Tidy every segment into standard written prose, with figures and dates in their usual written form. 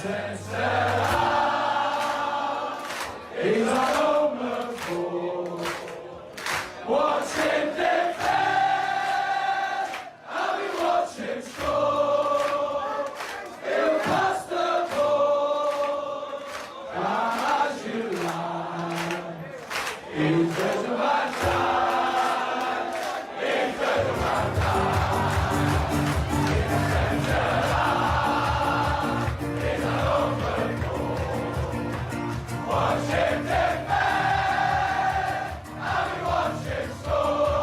He's our home for. Watch him defend, and we watch him score. He'll pass the ball, as you like. He's the man time, he's the man time. He's the centre line, he's our home for. Watch him defend, and we watch him score.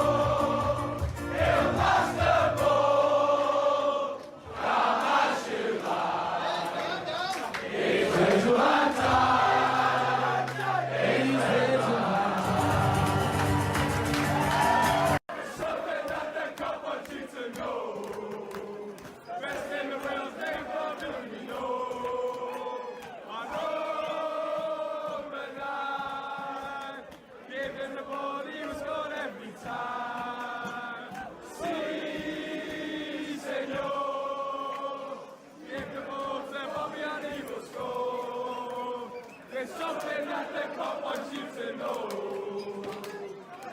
He'll pass the ball, as you like. He's little man time, he's little man time. Something that the cup wants you to know. Best in the world, they probably know. I know the line. Give him the ball, he was gone every time. Si, senor. Give the ball to Bobby and he will score. There's something that the cup wants you to know.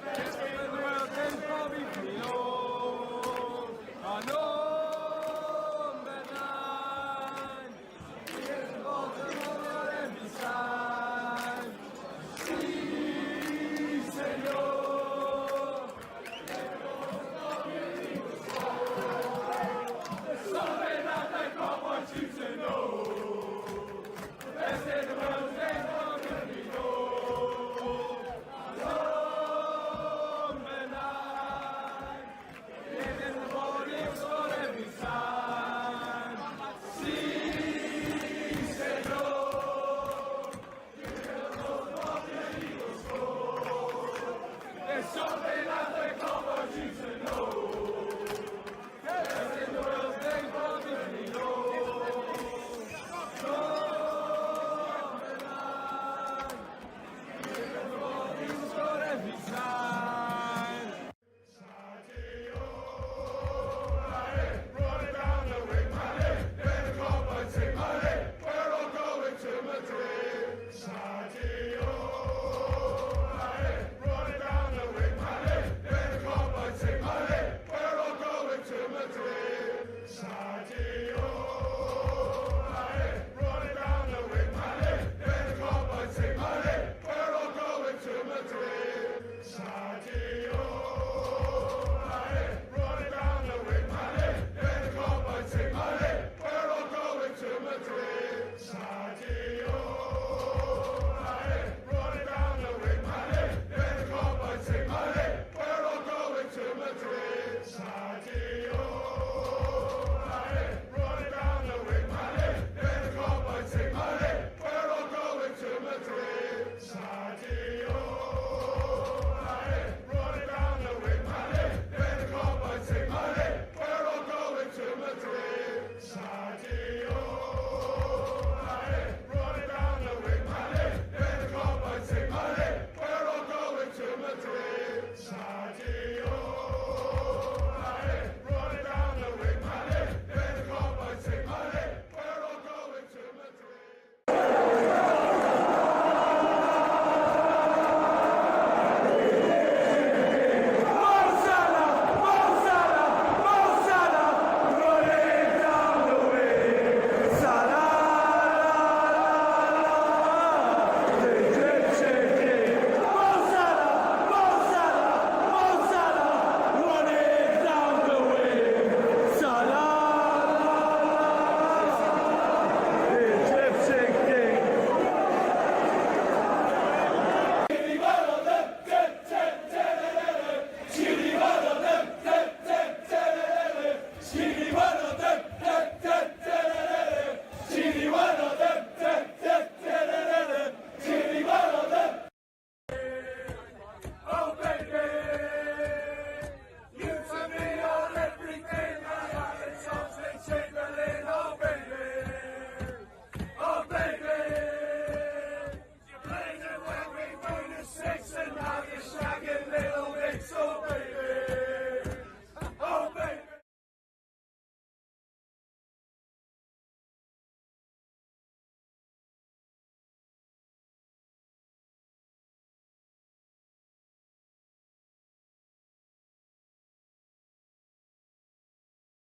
Best in the world, they probably know. I know the line. Give the ball to Bobby on every side. Si, senor. There's something that the cup wants you to know. Best in the world, they probably know. I know the line. Give him the ball, he will score every time. Si, senor. There's something that the cup wants you to know. Best in the world, they probably know. Know the line. Give him the ball, he will score every time. Run it down the wing, Mane. Let the cup and take Mane. We're all going to Madrid. Sadio, Mane. Run it down the wing, Mane. Let the cup and take Mane. We're all going to Madrid. Sadio, Mane. Run it down the wing, Mane. Let the cup and take Mane. We're all going to Madrid. Sadio, Mane. Run it down the wing, Mane. Let the cup and take Mane. We're all going to Madrid. Sadio, Mane. Run it down the wing, Mane. Let the cup and take Mane. We're all going to Madrid. Sadio, Mane. Run it down the wing, Mane. Let the cup and take Mane. We're all going to Madrid. Sadio, Mane. Run it down the wing, Mane. Let the cup and take Mane. We're all going to Madrid. Sadio, Mane. Run it down the wing, Mane. Let the cup and take Mane. We're all going to Madrid. Sadio, Mane. Run it down the wing, Mane. Let the cup and take Mane. We're all going to Madrid.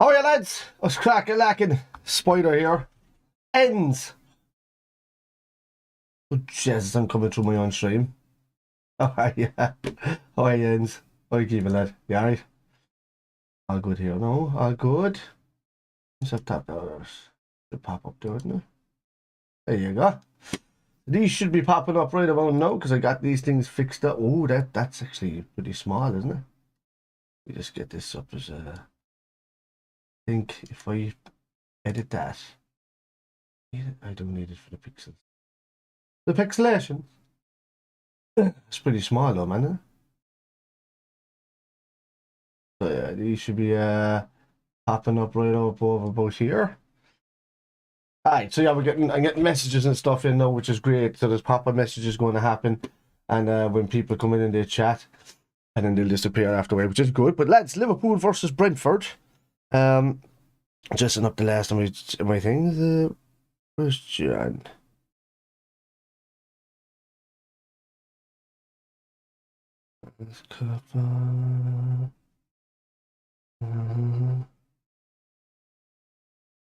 How are you, lads? Us crack-a-lacking spider here. Ends. Oh, Jesus, I'm coming through my own stream. Oh, yeah. Oh, hi, Ends. How you keeping, lad? You alright? All good here, no? All good. Let's have tap out. Should pop up there, isn't it? There you go. These should be popping up right about now because I got these things fixed up. Oh, that's actually pretty small, isn't it? We just get this up as a... I think if I edit that, I don't need it for the pixels. The pixelation. It's pretty small though, man. Isn't it? So yeah, these should be popping up right up over about here. Alright, so yeah, I'm getting messages and stuff in now, which is great. So there's pop-up messages going to happen, and when people come in they chat, and then they'll disappear afterward, which is good. But lads, Liverpool versus Brentford. Just up the last of my things. Where's John? Let's cover.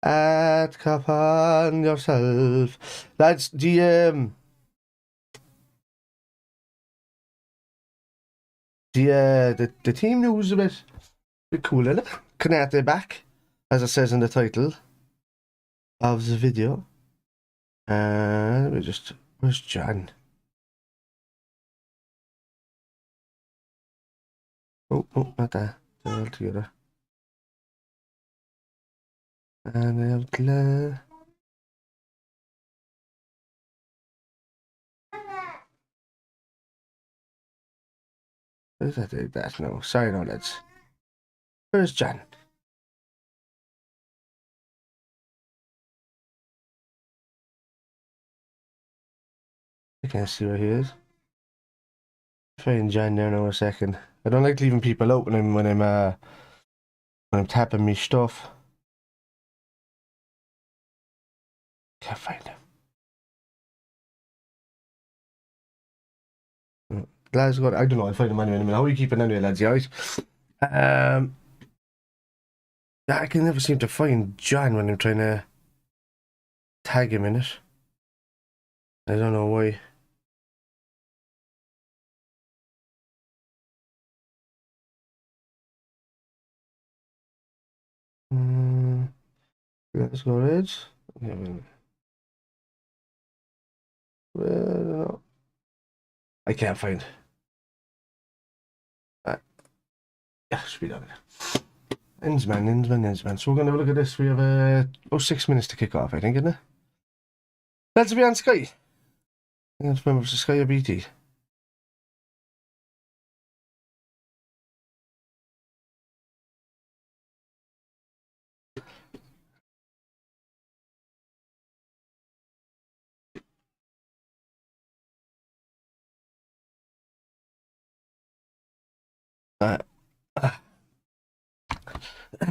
Add cap on yourself, lads. The team news a bit cool, isn't it? Konate back, as it says in the title of the video. Let me just... Where's John? Oh, not that. They're all together. And I have Claire. Where's that? No, sorry, no, lads. Where's John? I can't see where he is. Find John there now a second. I don't like leaving people out when I'm tapping me stuff. Can't find him. Glasgow. I don't know. I'll find him anyway in a minute. How are you keeping anyway, lads? You alright? I can never seem to find John when I'm trying to tag him in it. I don't know why. Let's go, Reds. Well, I can't find. Yeah, should be done. Ensman. So we're going to have a look at this. We have about 6 minutes to kick off, I think, isn't it? Let's be on Sky. Let's remember it's Sky or BT.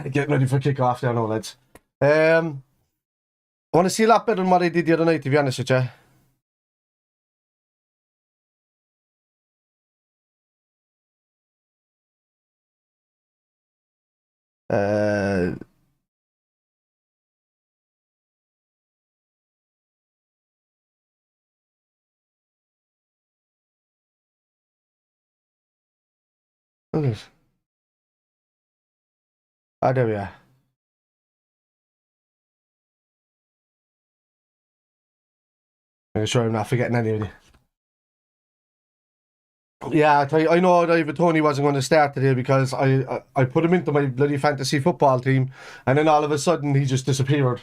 Getting ready for kick-off there now, lads. I want to see a lot better than what I did the other night, to be honest with you. What is this? There we are. I'm sure I'm not forgetting any of it. Yeah, I know David Tony wasn't going to start today because I put him into my bloody fantasy football team, and then all of a sudden he just disappeared.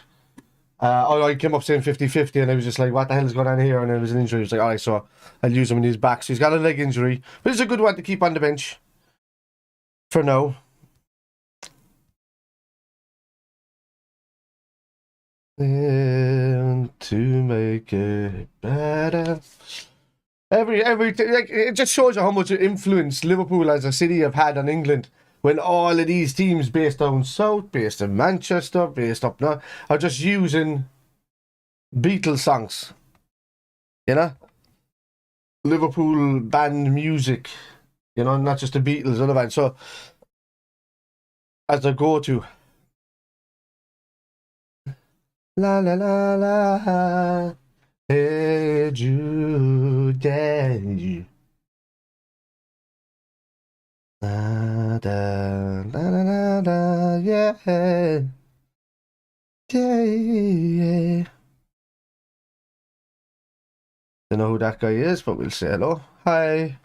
I came up saying 50-50, and I was just like, what the hell is going on here? And it was an injury. I was like, alright, so I'll use him in his back. So he's got a leg injury, but it's a good one to keep on the bench for now. And to make it better. It just shows you how much influence Liverpool as a city have had on England. When all of these teams based down south, based in Manchester, based up north, are just using Beatles songs. You know? Liverpool band music. You know, not just the Beatles, other bands. So, as a go-to. La la la la. Hey Jude. Da da da da da yeah. Yeah. Don't know who that guy is, but we'll say hello. Hi.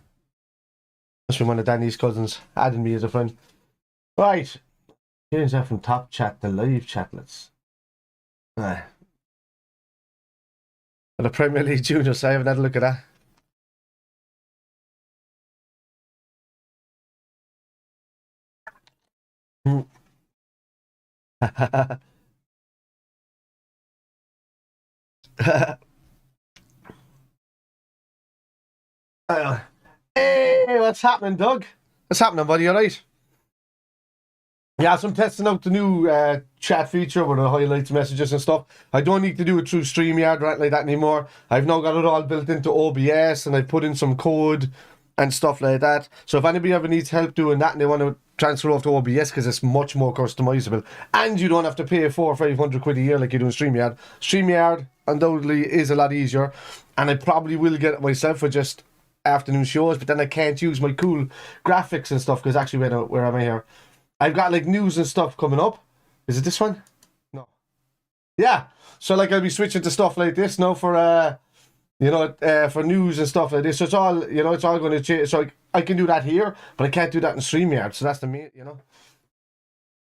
That's from one of Danny's cousins. Adding me as a friend. Right. Change that from top chat to live chatlets. Aye. For the Premier League Juniors, I haven't had a look at that. Hey, what's happening, Doug? What's happening, buddy? All right? Yeah, so I'm testing out the new chat feature with the highlights, messages, and stuff. I don't need to do it through StreamYard or anything like that anymore. I've now got it all built into OBS, and I put in some code and stuff like that. So if anybody ever needs help doing that and they want to transfer off to OBS because it's much more customizable, and you don't have to pay 400 or 500 quid a year like you do in StreamYard. StreamYard undoubtedly is a lot easier, and I probably will get it myself for just afternoon shows, but then I can't use my cool graphics and stuff because actually, where am I here? I've got like news and stuff coming up. Is it this one? No. Yeah. So like I'll be switching to stuff like this now for for news and stuff like this. So it's all it's all going to change. So I can do that here, but I can't do that in StreamYard. So that's the main,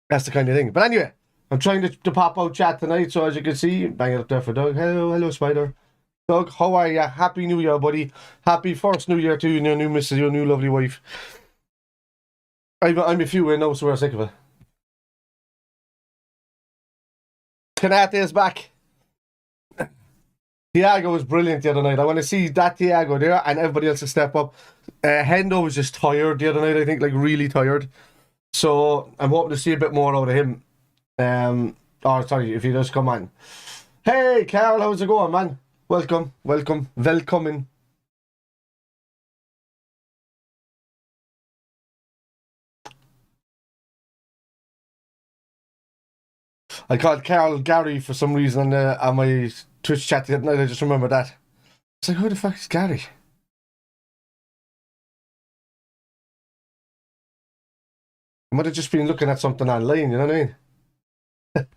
that's the kind of thing. But anyway, I'm trying to pop out chat tonight. So as you can see, bang it up there for Doug. Hello, Spider. Doug, how are ya? Happy New Year, buddy. Happy first New Year to you and your new missus, your new lovely wife. I'm a few in now, so we're sick of it. Konate is back. Thiago was brilliant the other night. I want to see that Thiago there and everybody else to step up. Hendo was just tired the other night, I think, like really tired. So I'm hoping to see a bit more out of him. Sorry, if he does come on. Hey, Carl, how's it going, man? Welcome. Welcoming. I called Carl Gary for some reason on my Twitch chat the other night. I just remember that. It's like, who the fuck is Gary? I might have just been looking at something online, you know what I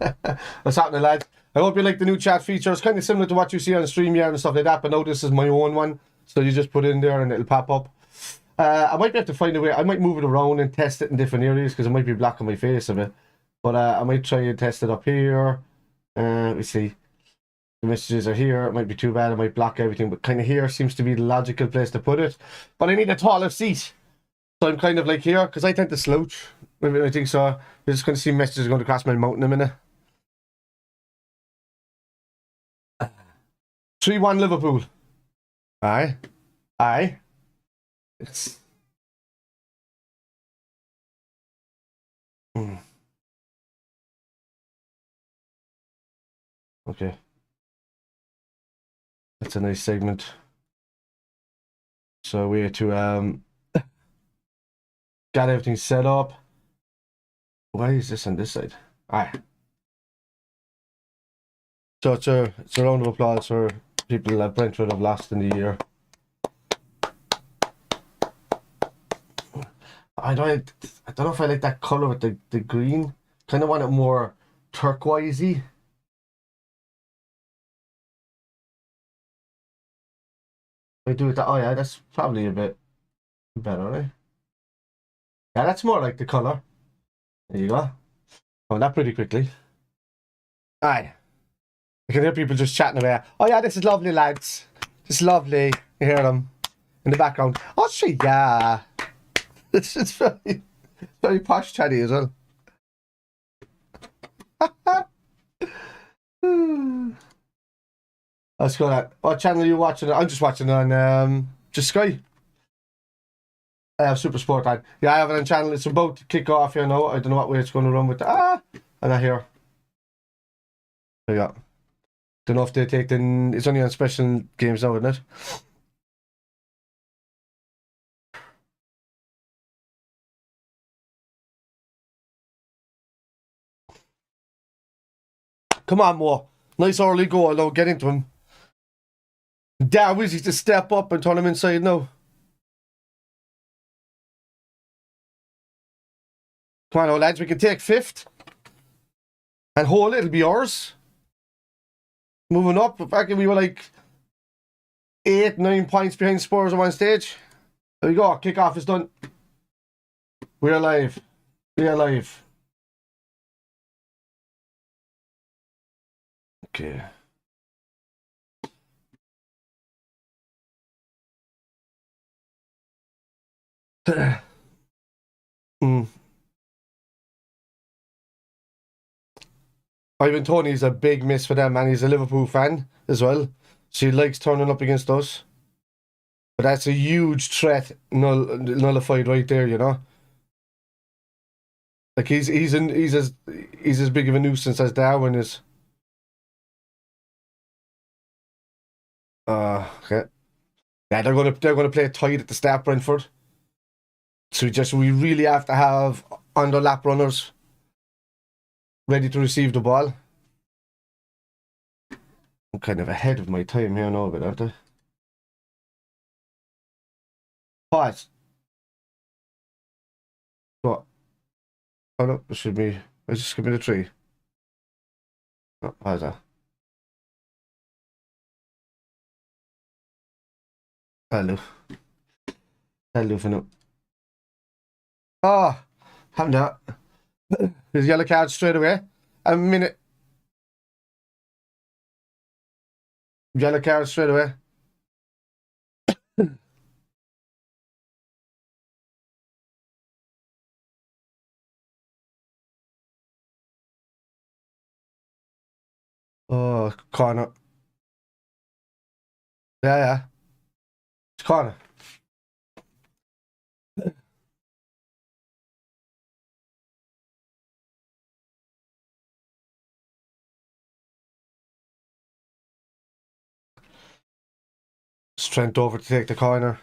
mean? What's happening, lads? I hope you like the new chat feature. It's kind of similar to what you see on StreamYard and stuff like that, but now this is my own one. So you just put it in there and it'll pop up. I might be able to find a way. I might move it around and test it in different areas because it might be blocking my face a bit. But I might try and test it up here. Let's see. The messages are here. It might be too bad. I might block everything, but kind of here seems to be the logical place to put it. But I need a taller seat. So I'm kind of like here because I tend to slouch. I think so. You're just going to see messages going across my mouth in a minute. 3-1 Liverpool. Aye. It's... Okay. That's a nice segment. So we had to got everything set up. Why is this on this side? Aye. So it's a round of applause for people that Brentford have lost in the year. I don't know if I like that colour with the green. Kind of want it more turquoisey. I do it that. Oh yeah, that's probably a bit better, right? Yeah, that's more like the colour. There you go. Oh, that pretty quickly. Aye. I can hear people just chatting away. Oh yeah, this is lovely, lads. This is lovely. You hear them in the background. Oh, see, yeah. This is very posh chatty as well. Let's go that. What channel are you watching? I'm just watching on just Sky. Super Sport Time. Yeah, I have it on channel. It's about to kick off here now. I don't know what way it's going to run with and I hear. There you go. Don't know if they take the. It's only on special games now, isn't it? Come on, Mo. Nice early goal, though. Get into him. Darwish to step up and turn him inside now. Come on, now, lads. We can take 5th. And hold it. It'll be ours. Moving up. Back we were like 8, 9 points behind Spurs at one stage. There we go. Kick-off is done. We're alive. We're alive. Okay. Ivan Toney's a big miss for them, and he's a Liverpool fan as well. So he likes turning up against us. But that's a huge threat nullified right there, you know. Like he's as big of a nuisance as Darwin is. Okay. Yeah, they're gonna play tight at the start, Brentford. So we really have to have underlap runners ready to receive the ball. I'm kind of ahead of my time here now, but aren't I? Pause. What? Oh no, it should be. I just give me the tree. Oh, how's that? Hello. Hello for now. Oh, haven't that. There's a yellow card straight away. A minute. Yellow card straight away. Oh, corner. Yeah. It's corner. Strength over to take the corner.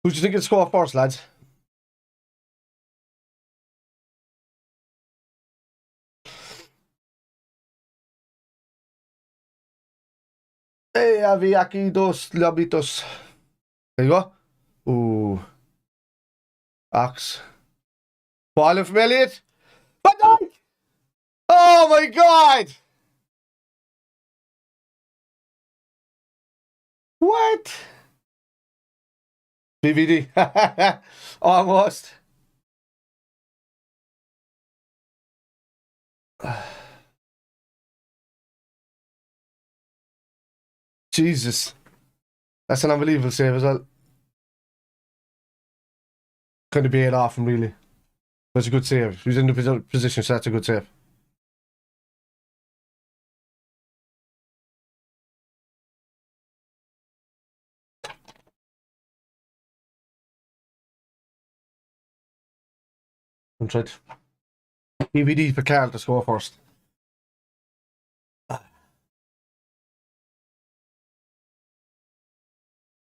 Who do you think will score first, lads? Hey, había aquí 2 lobitos. There you go. Ooh. Ox. Ball in from Elliott. Van Dijk! Oh my god! What? BVD. Almost. Jesus. That's an unbelievable save as well. Kind of be it off him, really. That's a good save. He's in the position, so that's a good save. I'm trying. BVD for Carl to score first.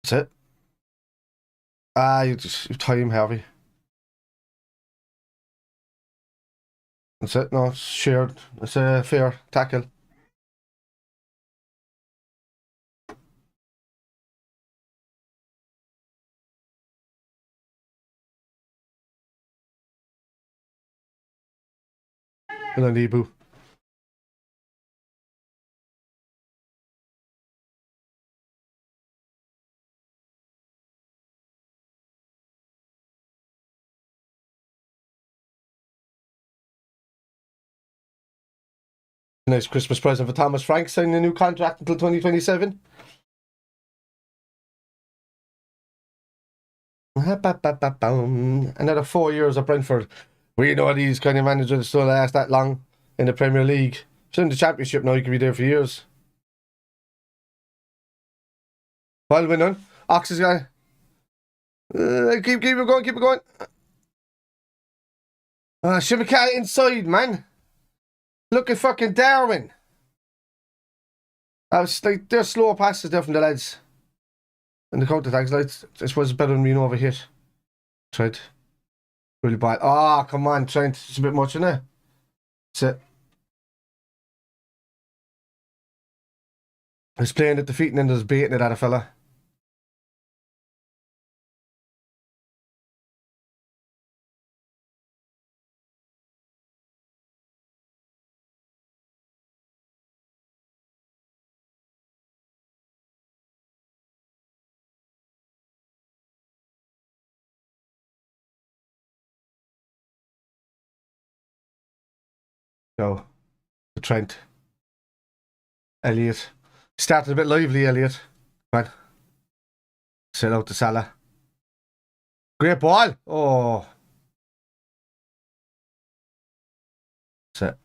That's it. You tie him heavy. That's it. No, it's shared. It's a fair tackle. Well done, Ibu. Nice Christmas present for Thomas Frank, signing a new contract until 2027. Another 4 years at Brentford. We know these kind of managers still last that long in the Premier League. So in the Championship now, you can be there for years. Well, win on. Ox is going. Keep it going. Shimaka inside, man. Look at fucking Darwin. I was like, they're slow passes there from the lads. And the counter attacks, like, I suppose it's better than being overhit. Tried. Really bad. Oh, come on, Trent. It's a bit much, isn't it? That's it. He's playing at the feet and then there's baiting it at a fella. Go. To Trent. Elliot. Started a bit lively, Elliot. Come on. Set out to Salah. Great ball. Oh. Set.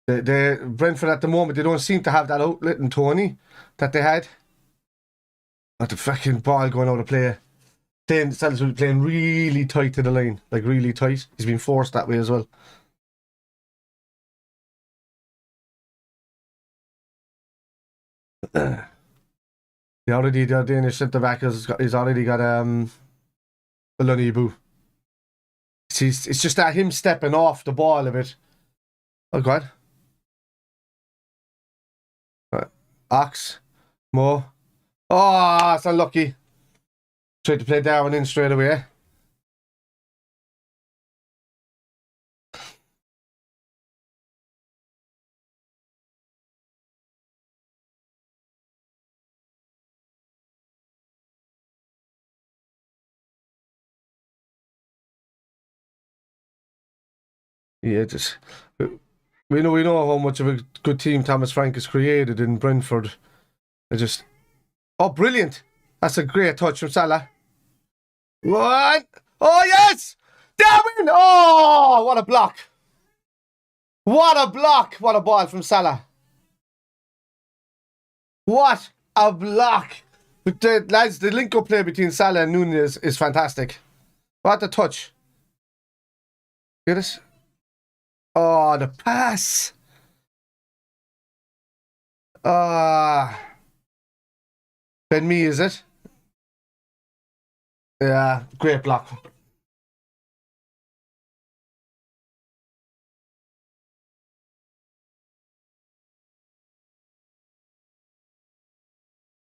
The Brentford at the moment, they don't seem to have that outlet in Tony that they had. But the fucking ball going out of play. Salah's playing really tight to the line. Like really tight. He's been forced that way as well. The Danish centre back he's already got Boo. It's just that him stepping off the ball a bit. Oh god. Right. Ox. Mo. Oh, it's unlucky. Tried to play Darwin in straight away. Yeah, just we know how much of a good team Thomas Frank has created in Brentford. Oh, brilliant! That's a great touch from Salah. One! Oh yes! Darwin! Oh, what a block! What a block! What a ball from Salah! What a block! But the lads, the link-up play between Salah and Nunez is fantastic. What a touch! Get it? Oh, the pass. Ben Mee, is it? Yeah, great block.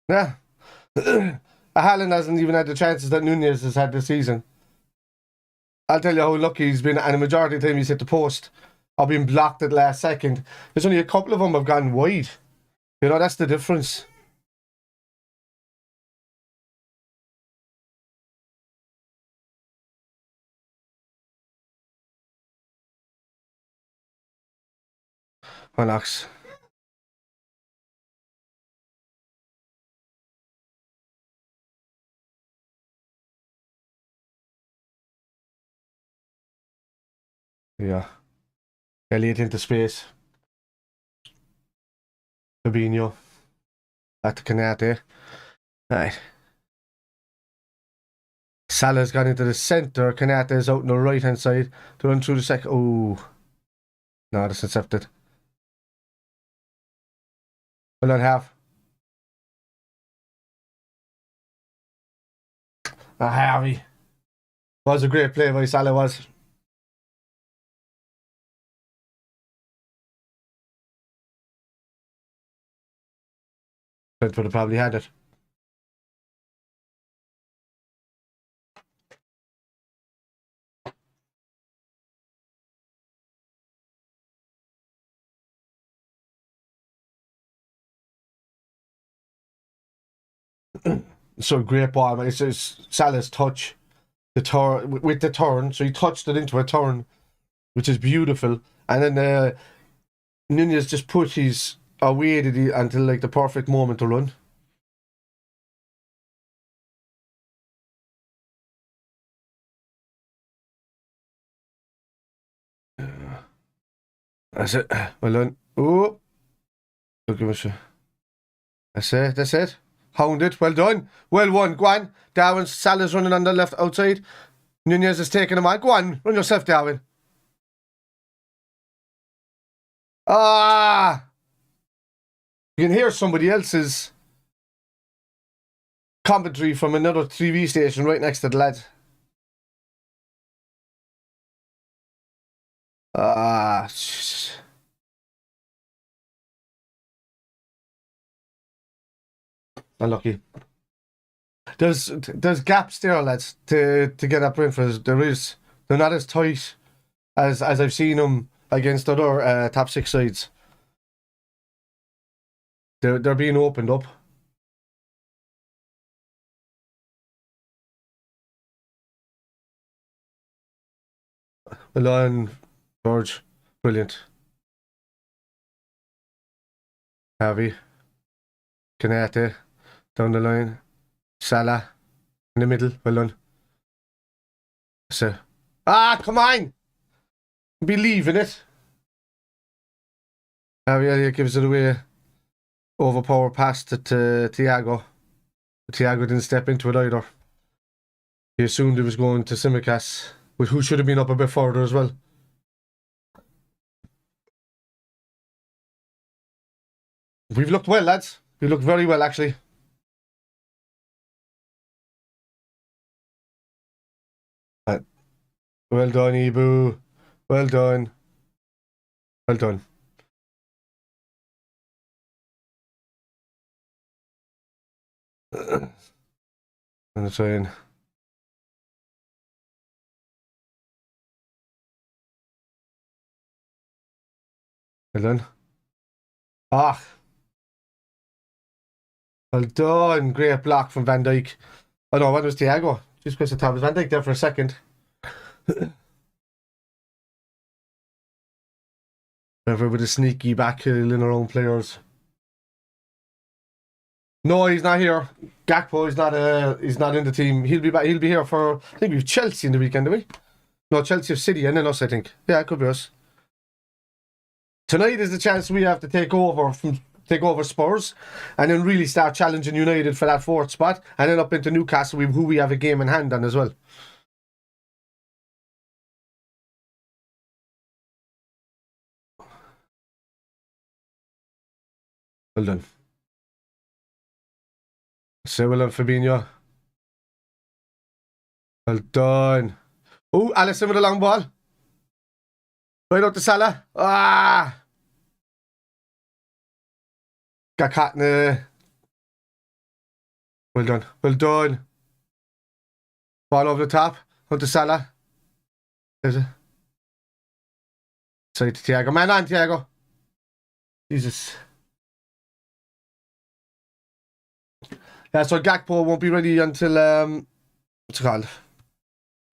Yeah. Haaland hasn't even had the chances that Nunez has had this season. I'll tell you how lucky he's been, and a majority of the time he's hit the post or been blocked at the last second. There's only a couple of them have gone wide. You know, that's the difference. Relax. Yeah. Elliot into space. Fabinho. Back to Konate. Right. Salah's gone into the centre. Konate is out on the right hand side to run through the second. Oh. No, that's intercepted. Well done, half. Harvey. Was a great play by Salah, was. Brentford have probably had it. So great ball, man. It's just Salah's touch. The turn with the turn. So he touched it into a turn, which is beautiful. And then Nunez just put his waited until like the perfect moment to run. That's it. Well done. Oh, look at me. That's it. That's it. Hounded. Well done. Well won. Go on. Darwin. Salah's running on the left outside. Nunez is taking him on. Go on. Run yourself, Darwin. Ah! You can hear somebody else's commentary from another TV station right next to the lad. Ah, jeez. Unlucky. There's gaps there, lads, to get at Brentford. There is. They're not as tight as I've seen them against other top six sides. They're being opened up. Milan, George, brilliant. Harvey, Konate, down the line. Salah, in the middle, well done. So, come on! Believe in it. Harvey gives it away. Overpower pass to Thiago. Thiago didn't step into it either. He assumed he was going to Simicas, who should have been up a bit further as well. We've looked well, lads. We looked very well, actually. Well done, Ibu. Well done. Well done. I'm trying. Well done. Ah. Well done. Great block from Van Dijk. Oh no, when was Thiago? Just because the top was Van Dijk there for a second. Never with a sneaky back in our own players. No, he's not here. Gakpo he's not in the team. He'll be back. He'll be here for, I think we've Chelsea in the weekend, do we? No, Chelsea of City and then us, I think. Yeah, it could be us. Tonight is the chance we have to take over Spurs and then really start challenging United for that fourth spot, and then up into Newcastle, who we have a game in hand on as well. Well done. Say well done, Fabinho. Well done. Oh, Alisson with a long ball. Right out to Salah. Got caught in the... Well done. Well done. Ball over the top. Out to Salah. There's it. Side to Thiago. Man on, Thiago. Jesus. Yeah, so Gakpo won't be ready until... what's it called?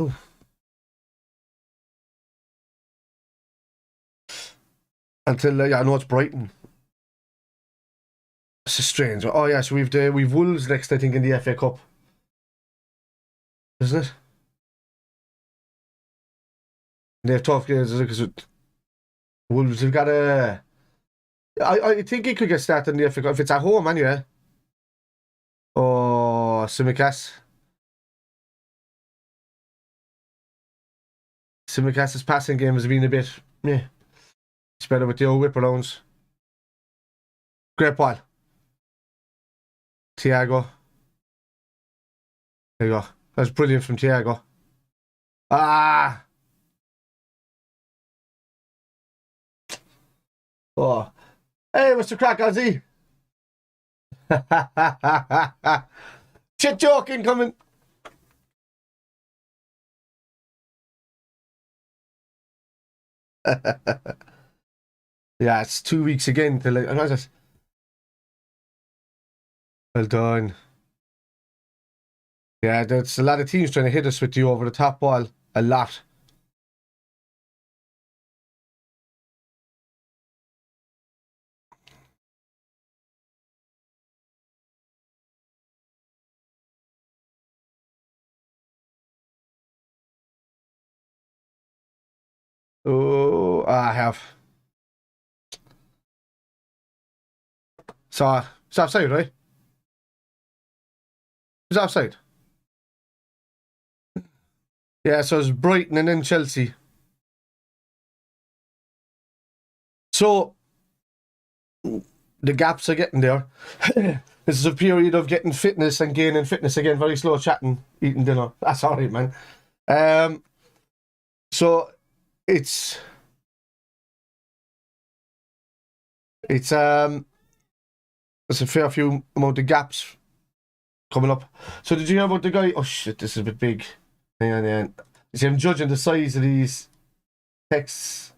Ooh. Until, yeah, I know it's Brighton. This is strange. Oh, yeah, so we've Wolves next, I think, in the FA Cup. Isn't it? They have tough games because Wolves have got a... I think he could get started in the FA Cup if it's at home, anyway. Oh, Simicas. Simicas's passing game has been a bit... Yeah. It's better with the old whip-arounds. Great ball. Thiago. There you go. That's brilliant from Thiago. Oh. Hey, what's the crack, Ozzy? Shit joking coming. Yeah, it's 2 weeks again till well done. Yeah, there's a lot of teams trying to hit us with the over the top ball. A lot. Oh, I have. So it's offside, right? It's offside. Yeah, so it's Brighton and then Chelsea. So the gaps are getting there. This is a period of getting fitness and gaining fitness again. Very slow chatting, eating dinner. That's all right, man. So it's It's there's a fair few amount of gaps coming up. So did you hear about the guy? Oh shit, this is a bit big. Hang on, hang on. You see, I'm judging the size of these texts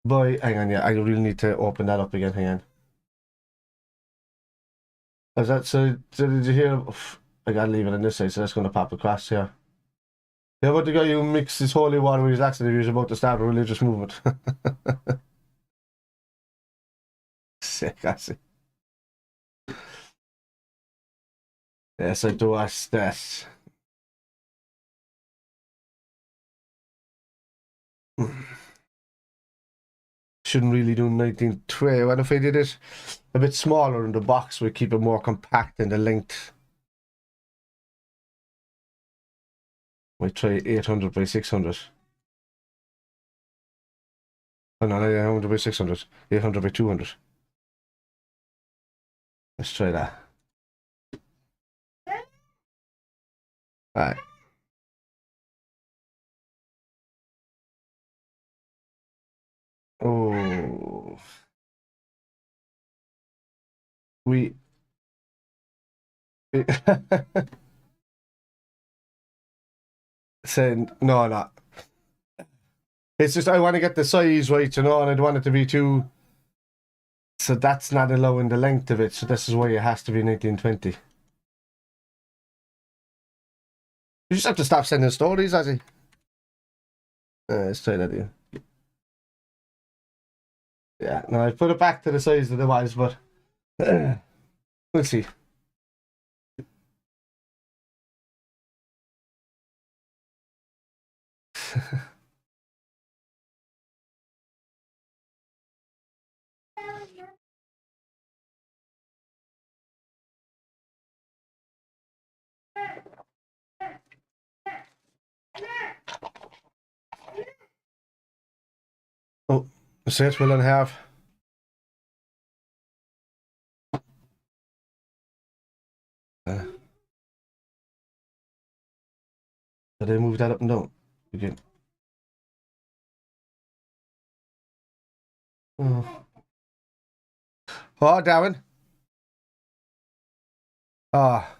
by. Hang on, yeah, I really need to open that up again. Hang on. Is that so? Did you hear? Oof, I gotta leave it on this side, so that's gonna pop across here. Yeah, about the guy who mixed his holy water with his accident, he was about to start a religious movement. Sick, I see. Yes, I do watch that. Shouldn't really do 1920. What if I did it a bit smaller in the box? We keep it more compact in the length. We try 800 by 600. Oh no, 800 by 600. 800 by 200. Let's try that. Alright. Oh. We. Saying, no. It's just I want to get the size right, and I don't want it to be too. So that's not allowing the length of it, so this is why it has to be 1920. You just have to stop sending stories, Ozzy. Let's try that again. Yeah, no, I put it back to the size that it was, but we'll see. Oh, set will and half. Did I move that up and down again? Oh, Darwin. Ah.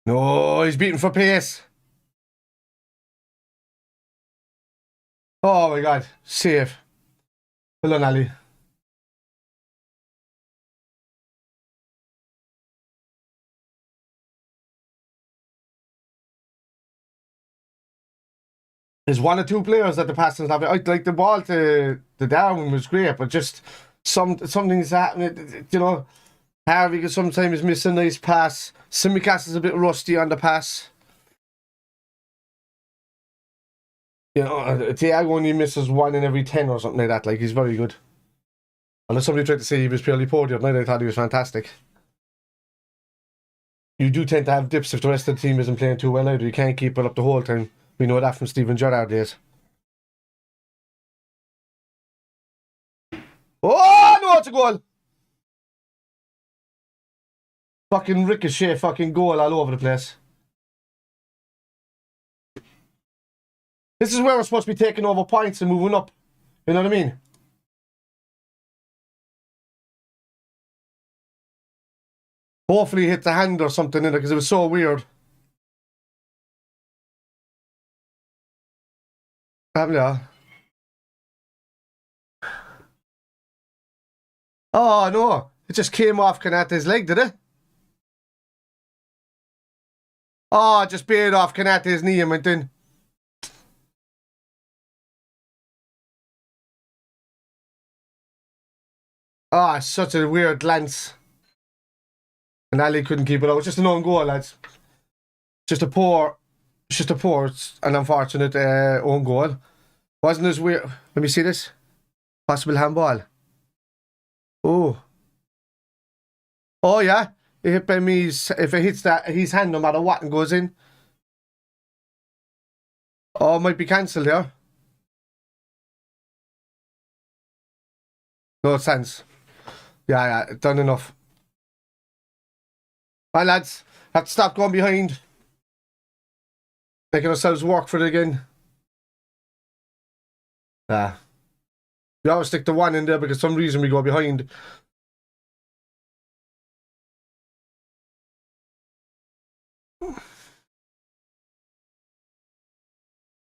No, he's beating for pace. Oh my God, save. Well done, Ali. There's one or two players that the passing's not. I like the ball to the Darwin was great, but just something's happening. You know, Harvey sometimes miss a nice pass. Simicast is a bit rusty on the pass. You know, Thiago only misses 1 in every 10 or something like that. Like, he's very good. Unless somebody tried to say he was purely poor the other night, I thought he was fantastic. You do tend to have dips if the rest of the team isn't playing too well either. You can't keep it up the whole time. We know that from Steven Gerrard days. Oh, no, it's a goal! Fucking ricochet, fucking goal all over the place. This is where we're supposed to be taking over points and moving up. You know what I mean? Hopefully he hit the hand or something in it because it was so weird. Yeah. Oh, no. It just came off Konate's leg, did it? Oh, it just bailed off Konate's knee and went in. Oh, such a weird glance. And Ali couldn't keep it out. Just an own goal, lads. Just a poor and unfortunate own goal. Wasn't as weird. Let me see this. Possible handball. Oh. Oh, yeah. It hit by me. If it hits that, his hand, no matter what, and goes in. Oh, it might be cancelled here. No sense. Yeah, done enough. Right, lads. Have to stop going behind. Making ourselves work for it again. Yeah. We always stick the one in there because some reason we go behind.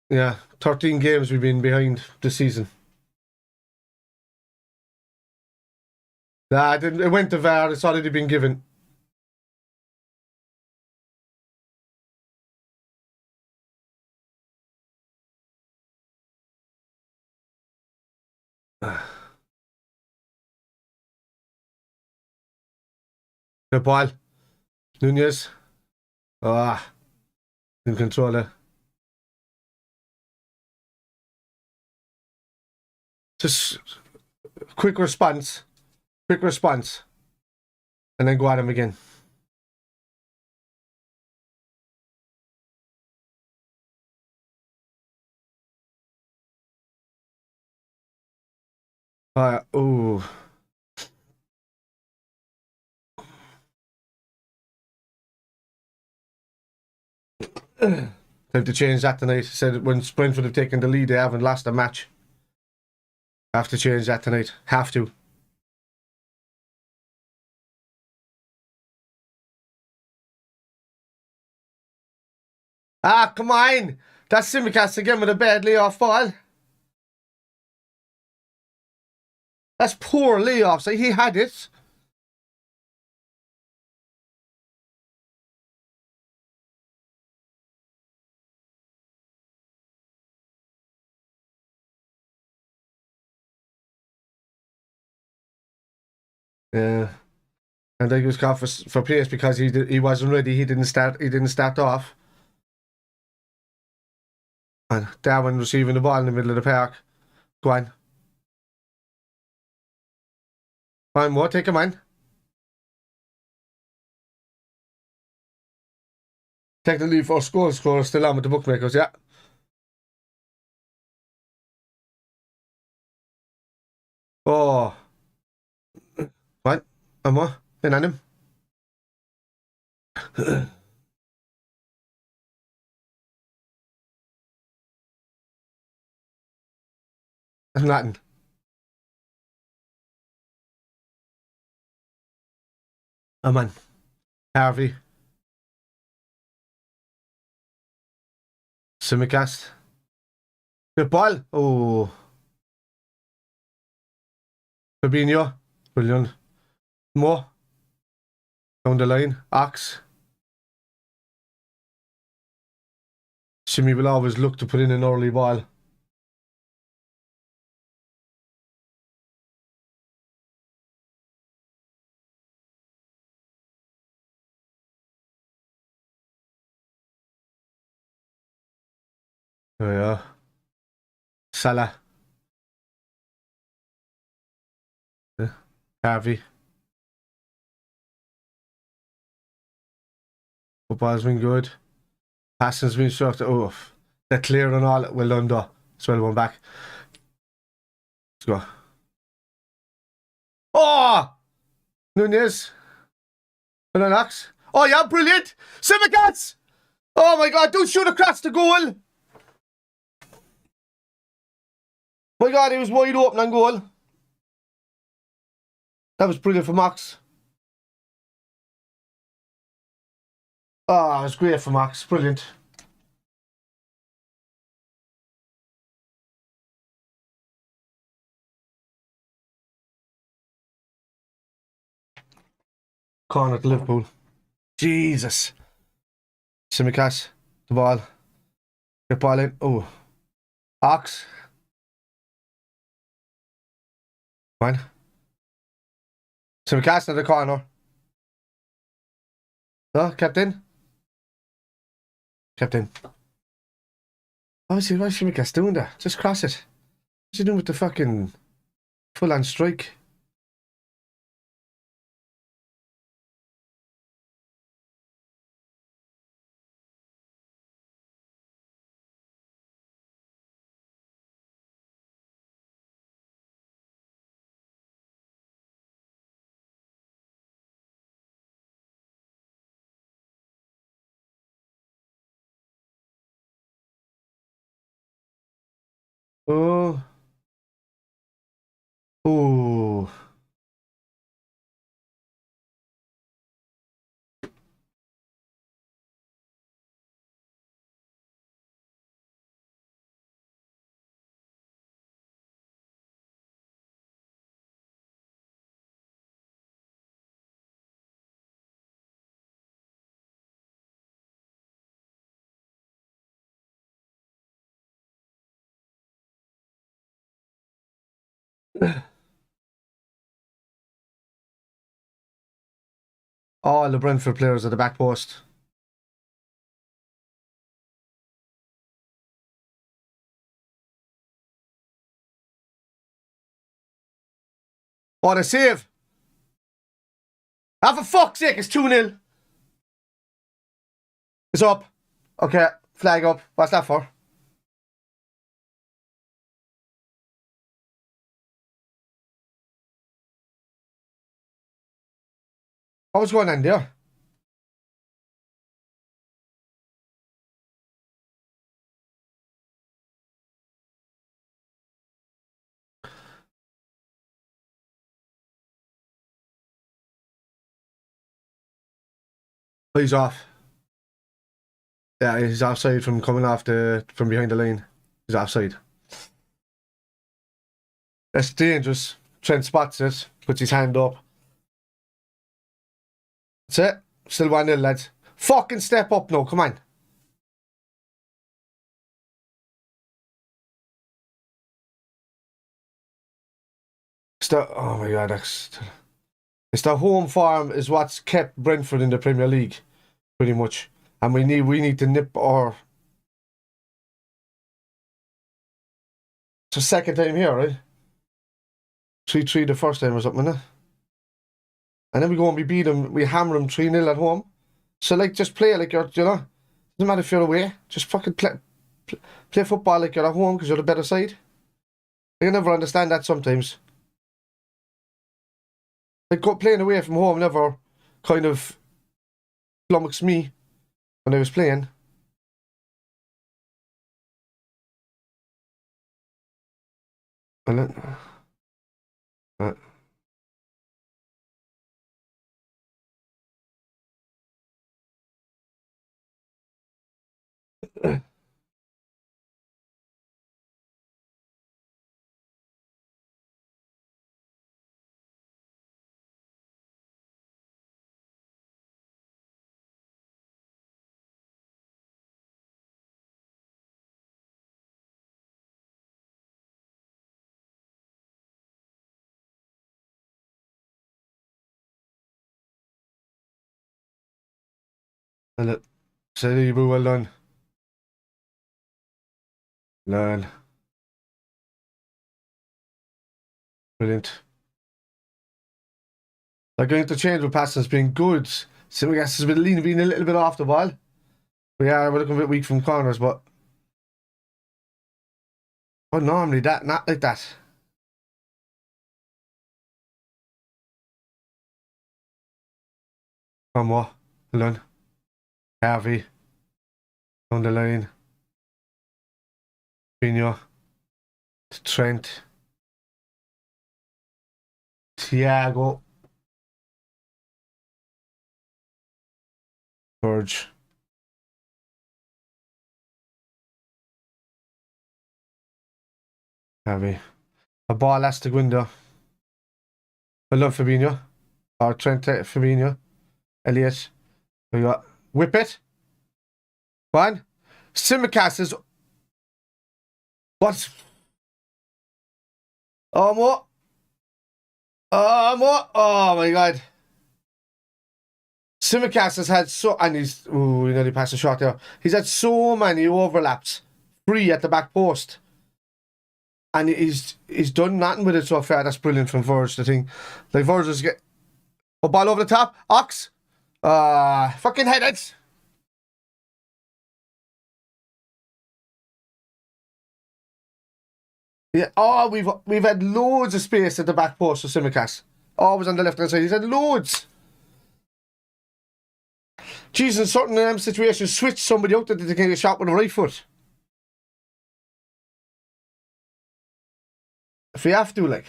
Yeah, 13 games we've been behind this season. Nah, it went to VAR. It's already been given. The ball. Nunez. Ah, in control it. Just quick response. Quick response. And then go at him again. Ooh. Have to change that tonight. Said when Brentford have taken the lead, they haven't lost a match. Have to change that tonight. Have to. Ah, come on! That's Simicast again with a bad layoff ball. That's poor layoffs. He had it. Yeah. And he was caught for place because he wasn't ready. He didn't start off. And Darwin receiving the ball in the middle of the park. Go on. One more, take him on. Take the lead for score still on with the bookmakers, yeah. Oh. What? One more. In on him. That's nothing. Come on. Harvey. Simicast. Good ball. Oh. Fabinho. Brilliant. More. Down the line. Ox. Simi will always look to put in an early ball. Oh, yeah. Salah. Harvey. Football's been good. Passing's been short. Oh, they're clear and all. Well done, though. It's well one back. Let's go. Oh! Nunez. And an Ox. Oh, yeah, brilliant. Simicats! Oh, my God. Don't shoot across the goal. My God, he was wide open on goal. That was brilliant for Max. Oh, it was great for Max. Brilliant. Konate, Liverpool. Jesus. Simicats. The ball. Get ball in. Oh. Ox. Fine. Simicats in the corner. No, captain. Captain. Why is Simicats doing that? Just cross it. What's he doing with the fucking full-on strike? Oh. Ooh. All the Brentford players at the back post. Oh, the save! Ah, for fuck's sake, it's 2-0. It's up. Okay, flag up. What's that for? What was going on there? Oh, he's off. Yeah, he's offside from coming off from behind the line. He's offside. That's dangerous. Trent spots it, puts his hand up. That's it. Still 1-0, lads. Fucking step up now, come on. Oh my god, it's the home form is what's kept Brentford in the Premier League, pretty much. And we need to nip our... It's the second time here, right? 3-3 the first time or something, innit? And then we go and we beat them, we hammer them 3-0 at home. So, like, just play like you're, you know, doesn't matter if you're away, just fucking play football like you're at home because you're the better side. I can never understand that sometimes. Like, playing away from home never kind of flummoxed me when I was playing. And then, Steady, boo, well done. Learn. Brilliant. Like, going to change with passing has been good. So I guess it's been a little bit off the ball. We're looking a bit weak from corners, but normally not like that. Come on, hold on. Harvey. On the line. Pino. Trent. Thiago. George. Harvey. A ball has to go in there. I love Fabinho. Or Trent Fabinho. Elliot. We got whip it. One. Simicast is... What? Oh, more. Oh, more. Oh, my God. Simicast has had so... And he's... Ooh, he nearly passed a shot there. He's had so many overlaps. Free at the back post. And he's done nothing with it so far. That's brilliant from Verge, the thing. Like, Verge is get... A ball over the top. Ox. Fucking headed. Yeah. Oh, we've had loads of space at the back post for Simicast. Always on the left hand side. He's had loads. Jeez, in certain situations, switch somebody out that they can get a shot with the right foot. If we have to, like.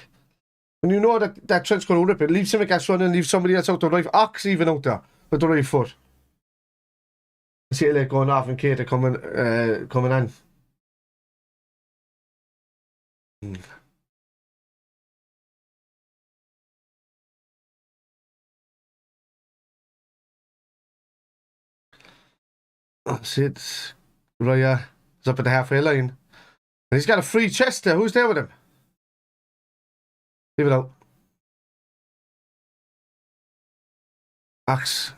When you know that Trent's going to rip it, leave Simicast running, leave somebody else out there. Right, Ox even out there with the right foot. See it like going off and Kate coming on. That's it. Raya is up at the halfway line. And he's got a free chest there. Who's there with him? Leave it out. Ox,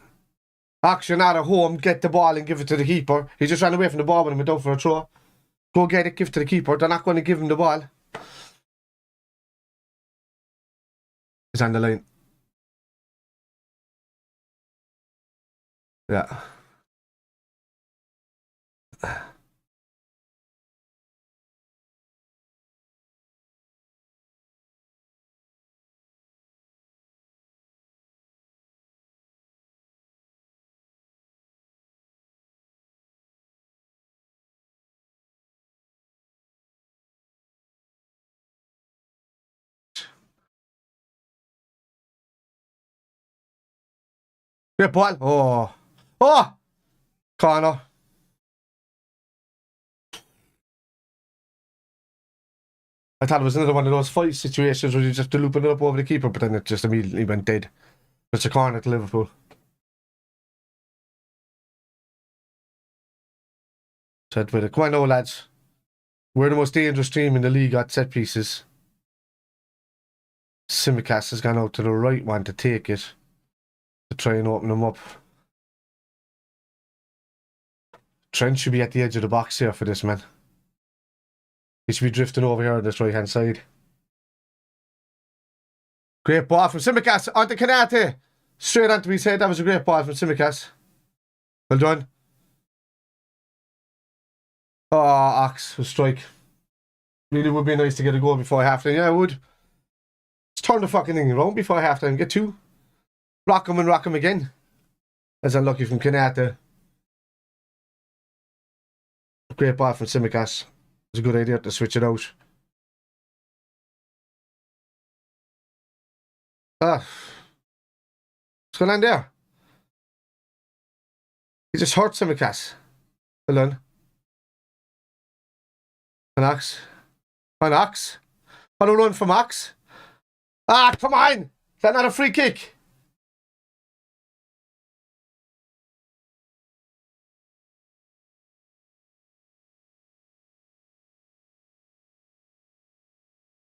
you're not at home. Get the ball and give it to the keeper. He just ran away from the ball when he went out for a throw. Go get it, give it to the keeper. They're not going to give him the ball. He's on the line. Yeah. Great ball. Oh. Oh! Connor. I thought it was another one of those fight situations where you just to loop it up over the keeper, but then it just immediately went dead. It's a corner to Liverpool. Said with it. Come on now, lads. We're the most dangerous team in the league at set pieces. Simicast has gone out to the right one to take it. To try and open them up. Trent should be at the edge of the box here for this, man. He should be drifting over here on this right hand side. Great ball from Simicast onto Konate. Straight onto his head. That was a great ball from Simicast. Well done. Oh, Ox, a strike. Really would be nice to get a goal before half time. Yeah, it would. Let's turn the fucking thing around before half time. Get two. Rock him and rock him again. That's unlucky from Konate. Great ball from Simicast. It's a good idea to switch it out. What's going on there? He just hurt Simicast. Well done. An Ox. On a run from Ox. Ah, come on! Is that not a free kick?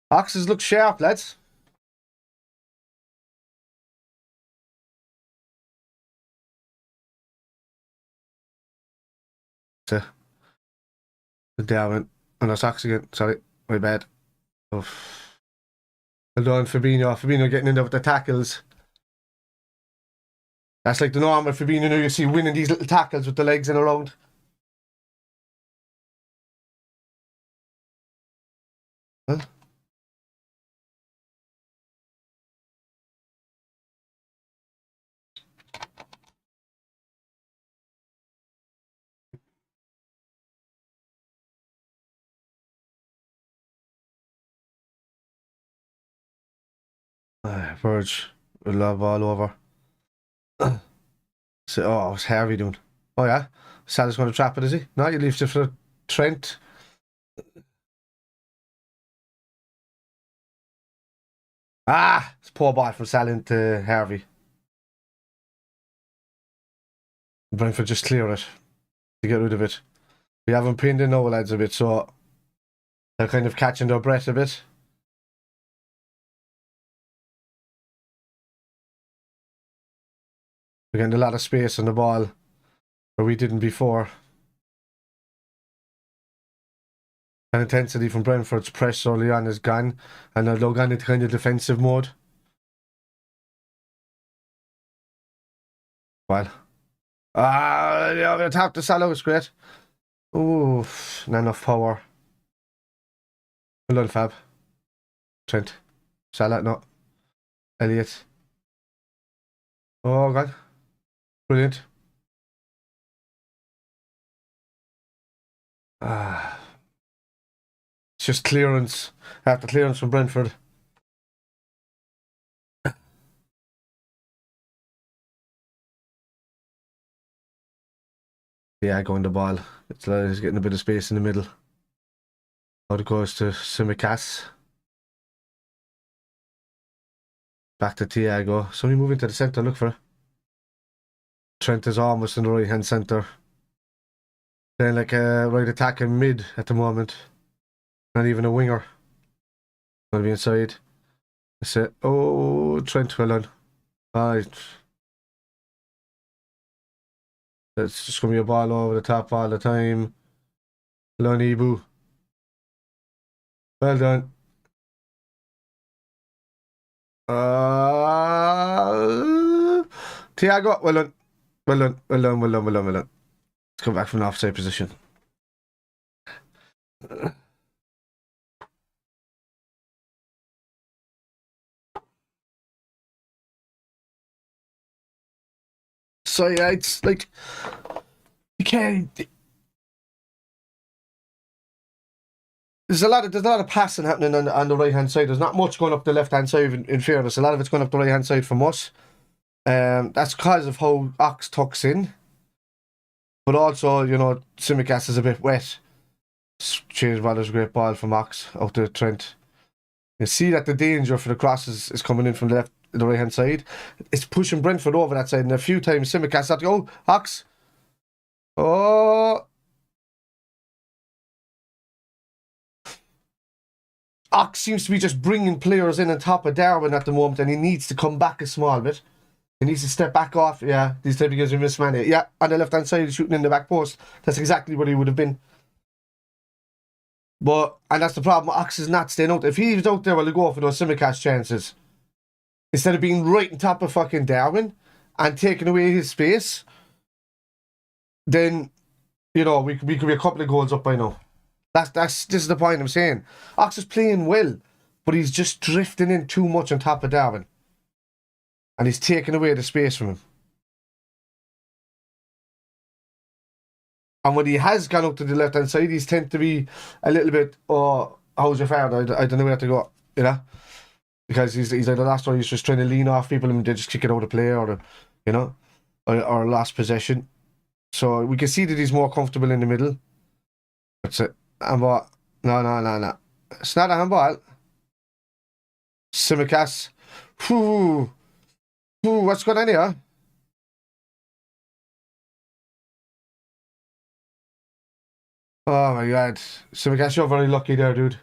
Oxes look sharp, lads. Darwin. Oh, no, Ox again. Sorry, my bad. Oh. Well done, Fabinho. Fabinho getting in there with the tackles. That's like the norm of Fabinho. You see winning these little tackles with the legs in around. Huh? Verge. With love all over. So, oh, what's Harvey doing? Oh, yeah. Salah's going to trap it, is he? No, you leave it for Trent. Ah! It's poor ball from Salah into Harvey. Brentford just clear it to get rid of it. We haven't pinned in now, lads, a bit, so they're kind of catching their breath a bit. We're getting a lot of space on the ball where we didn't before. And intensity from Brentford's press early on is gone, and they're gone into kind of defensive mode. Well, yeah, the attack to Salah was great. Ooh, not enough power. Well done, Fab. Trent. Salah, no. Elliot. Oh, God. Brilliant. It's just clearance after clearance from Brentford. Yeah, going the ball. He's getting a bit of space in the middle. Out it goes to Simicas. Back to Thiago. Somebody move into the centre, look for it. Trent is almost in the right hand centre. Playing like a right attacking mid at the moment. Not even a winger. Gonna be inside. That's it. Oh, Trent, well done. Alright. It's just gonna be a ball over the top all the time. Lonibu. Well done. Thiago, well done. Well done, well done, well done, well done, well done. Let's come back from an offside position. So yeah, it's like you can't. There's a lot of passing happening on the right hand side. There's not much going up the left hand side. In fairness, a lot of it's going up the right hand side from us. That's because of how Ox tucks in, but also Simicas is a bit wet. Change ball is a great ball from Ox out to Trent. You see that the danger for the cross is coming in from the right hand side. It's pushing Brentford over that side, and a few times Simicas had to go, Ox. Oh. Ox seems to be just bringing players in on top of Darwin at the moment, and he needs to come back a small bit. He needs to step back off. Yeah, these type of guys are mismanaged. Yeah, on the left hand side, shooting in the back post. That's exactly where he would have been. And that's the problem. Ox is not staying out. If he was out there, well, he'll go for those Simicast chances. Instead of being right on top of fucking Darwin and taking away his space, then, we could be a couple of goals up by now. This is the point I'm saying. Ox is playing well, but he's just drifting in too much on top of Darwin. And he's taking away the space from him. And when he has gone out to the left hand side, he's tend to be a little bit, how's your father? I don't know where to go, because he's either lost or he's just trying to lean off people and they just kick it out of play or lost possession. So we can see that he's more comfortable in the middle. That's it. Handball. No. It's not a handball. Simicas. What's going on here? Oh my god. Simicas, you're very lucky there, dude.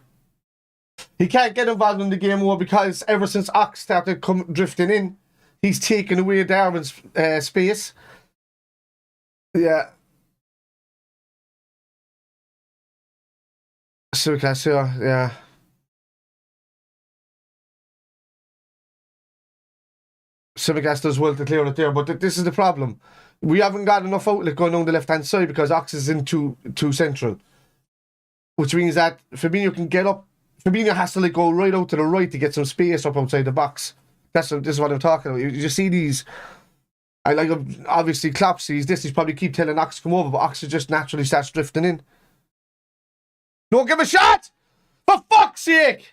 He can't get involved in the game more because ever since Ox started drifting in, he's taken away Darwin's space. Yeah. Simicas, yeah. Simicas does well to clear it there, but this is the problem. We haven't got enough outlet going on the left-hand side because Ox is in too central. Which means that Fabinho can get up. Fabinho has to go right out to the right to get some space up outside the box. This is what I'm talking about. You see these. Obviously Klopp sees this. He's probably keep telling Ox to come over, but Ox just naturally starts drifting in. Don't give a shot! For fuck's sake!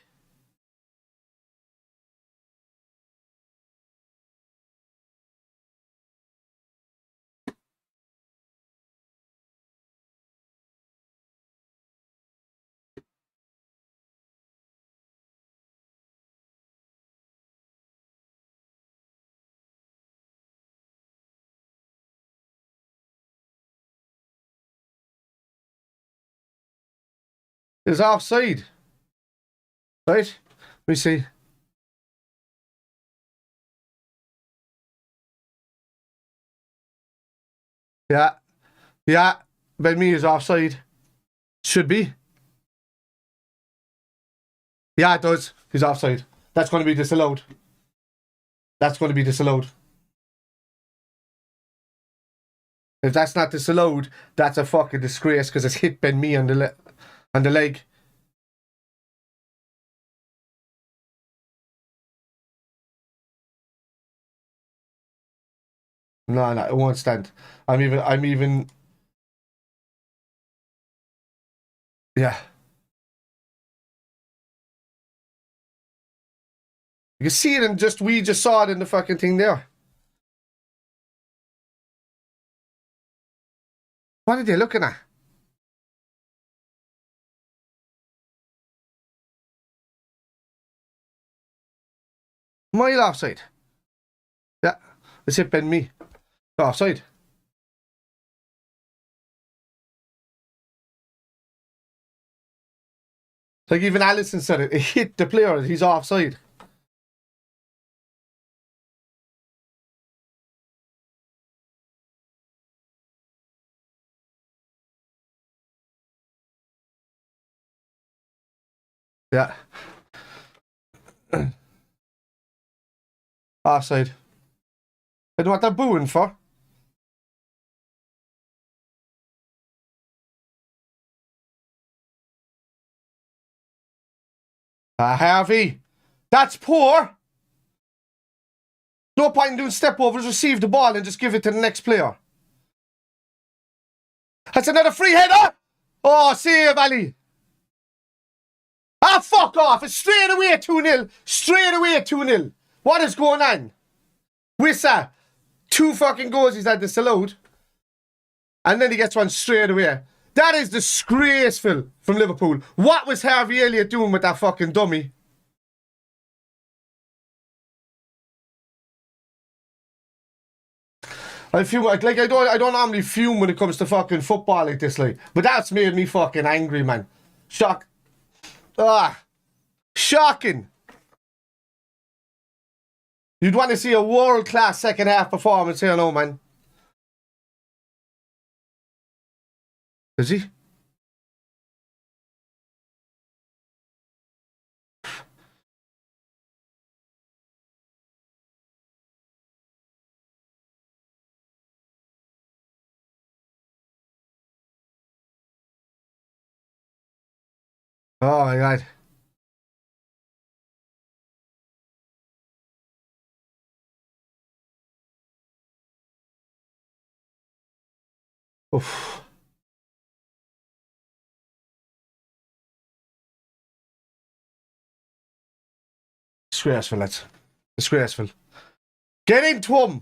It's offside. Right? Let me see. Yeah. Yeah. Ben Mee is offside. Should be. Yeah, it does. He's offside. That's going to be disallowed. That's going to be disallowed. If that's not disallowed, that's a fucking disgrace because it's hit Ben Mee on the leg. No, it won't stand. I'm even. Yeah. You can see it and we just saw it in the fucking thing there. What are they looking at? Mile offside. Yeah. It's it Ben me. Offside. Like even Allison said it. It hit the player. He's offside. Yeah. Offside. I don't know what they're booing for. Harvey. That's poor. No point in doing step overs, receive the ball and just give it to the next player. That's another free header. Oh, save, Ali. Ah, fuck off. It's straight away 2-0. Straight away 2-0. What is going on? Wissa. 2 fucking goals he's had disallowed. And then he gets one straight away. That is disgraceful from Liverpool. What was Harvey Elliott doing with that fucking dummy? I feel like I don't normally fume when it comes to fucking football like this, like, but that's made me fucking angry, man. Shocking. You'd want to see a world-class second half performance here, no, man. Is he? Oh my god. Oof. Disgraceful, lads. Disgraceful. Get into him!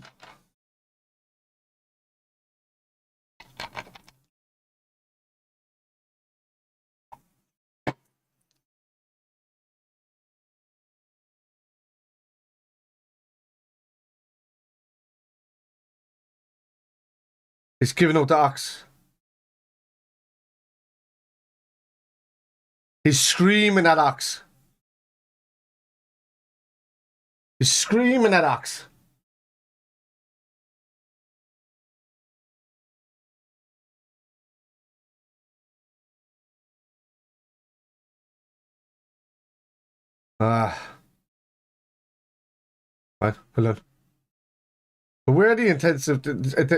He's giving out the ox. He's screaming at ox. He's screaming at ox. Right, hold on. But where the intensive,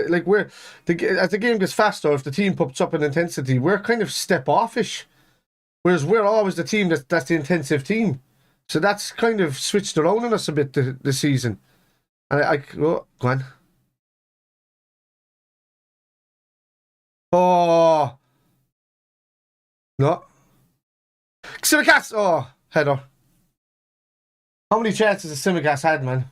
like where as the game gets faster, if the team puts up an intensity, we're kind of step offish. Whereas we're always the team that's the intensive team. So that's kind of switched around on us a bit this season. And go on. Oh no. Simicast! Oh, header. How many chances has Simicast had, man?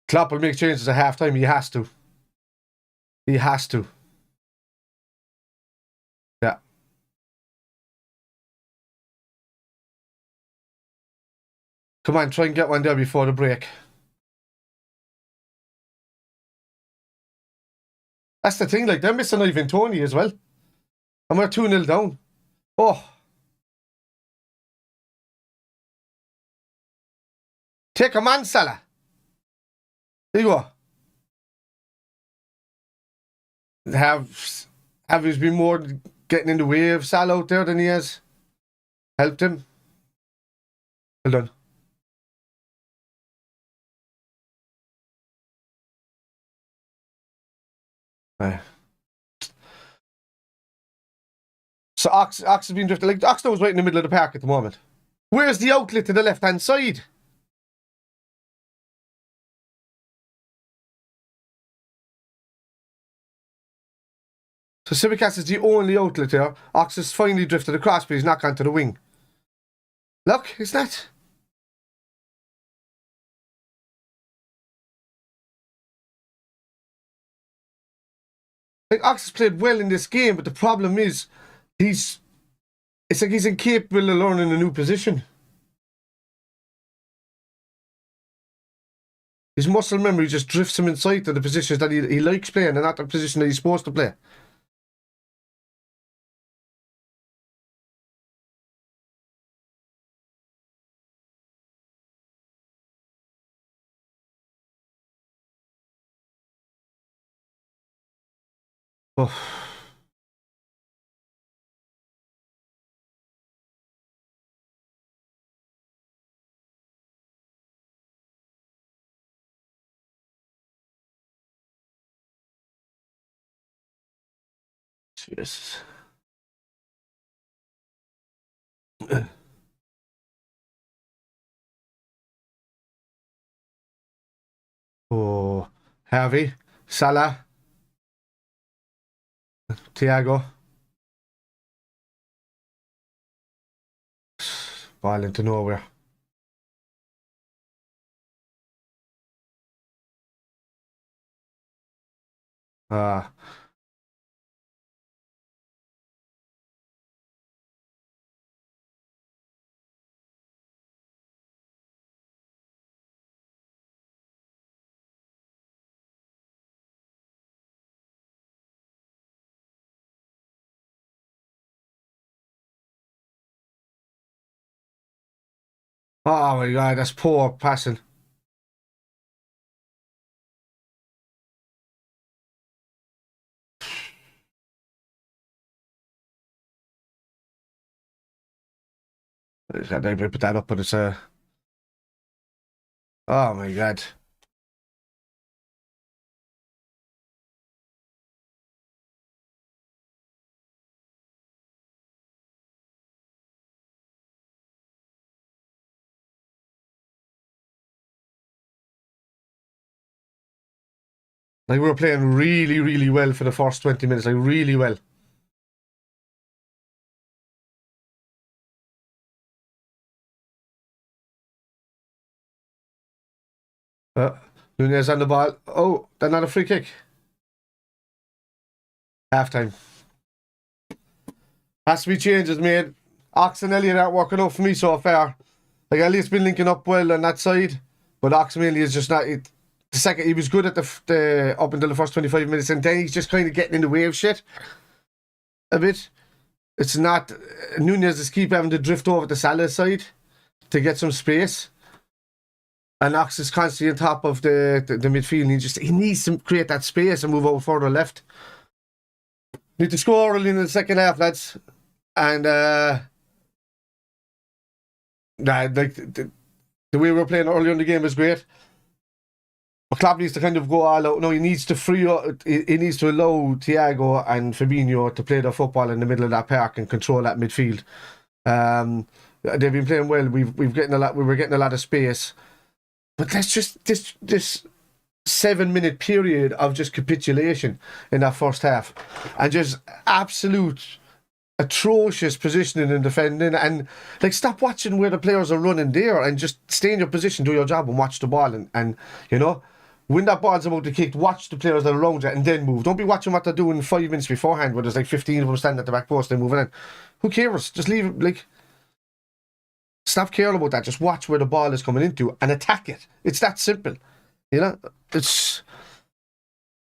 Klopp will make changes at halftime. He has to. He has to. Yeah. Come on, try and get one there before the break. That's the thing, like, they're missing Ivan Toney as well. And we're 2-0 down. Oh. Take a man, Salah. There you go. Have he been more getting in the way of Salah out there than he has helped him? Hold on. Right. So Ox has been drifting. Like, Ox was right in the middle of the park at the moment. Where's the outlet to the left-hand side? So Simicast is the only outlet there. Ox has finally drifted across, but he's not gone to the wing. Look, it's not. Like, Ox has played well in this game, but the problem is it's like he's incapable of learning a new position. His muscle memory just drifts him inside to the positions that he likes playing and not the position that he's supposed to play. Oh. Jesus. Oh, Harvey, Salah, Thiago. Ball into nowhere. Ah. Oh my God, that's poor passing. They put that up, but it's a. Oh my God. Like, we were playing really, really well for the first 20 minutes. Like, really well. Nunez on the ball. Oh, that's not a free kick. Halftime. Has to be changes made. Ox and Elliott aren't working out for me so far. Like, Elliott's been linking up well on that side, but Ox mainly is just not. The second he was good at the up until the first 25 minutes, and then he's just kind of getting in the way of shit a bit. It's not. Nunez just keep having to drift over to Salah's side to get some space. And Ox is constantly on top of the midfield. He needs to create that space and move over further left. Need to score early in the second half, lads. And the way we were playing earlier in the game is great. But Klopp needs to kind of go all out. No, he needs to free up. He needs to allow Thiago and Fabinho to play their football in the middle of that park and control that midfield. They've been playing well. We were getting a lot of space. But that's just this 7-minute period of just capitulation in that first half, and just absolute atrocious positioning and defending, and like, stop watching where the players are running there and just stay in your position, do your job, and watch the ball, and you know, when that ball's about to kick, watch the players that are around you and then move. Don't be watching what they're doing 5 minutes beforehand where there's like 15 of them standing at the back post and moving in. Who cares? Just leave it. Like, stop caring about that. Just watch where the ball is coming into and attack it. It's that simple. You know,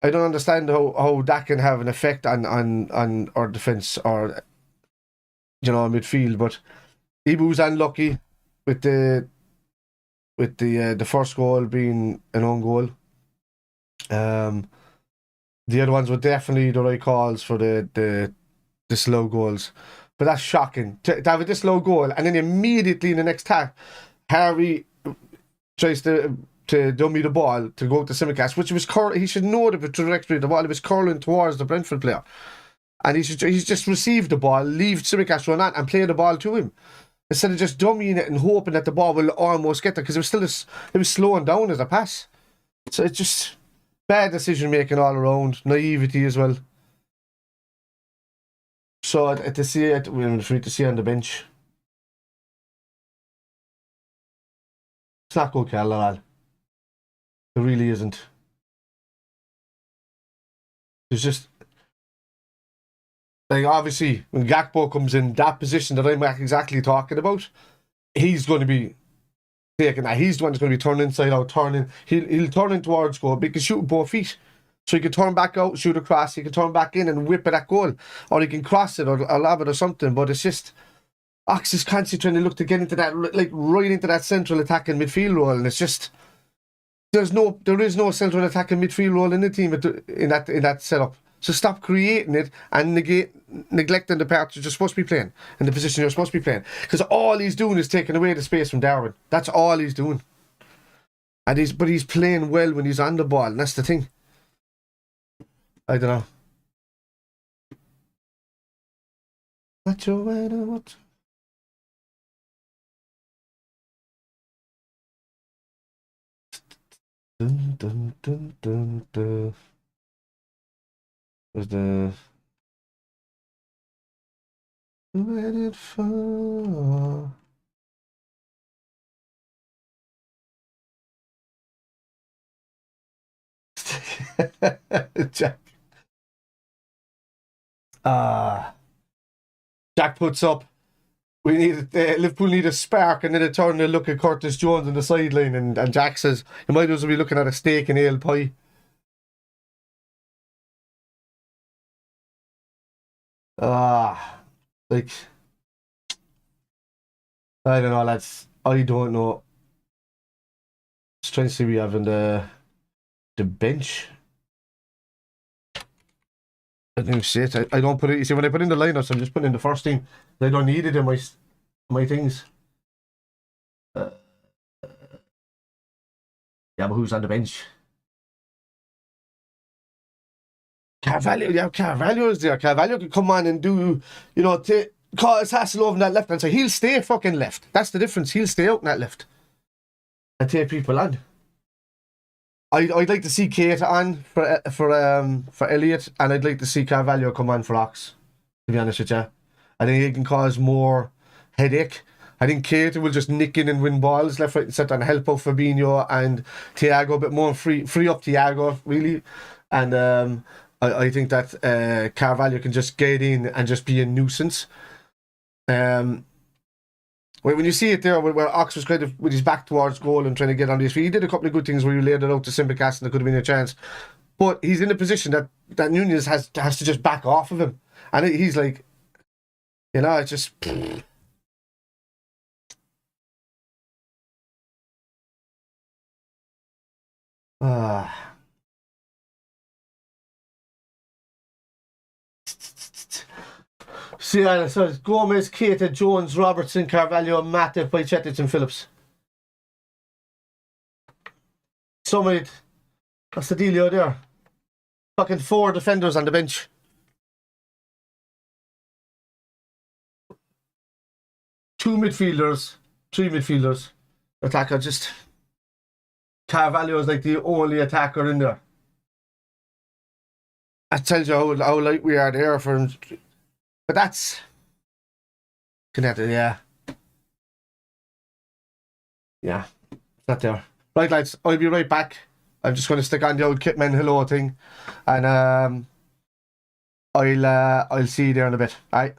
I don't understand how that can have an effect on our defence or, you know, midfield. But Ibu's unlucky with the first goal being an own goal. The other ones were definitely the right calls for the slow goals. But that's shocking to have a this low goal, and then immediately in the next half, Harvey tries to dummy the ball to go to Simicast, which was he should know the trajectory of the ball. It was curling towards the Brentford player, and he's just received the ball, leave Simicast run on, and play the ball to him instead of just dummying it and hoping that the ball will almost get there, because it was slowing down as a pass. So it's just bad decision making all around, naivety as well. So to see it, we're free to see on the bench. It's not good, Cal, at all. It really isn't. There's just like obviously when Gakpo comes in that position that I'm exactly talking about, he's going to be taking that. He's the one that's going to be turning inside out, turning. He'll turn in towards goal, but he can shoot with both feet. So he can turn back out, shoot across. He can turn back in and whip it at goal, or he can cross it or lob it or something. But it's just Ox is constantly trying to look to get into that, like right into that central attacking midfield role, and it's just there is no central attacking midfield role in the team in that setup. So stop creating it and neglecting the parts you're supposed to be playing in the position you're supposed to be playing. Because all he's doing is taking away the space from Darwin. That's all he's doing. And he's playing well when he's on the ball, and that's the thing. I don't know. What you what? Dun dun dun dun dun. Was the let it fall. Jack. Jack puts up. We need Liverpool need a spark, and then they turn and look at Curtis Jones on the sideline, and Jack says you might as well be looking at a steak and ale pie. Like I don't know, lads. I don't know. Just trying to see we have in the bench. I didn't see it. I don't put it. You see, when I put in the lineups, I'm just putting in the first team. I don't need it in my things. Yeah, but who's on the bench? Carvalho, yeah, Carvalho is there. Carvalho can come on and do, call Hassel over on that left hand side. He'll stay fucking left. That's the difference. He'll stay out in that left and take people on. I'd like to see Kate on for Elliot, and I'd like to see Carvalho come on for Ox. To be honest with you, I think he can cause more headache. I think Kate will just nick in and win balls left, right, and centre and help out Fabinho and Thiago a bit more, free up Thiago really, and I think that Carvalho can just get in and just be a nuisance. When you see it there, where Ox was kind of with his back towards goal and trying to get on his feet, he did a couple of good things where he laid it out to Simicast and there could have been a chance. But he's in a position that Nunez has to just back off of him. And he's like, it's just... See, so it's Gomez, Keita, Jones, Robertson, Carvalho, Matip, Bajcetic and Phillips. Somebody, what's the dealio there? Fucking 4 defenders on the bench. 2 midfielders, 3 midfielders. Attacker, just... Carvalho is like the only attacker in there. That tells you how light we are there for him. But that's Konate, yeah. Yeah, not there. Right, lads, I'll be right back. I'm just going to stick on the old Kitman hello thing, and I'll see you there in a bit. All right.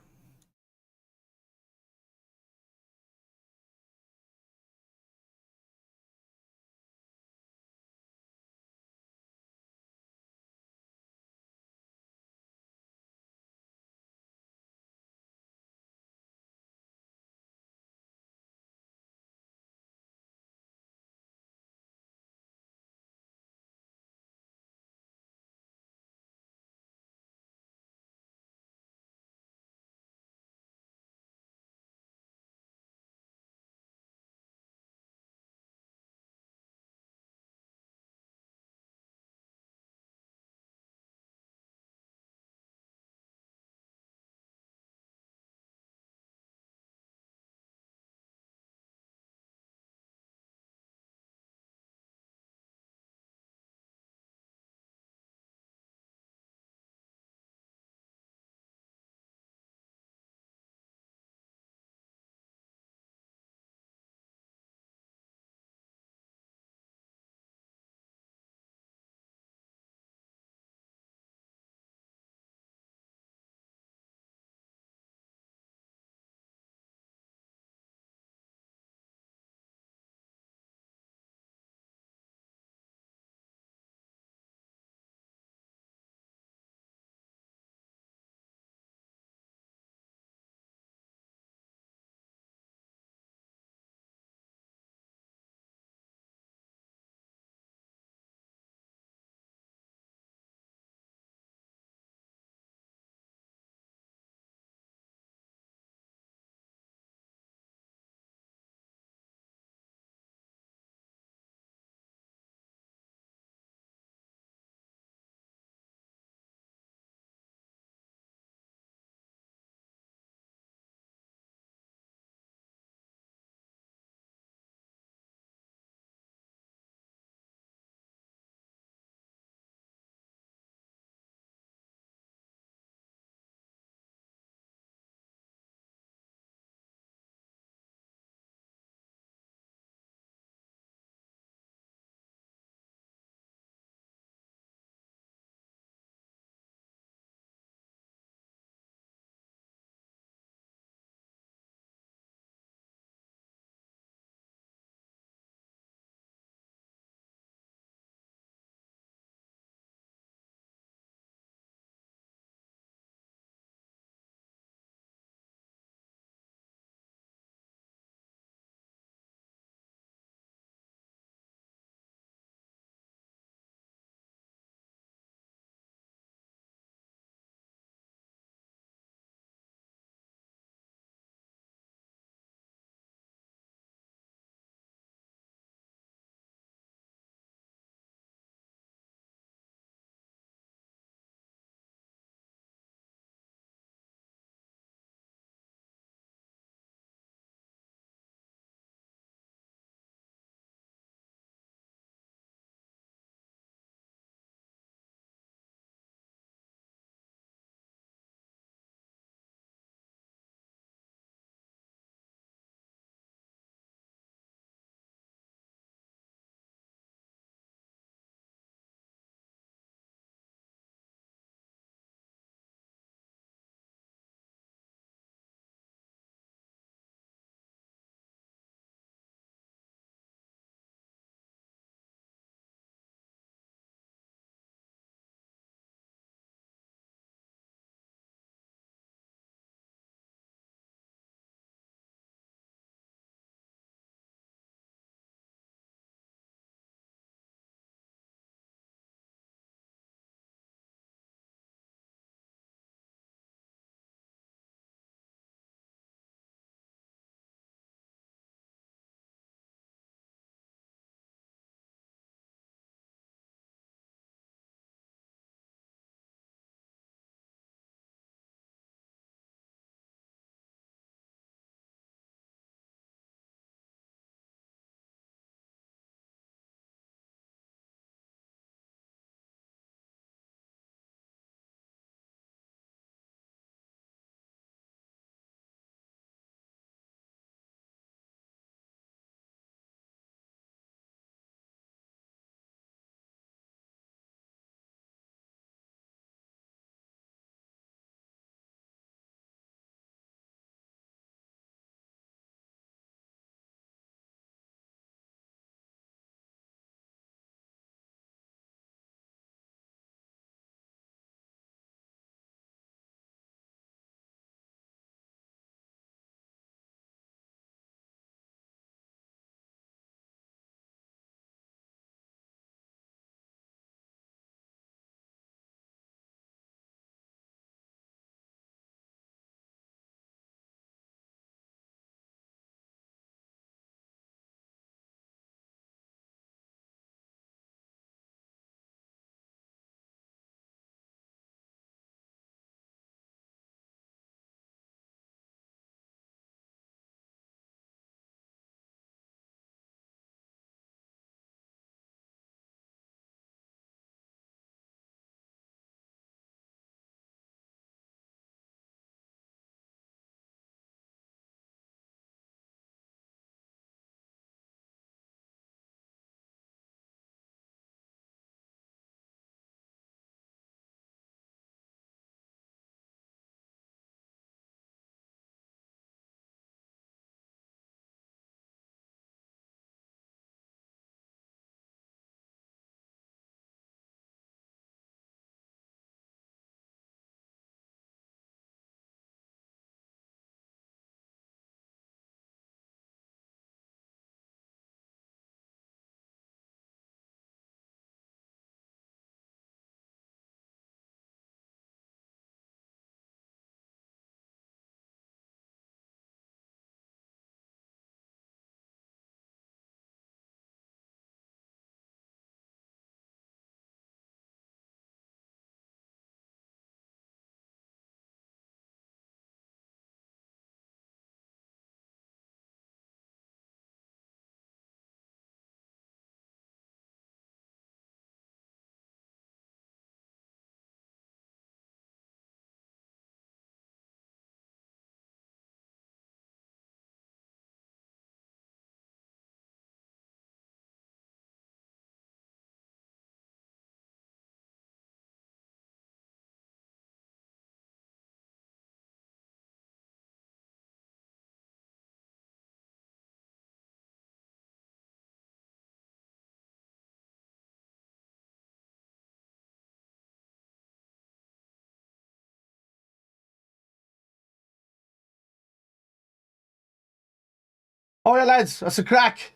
Oh yeah, lads, that's a crack.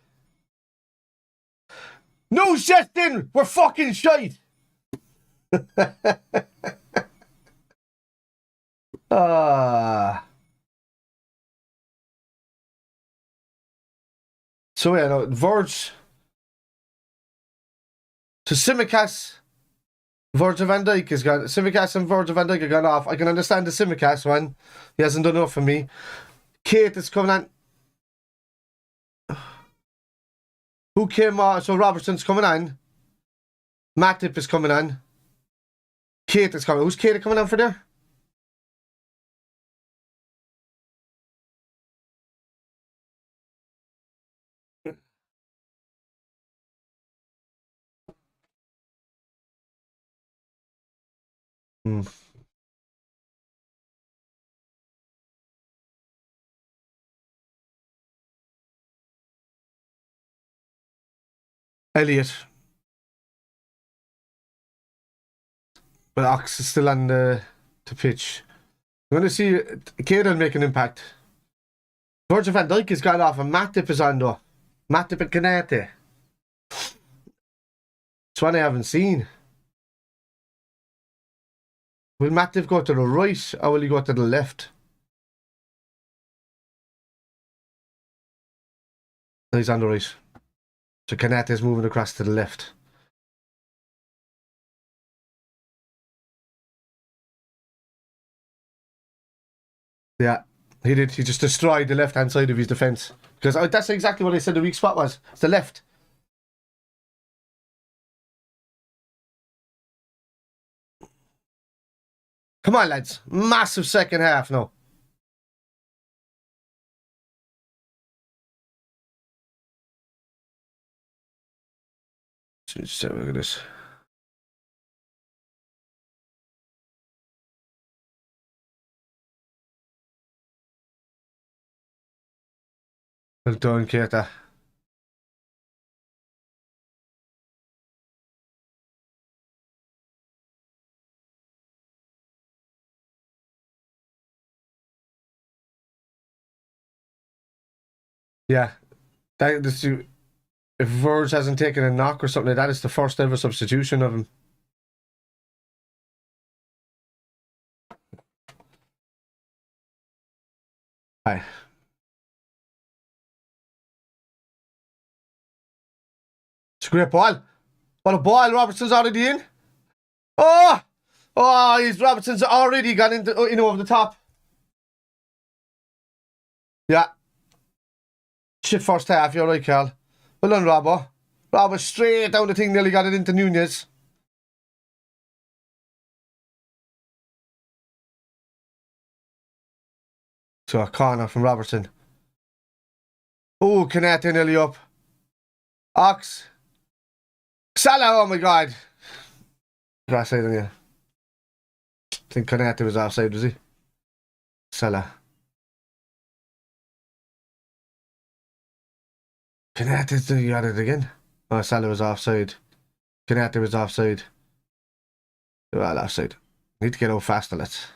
No shifting, we're fucking shite. So yeah, no, Verge. So Simicast, Virgil van Dijk has gone. Simicast and Virgil van Dijk have gone off. I can understand the Simicast one. He hasn't done enough for me. Kate is coming on. Who came on? So Robertson's coming on. Matip is coming on. Kate is coming. Who's Kate coming on for there? Hmm. Elliot. But Ox is still on the pitch. I'm going to see Kate make an impact. Virgil van Dijk has gone off and Matip is on though. Matip and Konate. It's one I haven't seen. Will Matip go to the right or will he go to the left? He's on the right. So Konate is moving across to the left. Yeah, he did. He just destroyed the left-hand side of his defence. Because that's exactly what I said the weak spot was. It's the left. Come on, lads. Massive second half now. Just have a look at this. Well done, Keita. Yeah. If Verge hasn't taken a knock or something like that, it's the first ever substitution of him. Aye. It's a great ball. What a ball. Robertson's already in. Oh! Oh, Robertson's already gone into over the top. Yeah. Shit first half, you're right, Carl. Well done, Robbo. Robbo straight down the thing, nearly got it into Nunez. So a corner from Robertson. Oh, Konate nearly up. Ox. Salah, oh my god. Offside on you. I think Konate was offside, was he? Salah. Konate's got it again. Oh, Salah was offside. Konate was offside. Well, offside. Need to get out faster, let's.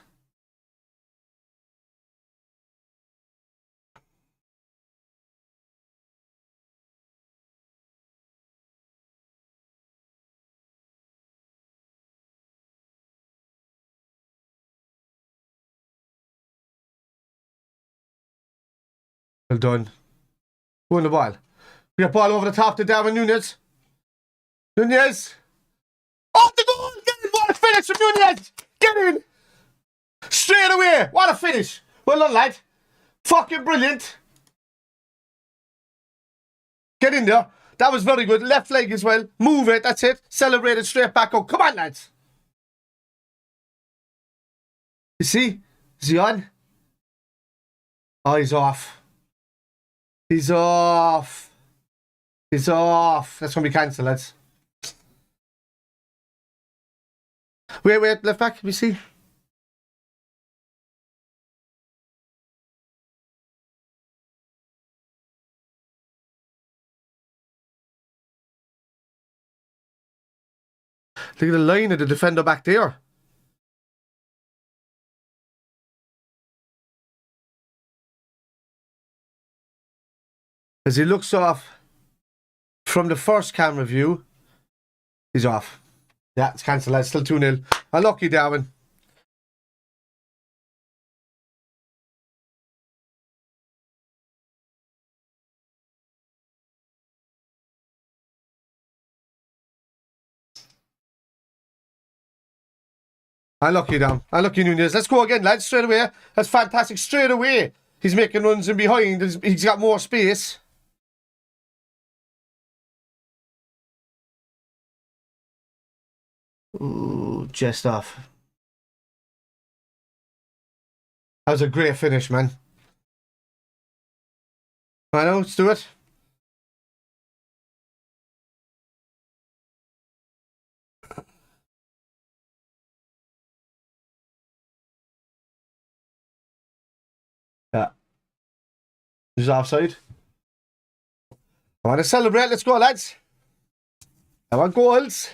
Well done. Won the ball. We got ball over the top to Darwin Nunez. Nunez. Off the goal! Get in! What a finish from Nunez! Get in! Straight away! What a finish! Well done, lad. Fucking brilliant. Get in there. That was very good. Left leg as well. Move it. That's it. Celebrate it straight back up. Come on, lads. You see? Is he on? Oh, he's off. He's off. He's off. That's when we cancel, lads. Wait, left back. Can we see? Look at the line of the defender back there. As he looks off from the first camera view, he's off. Yeah, it's cancelled. It's still 2-0. Unlucky, Darwin. Unlucky, Dom. Unlucky, Nunez. Let's go again, lads. Straight away. That's fantastic. Straight away. He's making runs in behind. He's got more space. Ooh, just off. That was a great finish, man. I know, let's do it. Yeah. He's offside. I want to celebrate. Let's go, lads. I want goals.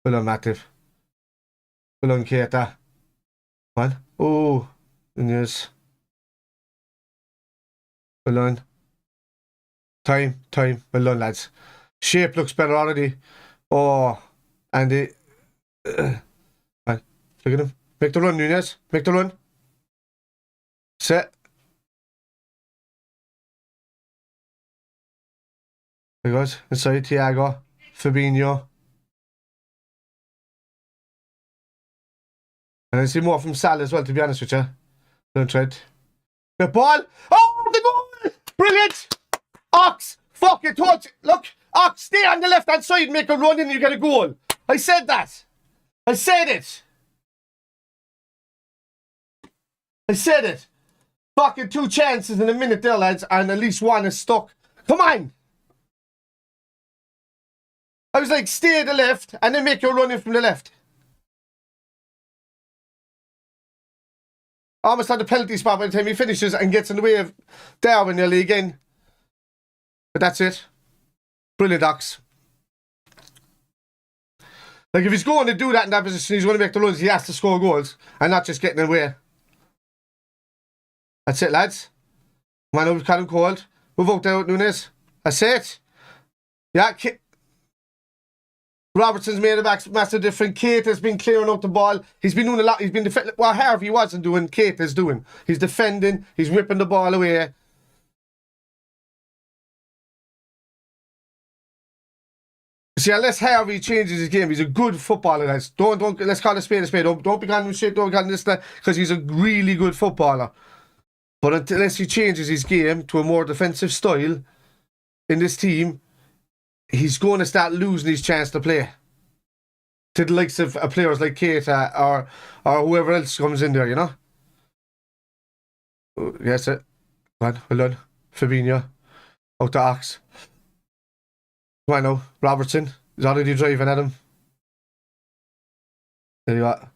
Well on, Matthew. Well on, Keita. Come on. Oh, Nunez. Well on. Time. Well done, lads. Shape looks better already. Oh, and it. Look at him. Make the run, Nunez. Make the run. Set. There he goes. Inside Thiago. Fabinho. And I see more from Salah as well, to be honest with you. Don't tread. Good ball. Oh, the goal! Brilliant! Ox! Fucking touch! Look! Ox, stay on the left-hand side, make a run and you get a goal. I said that. I said it. Fucking 2 chances in a minute there, lads, and at least one is stuck. Come on! I was like, stay to the left and then make your run in from the left. Almost had the penalty spot by the time he finishes and gets in the way of Darwin nearly again. But that's it. Brilliant, Ox. Like, if he's going to do that in that position, he's going to make the runs, he has to score goals and not just getting in the way. That's it, lads. Man, we've got him cold. Move out there, Nunez. That's it. Yeah, Robertson's made a massive difference. Kate has been clearing out the ball. He's been doing a lot. He's been defending. Well, Harvey wasn't doing, Kate is doing. He's defending. He's ripping the ball away. See, unless Harvey changes his game, he's a good footballer, guys. Don't let's call it a spade a spade. Don't be calling him shit, don't be calling this that, because he's a really good footballer. But unless he changes his game to a more defensive style in this team, he's going to start losing his chance to play to the likes of players like Keita or whoever else comes in there, you know? Yes, it. Well done. Fabinho. Out to Ox. Come on now. Robertson is already driving at him. There you go.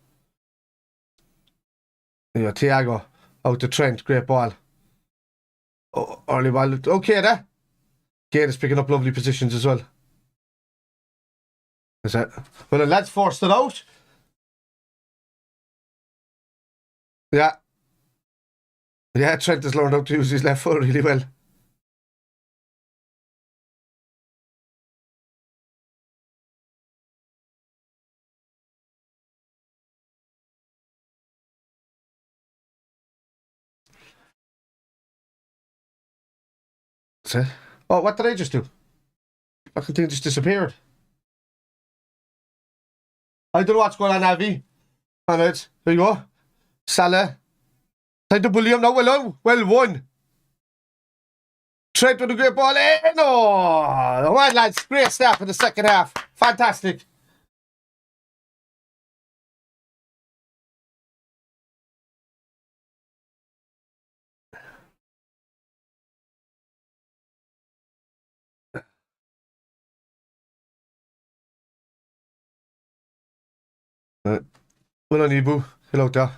There you go. Thiago. Out to Trent. Great ball. Oh, early ball. Okay, there. Keita's picking up lovely positions as well. That's it. Well, the lads forced it out. Yeah. Yeah, Trent has learned how to use his left foot really well. That's it. Oh, what did I just do? Fucking thing just disappeared. I don't know what's going on, Avi. On it. There you go. Salah. Time to bully him now. Well done. Well won. Trent with a great ball in. Oh, come on, lads. Great start for the second half. Fantastic. Well done, Ibu. Get out there.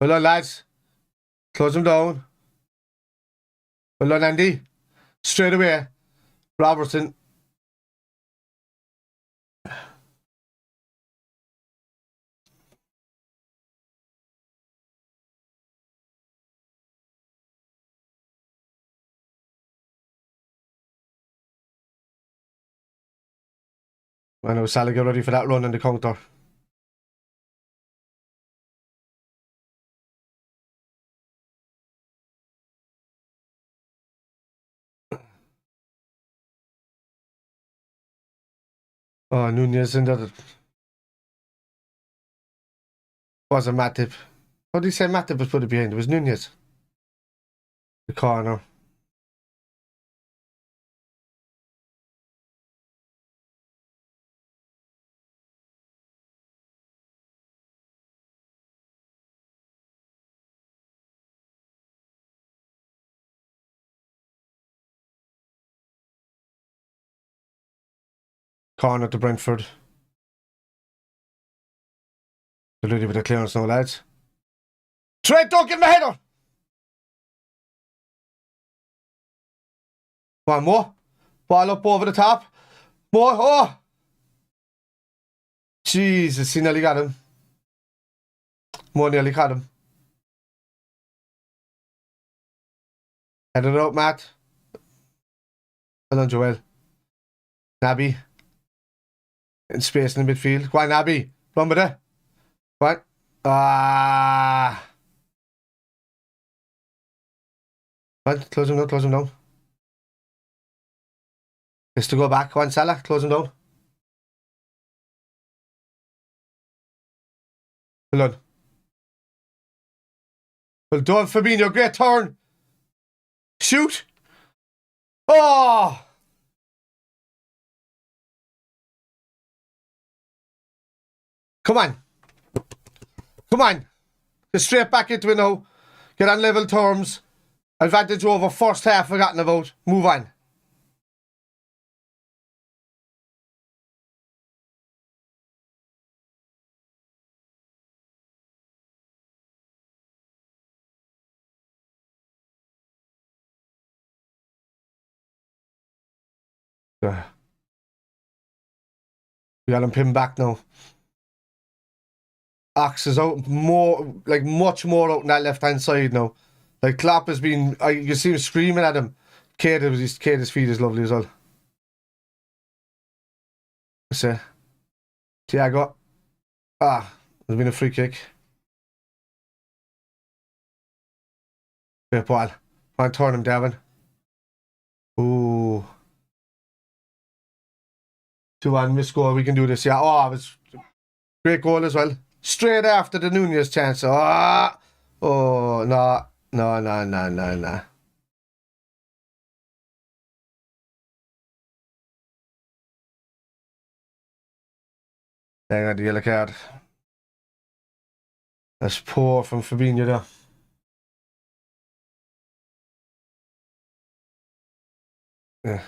Well done, lads. Close him down. Well done, Andy. Straight away. Robertson. I know Salah get ready for that run in the counter. Oh, Nunez in there. Wasn't Matip. What did he say Matip was put it behind? It was Nunez. The corner. Corner to Brentford. They're ready with the clearance now, lads. Trent, don't give him a header! Come on, more. Ball up over the top. More. Oh! Jesus, he nearly got him. More nearly caught him. Head it out, Matt. Well done, Joel. Naby. In space in the midfield. Go on, Naby. Run with it. Go on. Ah. Go on, close him down, close him down. Has to go back. Go on, Salah, close him down. Well done. Well done, Fabinho. Great turn. Shoot. Oh! Come on. Come on. Get straight back into it now. Get on level terms. Advantage over first half forgotten about. Move on. We got him pinned back now. Ox is out more, like much more out on that left hand side now. Like Klopp has been, you can see him screaming at him. Kate's feet is lovely as well. What's it? Thiago. Ah, there's been a free kick. Great ball. Come on, turn him, Devin. Ooh. 2-1, missed goal. We can do this, yeah. Oh, it was great goal as well. Straight after the Nunez chance. Oh, oh, no. No, no, no, no, no. Hang on, the yellow card. That's poor from Fabinho there. Yeah.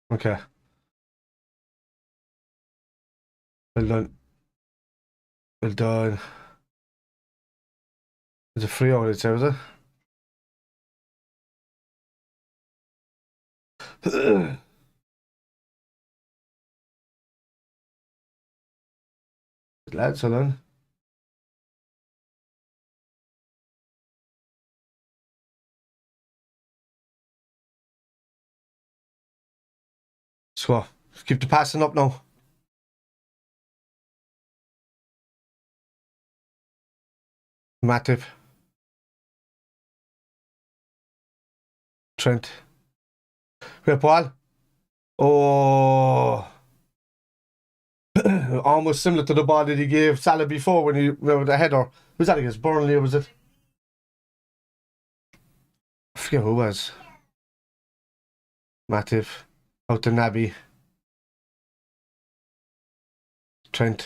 Okay. Well done. Well done. It's a free out, I'd say, was it? Lads, hold on. So, let's keep the passing up now. Matip. Trent. Great ball. Oh. Almost similar to the ball that he gave Salah before when he with the header. Was that against Burnley or was it? I forget who it was. Matip. Out to Naby. Trent.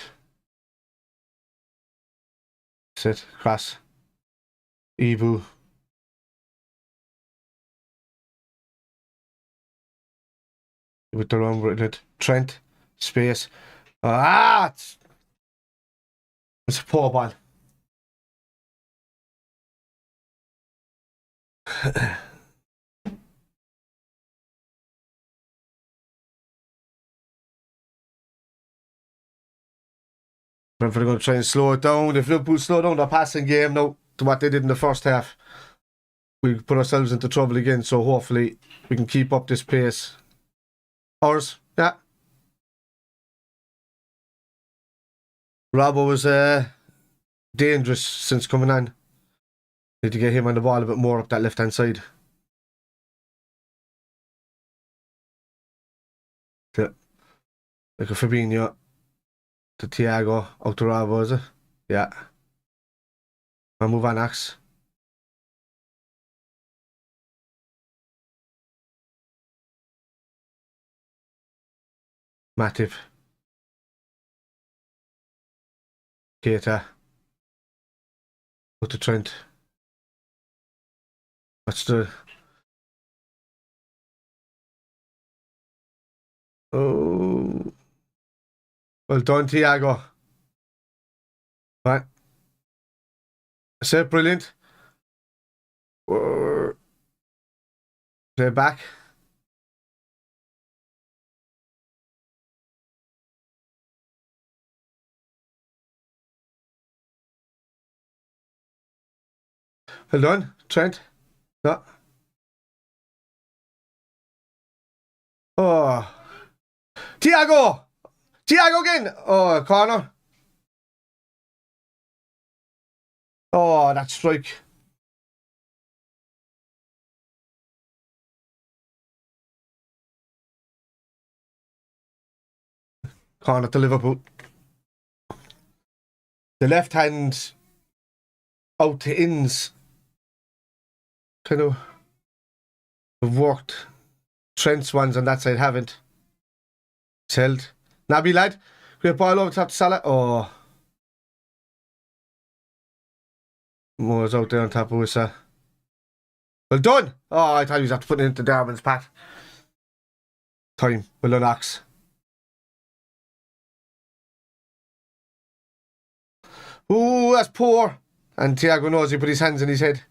Sit. Cross. Ibu. With the wrong with it. Trent. Space. Ah! It's a poor ball. Brentford are going to try and slow it down. If Liverpool slow down their passing game now to what they did in the first half, we put ourselves into trouble again. So hopefully we can keep up this pace. Ours, yeah. Robbo was dangerous since coming on. Need to get him on the ball a bit more up that left-hand side. Yeah. Like a Fabinho to Thiago, out to Robbo, is it? Yeah. I'll move on, Axe. Matip. Keita. Out to Trent. What's the... Oh... Well done, Thiago. Right. Is it brilliant? They're back. Well done, Trent. No. Oh. Thiago! Thiago again! Oh, corner. Oh, that strike. Corner to Liverpool. The left hand out to ins kind of have worked. Trent's ones on that side haven't. It's held. Naby, lad. Great ball over top to Salah. Oh. Moore's out there on top of Wissa. Well done. Oh, I thought he was have to put it into Darwin's path. Time. Well done, Ox. Ooh, that's poor. And Thiago knows he put his hands in his head.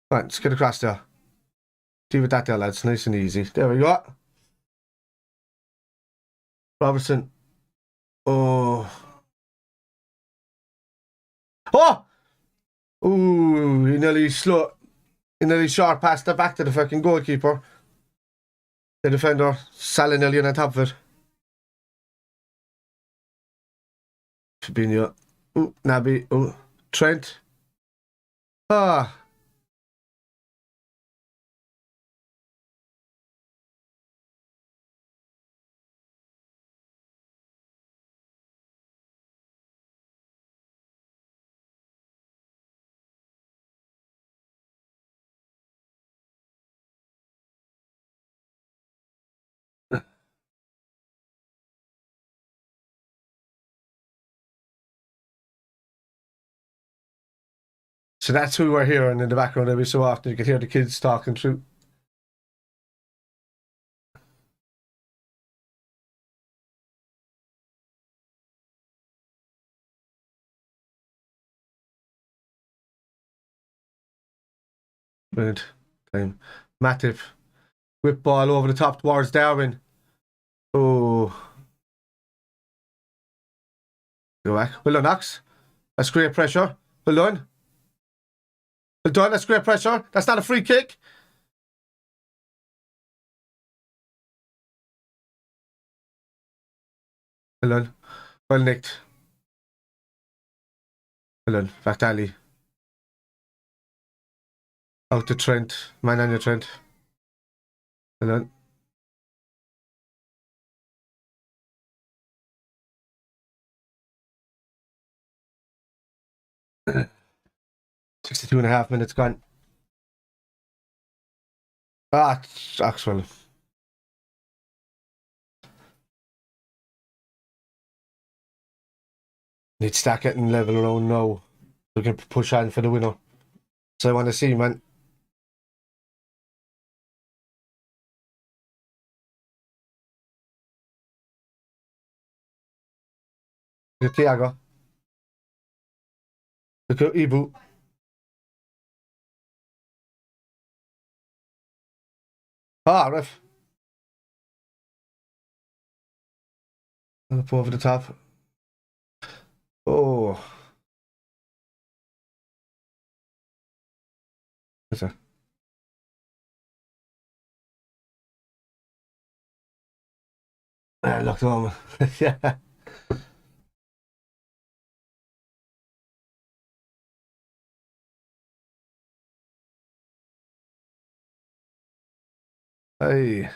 Right, let's get across there. Deal with that there, lads. Nice and easy. There we go. Robertson. Oh. Oh! Ooh, he nearly short passed it back to the fucking goalkeeper. The defender, Salah nearly on top of it. Fabinho. Ooh, Naby. Ooh, Trent. Ah. So that's who we're hearing in the background every so often. You can hear the kids talking through. Brilliant. Time. Matip. Whip ball over the top towards Darwin. Oh. Go back. Well done, Ox. That's great pressure. Well done. Well done. That's great pressure. That's not a free kick. Well done. Well nicked. Well done. Back to Ali. Out to Trent. Man on your Trent. Well done. .62.5 minutes gone. Ah, Axwell. Need to start getting level around now. We can push on for the winner. So I want to see, man. Look at Thiago. Look at Ibu. Ah, ref. Up over the top. Oh. What's that? Locked on. Yeah. Hey.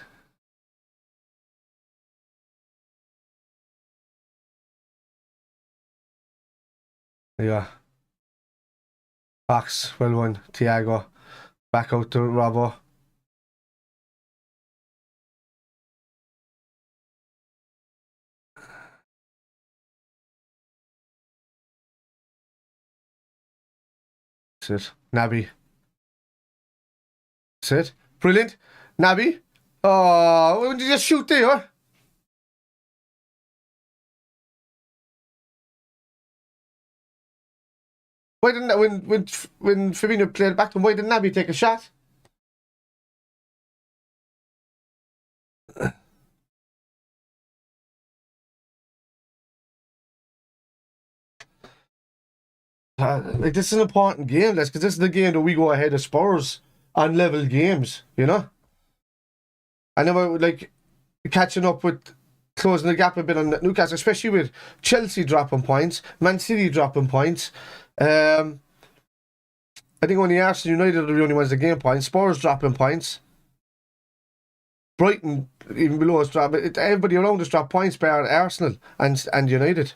Yeah. Box. Well won. Thiago. Back out to Robbo. That's it. Naby. That's it. Brilliant. Naby. Oh, when did you just shoot there? Why didn't that, when Firmino played it back to him, why didn't Naby take a shot? Like, this is an important game, because this is the game that we go ahead of Spurs on level games, you know? I never like catching up with closing the gap a bit on Newcastle, especially with Chelsea dropping points, Man City dropping points. I think only Arsenal United are the only ones that gain points. Spurs dropping points. Brighton, even below us, everybody around us drop points bar Arsenal and United.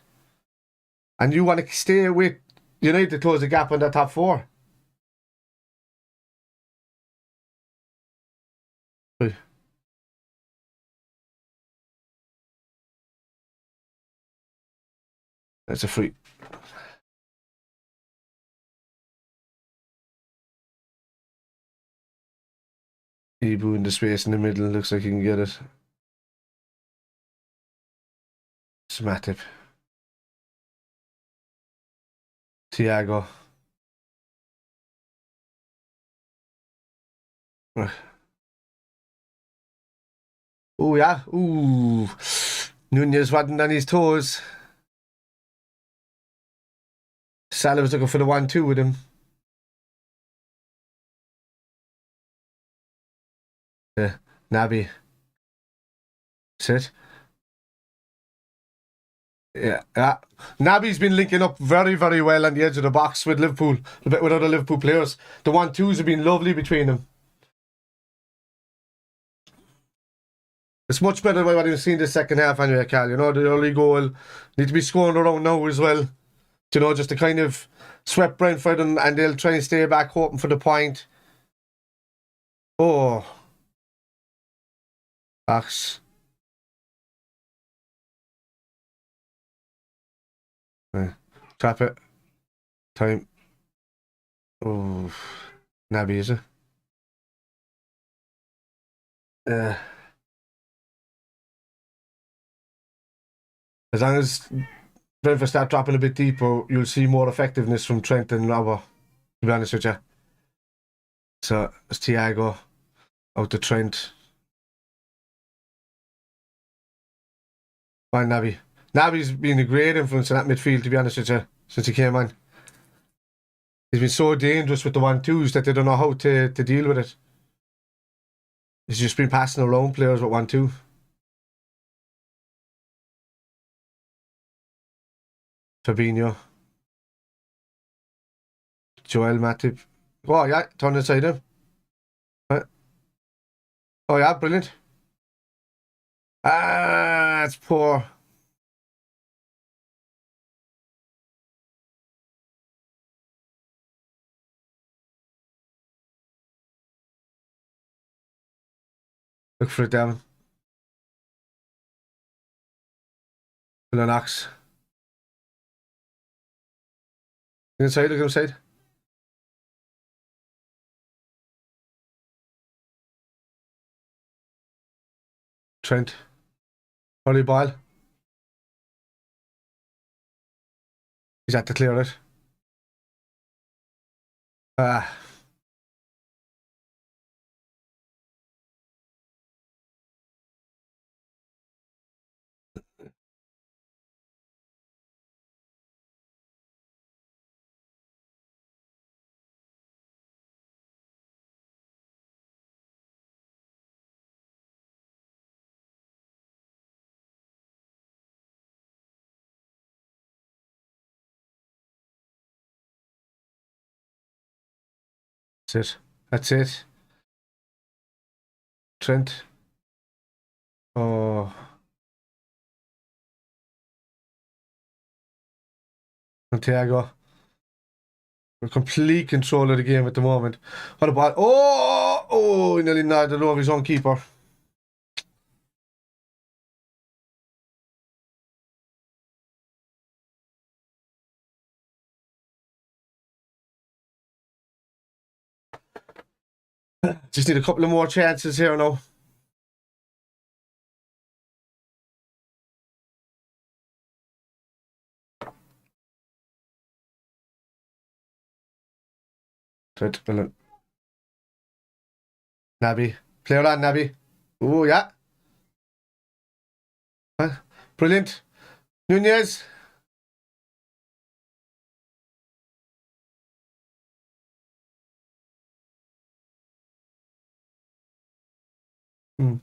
And you want to stay with United to close the gap on the top four. Right. That's a free. Ibu in the space in the middle, looks like he can get it. Smatip. Thiago. Oh yeah. Ooh. Nunez wasn't on his toes. Salah was looking for the 1-2 with him. Yeah. Naby. Sit. Yeah. Naby's been linking up very, very well on the edge of the box with Liverpool, a bit with other Liverpool players. The 1-2s have been lovely between them. It's much better than what I've seen the second half anyway, Cal. You know, the early goal need to be scoring around now as well. You know, just to kind of sweep Brentford and they'll try and stay back hoping for the point. Oh. Axe. Yeah. Trap it. Time. Oh. Naby, is it? As long as Brentford start dropping a bit deeper, you'll see more effectiveness from Trent and Robbo, to be honest with you. So it's Thiago out to Trent. Fine, Naby. Naby's been a great influence in that midfield, to be honest with you, since he came on. He's been so dangerous with the 1-2s that they don't know how to deal with it. He's just been passing around players with 1-2. Fabinho. Joel Matip. Oh, yeah, turn inside him. Oh, yeah, brilliant. Ah, it's poor. Look for it down. Knox. Inside, look inside. Trent. Holly Ball. He's had to clear it. Ah. That's it. That's it. Trent. Oh. Santiago. We're complete control of the game at the moment. What a ball. Oh! Oh, he nearly knocked it over his own keeper. Just need a couple of more chances here now. Trent. Naby. Play it on, Naby. Oh, yeah. Brilliant. Nunez. Mm.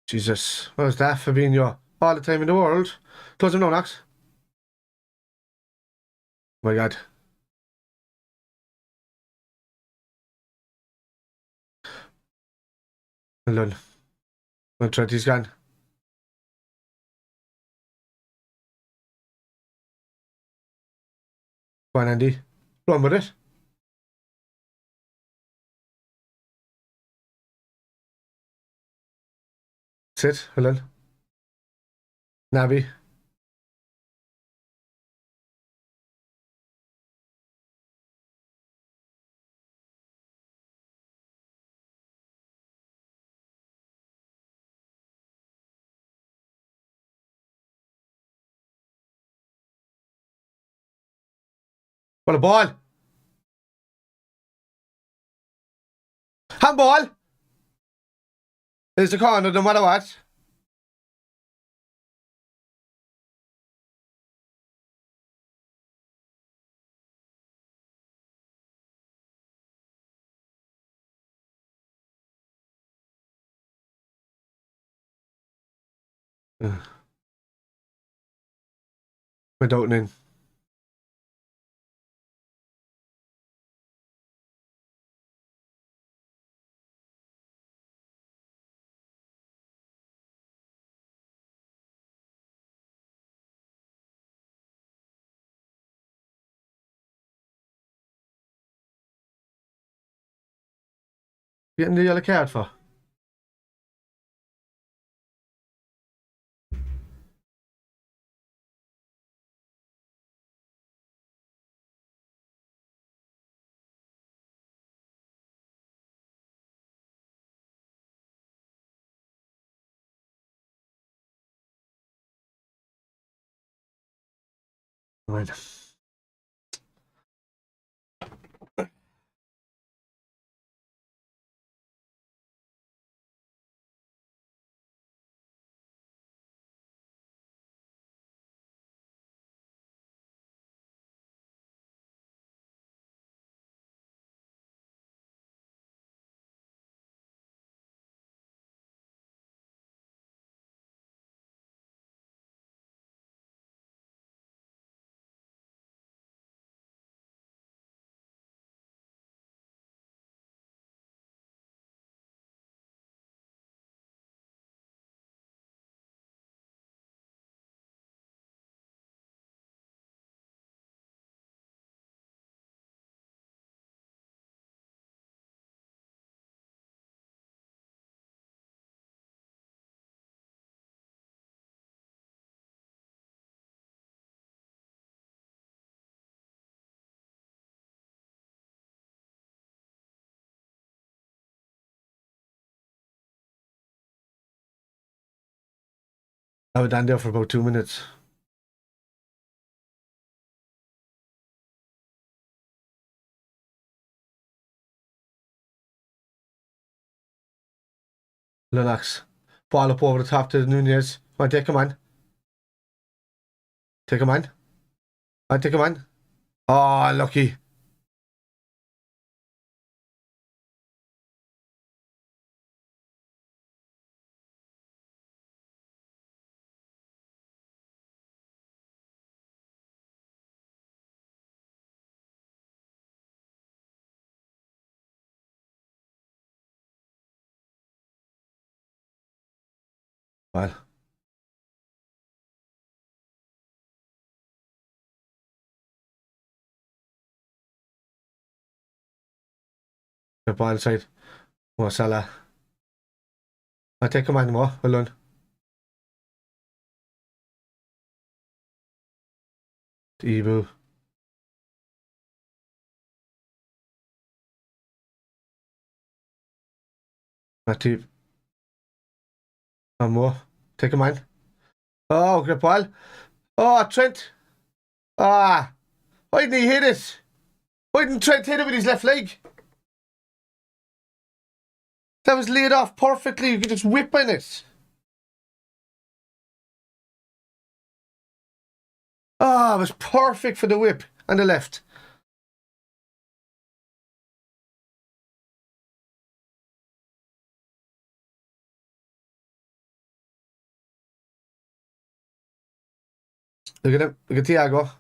Jesus. What was that, Fabinho? All the time in the world. Close him now, Knox. Oh my God. Well done. Well, Trent, he's gone. Go on, Andy. Run with it. Sit. Well done. Naby. What a ball. Handball. There's the corner, no matter what. Went out and in. Getting the yellow card for. Right. I was down there for about 2 minutes. Lennox. Ball up over the top to Nunez. Come on, take him on. Take him on. Come on, take him on. Oh, lucky. Well. The ball side. More Salah. I take him on more. Well done. Ibu. Matip. One more. Take him on. Oh, good ball. Oh, Trent. Ah. Why didn't he hit it? Why didn't Trent hit it with his left leg? That was laid off perfectly. You could just whip in it. Ah, it was perfect for the whip on the left. Look at him. Look at Thiago.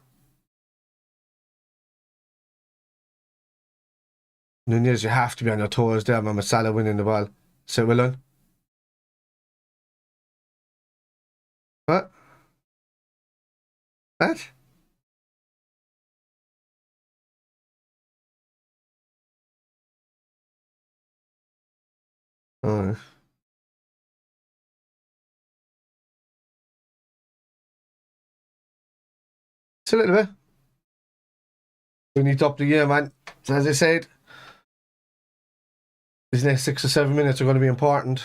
Nunez, you have to be on your toes there, man. Salah winning the ball. So well done. What? What? Oh. It's a little bit. We need to up the year, man. As I said, these next 6 or 7 minutes are going to be important.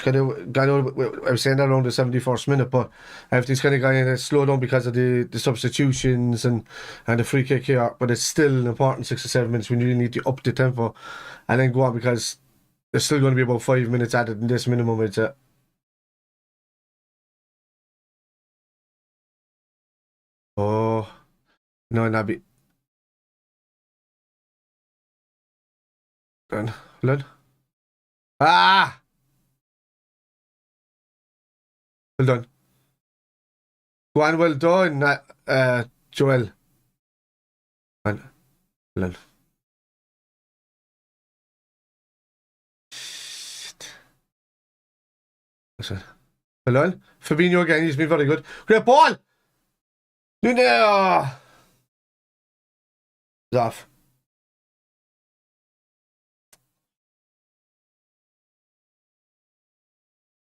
I was saying that around the 71st minute, but everything's kind of going to slow down because of the substitutions and the free kick here. But it's still an important 6 or 7 minutes. We really need to up the tempo and then go on because there's still going to be about 5 minutes added in this minimum. It's oh no, Nabi. Done. Well done. Ah, well done. Go on, well done, Joel. And well done. Shit. That's it. Well done. Fabinho again. He's been very good. Great ball. No. It's off.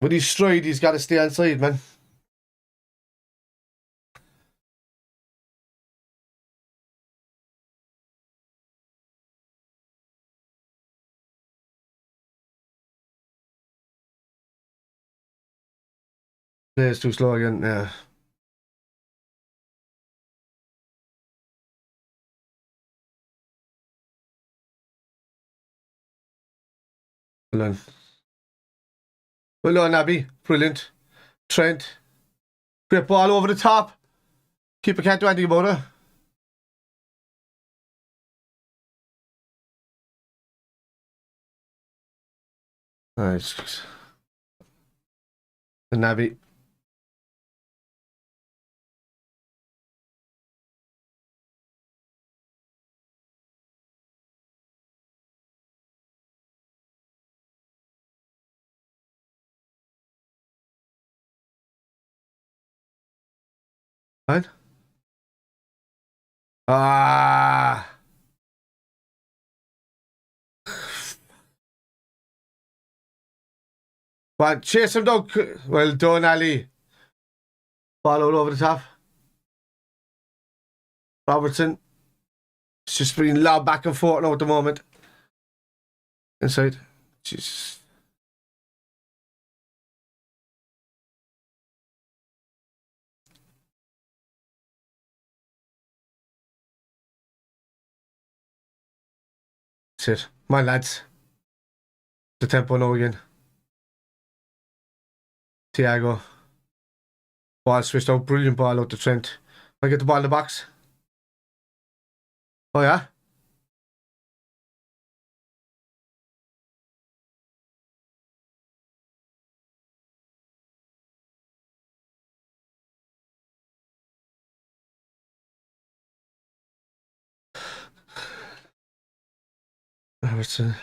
With his stride, he's got to stay outside, man. Play is too slow again. Yeah. Well done. Well done, Abby. Brilliant. Trent. Great ball over the top. Keeper can't do anything about it. Nice. And Naby. Right? Ah. But chase him down. Well done, Ali. Ball all over the top. Robertson. It's just being lobbed back and forth now at the moment. Inside. Jesus. That's it. My lads. The tempo now again. Thiago. Ball switched out. Brilliant ball out to Trent. I get the ball in the box. Oh, yeah? Robertson.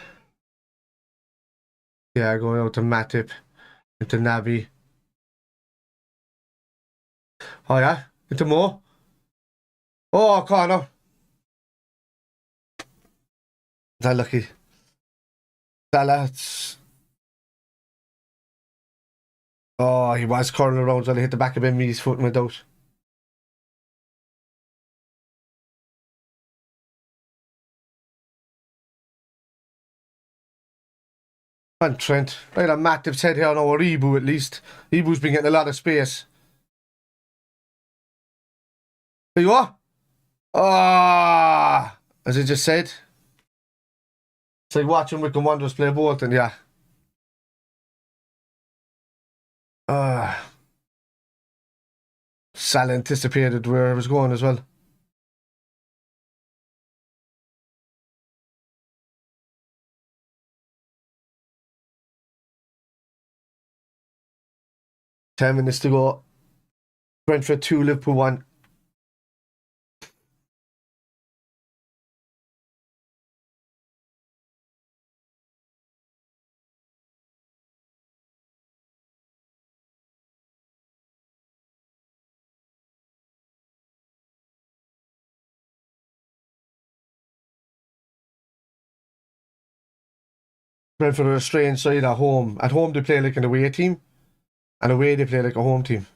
Thiago out to Matip. Into Naby. Oh, yeah? Into Mo. Oh, corner. Is that lucky? Salah. Oh, he was curling around until he hit the back of his foot and went out. And Trent. Right on Matip's head here now, or Ibu at least. Ibu's been getting a lot of space. There you are. Ah, as I just said. It's like watching Wicked Wanderers play Bolton, yeah. Salah anticipated where I was going as well. $10 to go. Brentford 2, Liverpool 1. Brentford are a strange side at home. At home they play like an away team, and away they play like a home team.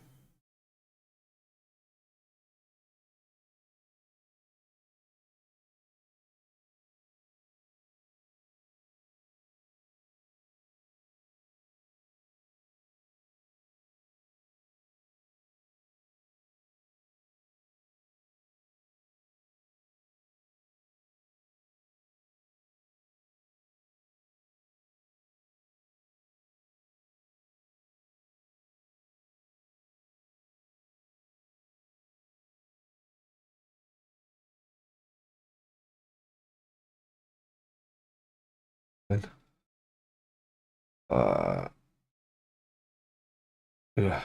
Uh, yeah.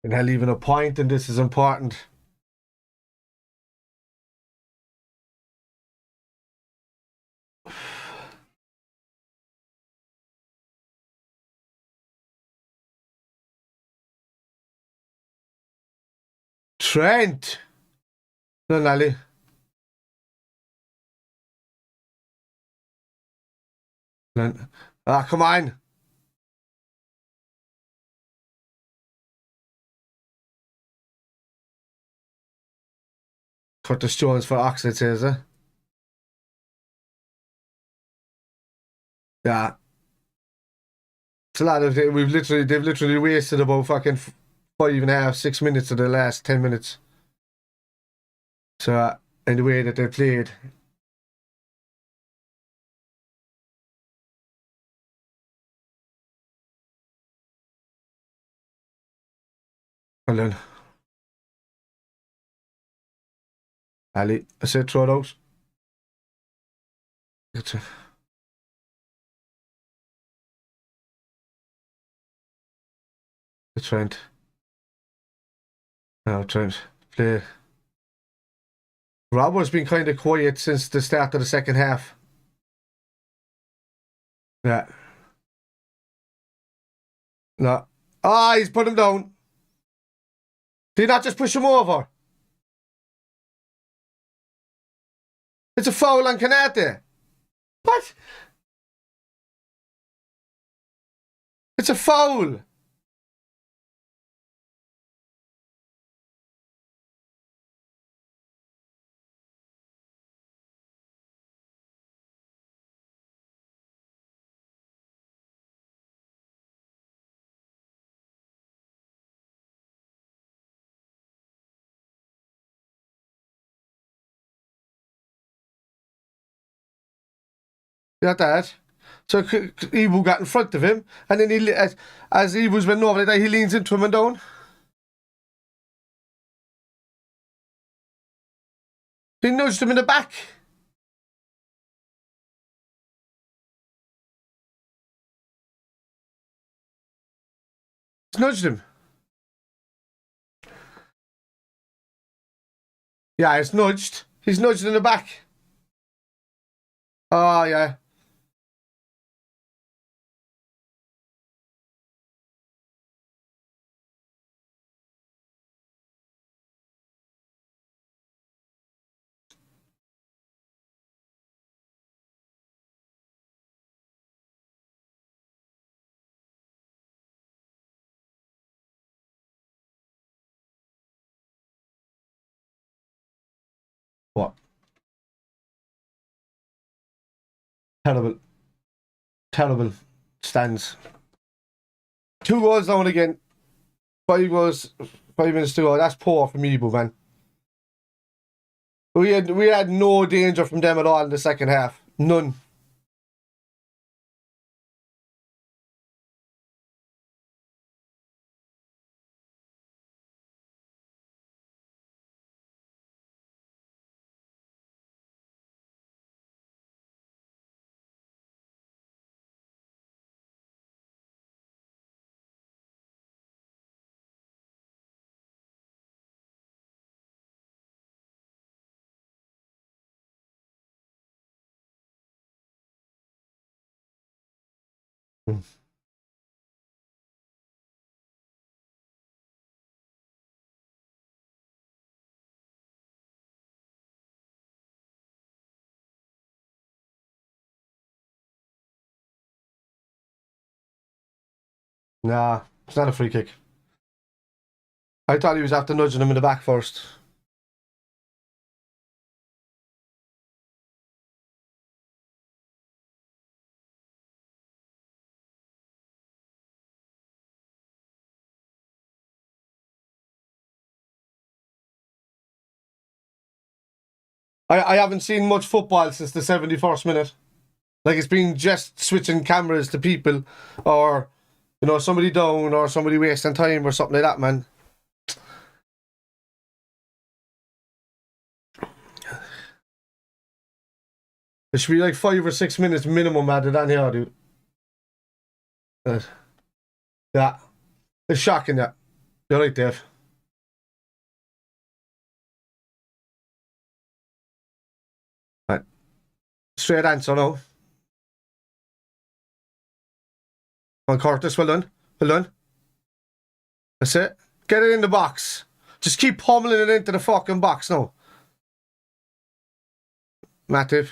And hell, even a point in this is important. Trent! No, Nally. Ah, come on. Curtis Jones for Oxford says it. Yeah. It's a lot of they've literally wasted about fucking 5.5, 6 minutes of the last 10 minutes. So in the way that they played. Hold on. Ali, I said throw it out. It's a, Trent. No, Trent. Play. Robert's been kind of quiet since the start of the second half. Yeah. No. Ah, he's put him down. Did he not just push him over? It's a foul on Konate. What? It's a foul. You got that? So Ibu got in front of him, and then as Ibu's went over like that, he leans into him and down. He nudged him in the back. He's nudged him. Yeah, he's nudged. He's nudged in the back. Oh, yeah. What? Terrible. Terrible stands. 2 goals down again. 5 goals, 5 minutes to go. That's poor from Ibu, man. We had no danger from them at all in the second half. None. Nah, it's not a free kick. I thought he was after nudging him in the back first. I haven't seen much football since the 71st minute. Like, it's been just switching cameras to people, or, you know, somebody down, or somebody wasting time, or something like that, man. It should be like 5 or 6 minutes minimum added on here, dude. Yeah. It's shocking, that. You're right, Dave. Right. Straight answer now. On Curtis, well done. Well done. That's it. Get it in the box. Just keep pummeling it into the fucking box now. Matip.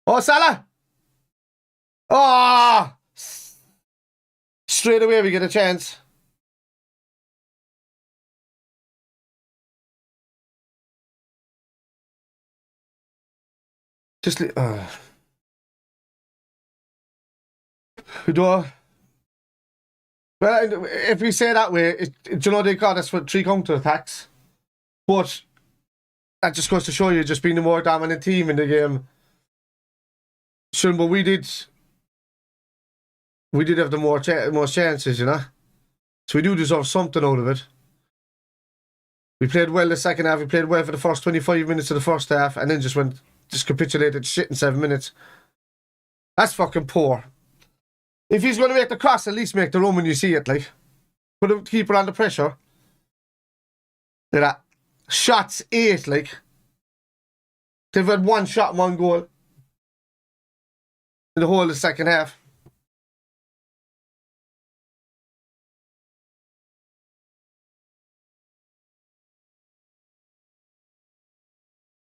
Oh, Salah! Oh! Straight away we get a chance. Just... We do. Well, if we say that way, do you know they got us for 3 counter-attacks? But that just goes to show you just being the more dominant team in the game. Sure, but we did have the most chances, you know? So we do deserve something out of it. We played well the second half. We played well for the first 25 minutes of the first half, and then just capitulated shit in 7 minutes. That's fucking poor. If he's going to make the cross, at least make the run when you see it, like. Put the keeper under pressure. Look at that. Shots 8, like. They've had 1 shot, 1 goal in the whole of the second half.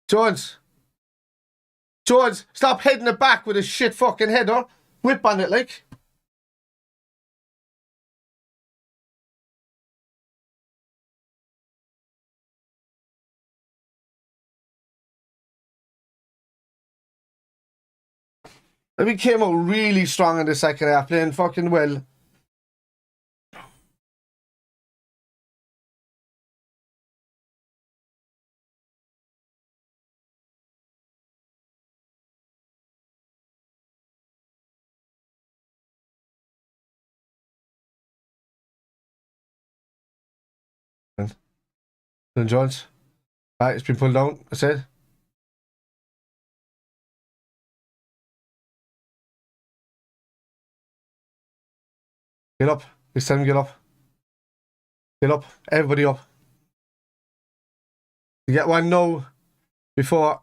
Jones. Jones, stop heading it back with a shit fucking header. Whip on it, like. We came out really strong in the second half, playing fucking well. And Jones. Right, it's been pulled down. That's it. Get up. It's time to get up. Get up. Everybody up. You get one no before.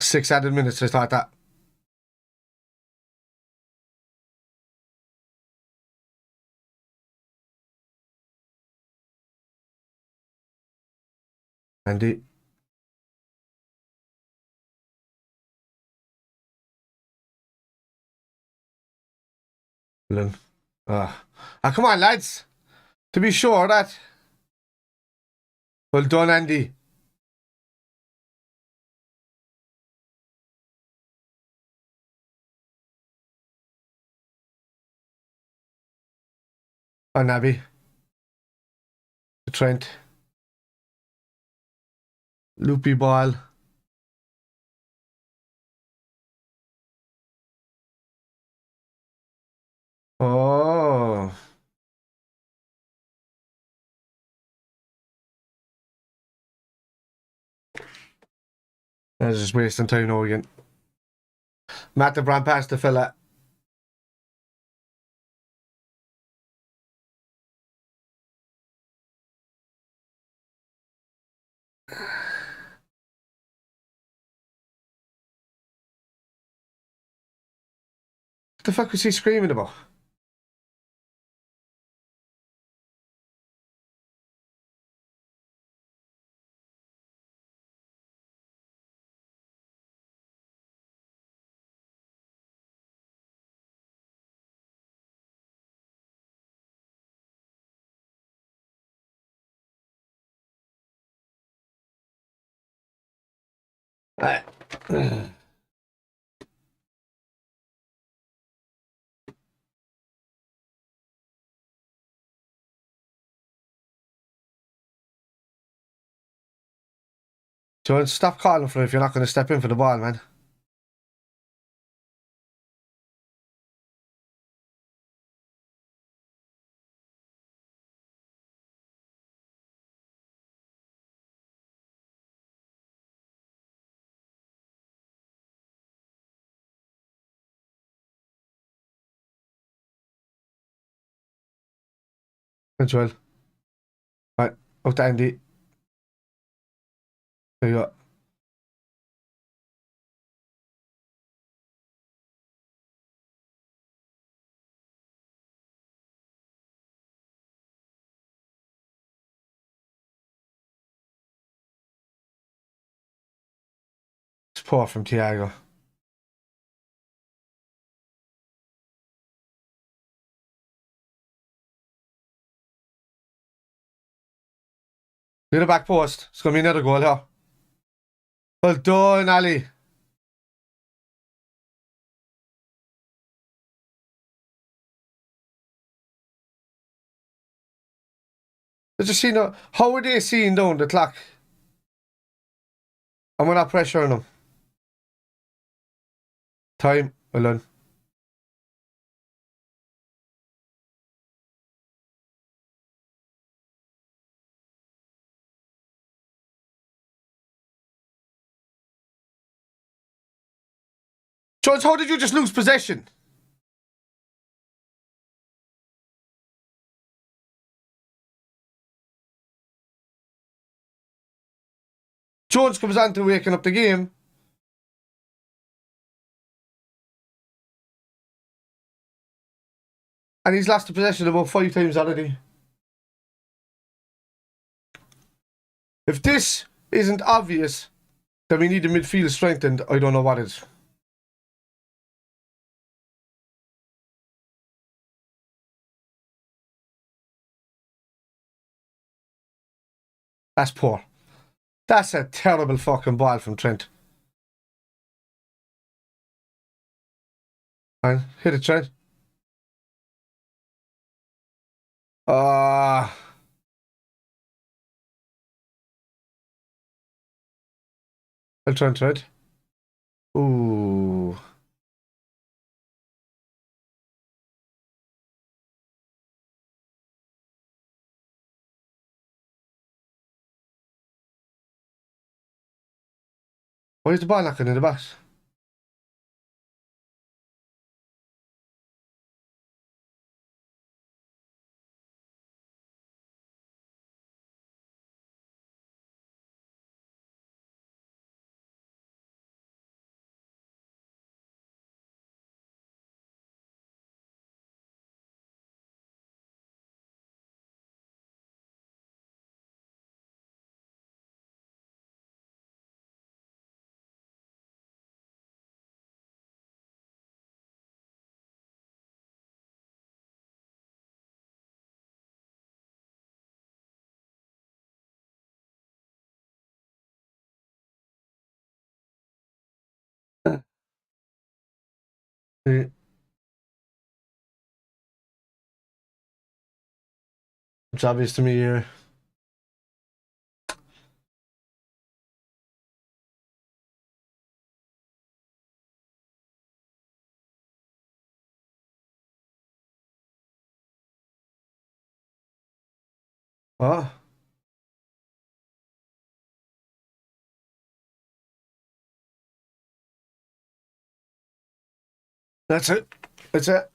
Six added minutes, just like that. Andy. Come on, lads. To be sure that. Well done, Andy. Oh, Nabby. Trent. Loopy ball. Oh. That's just wasting time now again. Matt the Brand past the fella. What the fuck was he screaming about? Right. John, stop calling for it if you're not going to step in for the ball, man. Thanks, Joel. Right, up to Andy. There you go. It's poor from Thiago. Near the back post. It's going to be another goal here. Well done, Ali. Did you see no? How are they seeing down the clock? And we're not pressuring them. Time. Well done. Jones, how did you just lose possession? Jones comes on to waking up the game. And he's lost the possession about 5 times already. If this isn't obvious that we need the midfield strengthened, I don't know what is. That's poor. That's a terrible fucking ball from Trent. And hit it, Trent. Well, Trent. Ooh. Why is the ball knocking in the box? It's obvious to me here. What? That's it. That's it.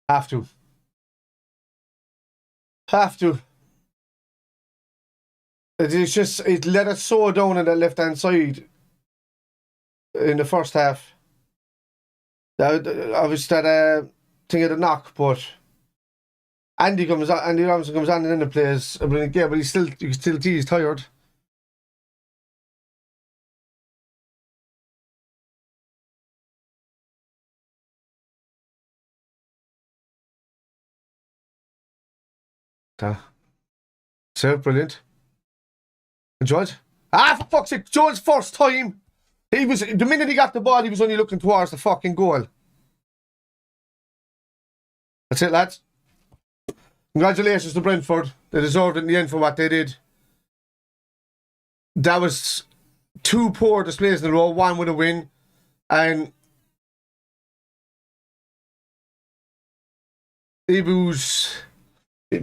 Have to. Have to. It's just, it let it soar down on the left-hand side in the first half. Obviously, that thing of the knock, but Andy Robinson comes on and then the plays a brilliant game, but you can still see he's tired. So brilliant. George? For fuck's sake, George's first time. The minute he got the ball, he was only looking towards the fucking goal. That's it, lads. Congratulations to Brentford. They deserved it in the end for what they did. That was 2 poor displays in a row, 1 with a win. And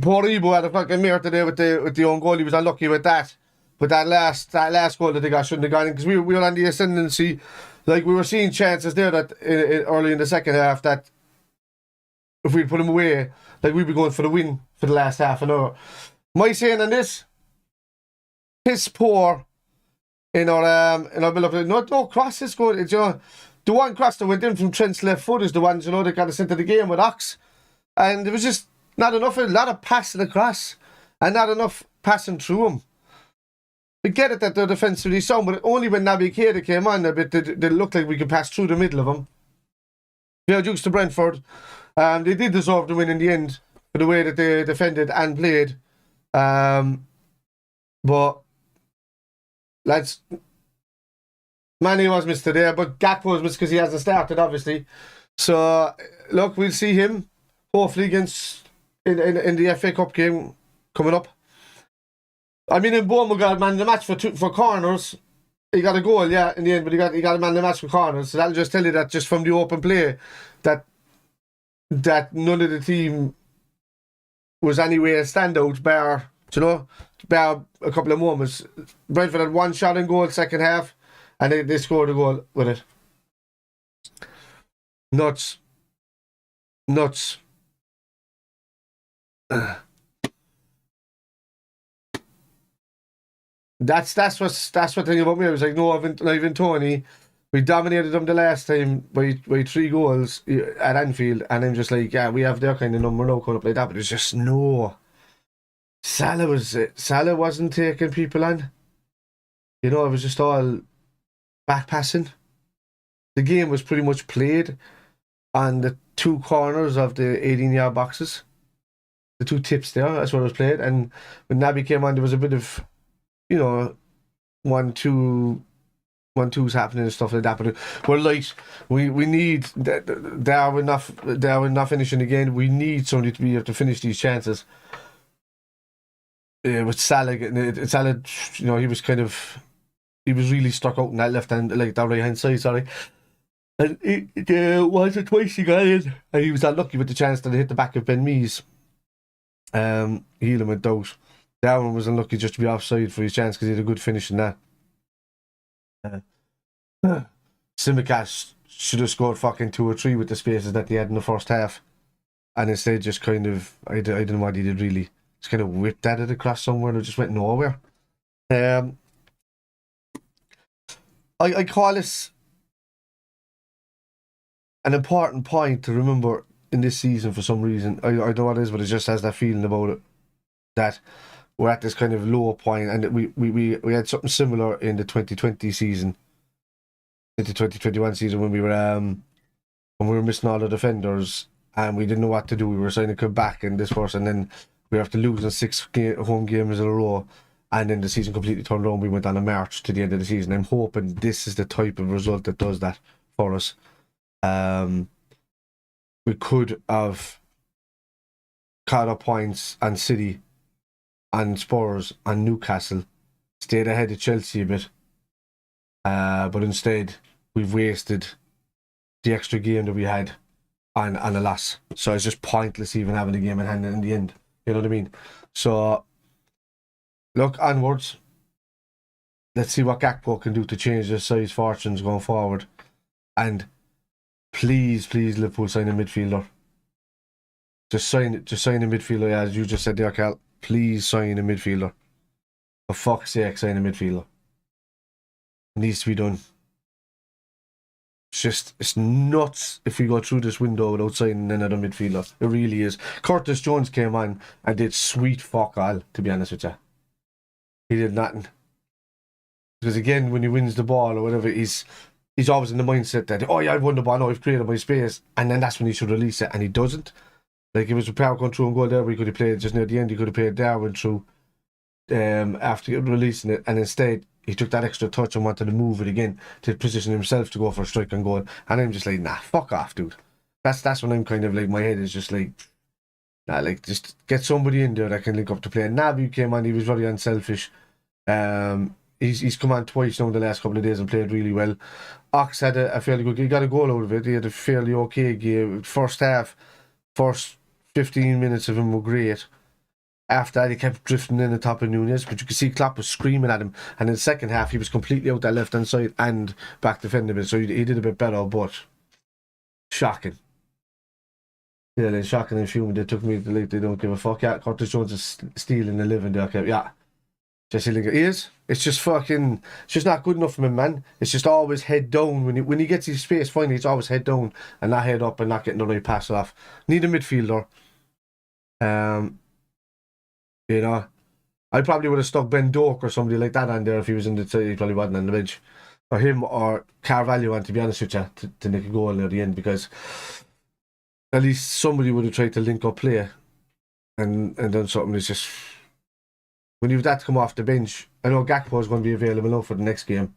poor Ibu had a fucking mirror today with the own goal. He was unlucky with that. But that last goal that they got shouldn't have gone in, because we were on the ascendancy. Like, we were seeing chances there that early in the second half that if we'd put them away, like, we'd be going for the win for the last half an hour. My saying on this, piss poor in our build-up. No crosses going. You know, the one cross that went in from Trent's left foot is the ones, you know, that got us into the game with Ox. And there was just not enough, a lot of passing across and not enough passing through them. We get it that they're defensively sound, but only when Naby Keita came on a bit did it look like we could pass through the middle of them. Yeah, dukes to Brentford. They did deserve the win in the end for the way that they defended and played. But lads, Manny was missed today, but Gakpo was missed because he hasn't started, obviously. So look, we'll see him hopefully against in the FA Cup game coming up. I mean, in Bournemouth got man the match for corners. He got a goal, yeah, in the end, but he got a man the match for corners. So that'll just tell you that just from the open play that none of the team was anywhere standout, bar a couple of moments. Brentford had 1 shot in goal second half, and they scored a goal with it. Nuts. That's what the thing about me. I was like, no, not even Tony. We dominated them the last time by 3 goals at Anfield, and I'm just like, yeah, we have their kind of number now coming up like that. But it's just no. Salah wasn't taking people on. You know, it was just all back passing. The game was pretty much played on the 2 corners of the 18-yard boxes. The 2 tips there, that's what it was played. And when Naby came on, there was a bit of, you know, 1-2s happening and stuff like that. But we're light. We need Darwin not finishing again. We need somebody to be able to finish these chances. With Salah getting it, Salah, you know, he was really stuck out in that left hand, like that right hand side. Sorry. And once or twice he got in, and he was unlucky with the chance that he hit the back of Ben Mees. Healing with doubt. Darwin was unlucky just to be offside for his chance because he had a good finish in that. Tsimikas should have scored fucking 2 or 3 with the spaces that they had in the first half, and instead just kind of I don't know what he did really. Just kind of whipped at it across somewhere and it just went nowhere. I call this an important point to remember in this season for some reason. I don't know what it is, but it just has that feeling about it that we're at this kind of low point, and we had something similar in the 2020 season, in the 2021 season when we were missing all the defenders and we didn't know what to do. We were trying to come back in this first, and then we have to lose in 6 home games in a row, and then the season completely turned around. We went on a march to the end of the season. I'm hoping this is the type of result that does that for us. We could have caught up points on City, on Spurs, on Newcastle, stayed ahead of Chelsea a bit, but instead we've wasted the extra game that we had on a loss. So it's just pointless even having the game in hand in the end. You know what I mean? So, look, onwards. Let's see what Gakpo can do to change their size fortunes going forward. And please, Liverpool sign a midfielder. Just sign a midfielder, as you just said there, Cal. Please sign a midfielder. For fuck's sake, sign a midfielder. It needs to be done. It's nuts if we go through this window without signing another midfielder. It really is. Curtis Jones came on and did sweet fuck all, to be honest with you. He did nothing. Because again, when he wins the ball or whatever, he's always in the mindset that, oh yeah, I've won the ball, now I've created my space, and then that's when he should release it, and he doesn't. Like, it was a power going through and goal there where he could have played just near the end, he could have played Darwin through after releasing it, and instead he took that extra touch and wanted to move it again to position himself to go for a strike and goal. And I'm just like, nah, fuck off, dude. That's when I'm kind of like, my head is just like, nah, like, just get somebody in there that can link up to play. And Naby came on, he was very unselfish. He's come on twice now in the last couple of days and played really well. Ox had a fairly good, he got a goal out of it. He had a fairly okay game. First 15 minutes of him were great. After that, he kept drifting in the top of Nunez, but you could see Klopp was screaming at him. And in the second half, he was completely out that left-hand side and back defending it. So he did a bit better, but shocking. Yeah, like, shocking and fuming. They took me to like, they don't give a fuck. Yeah, Curtis Jones is stealing the living there. Okay, yeah. Jesse Lingard, he is. It's just fucking, it's just not good enough for him, man. It's just always head down. When he gets his space, finally, it's always head down and not head up and not getting the right pass off. Need a midfielder. You know, I probably would have stuck Ben Doak or somebody like that on there if he was in the side. He probably wasn't on the bench. Or him or Carvalho on, to be honest with you, to make a goal near the end, because at least somebody would have tried to link up play and done something. It's just, when you've that to come off the bench, I know Gakpo is going to be available now for the next game,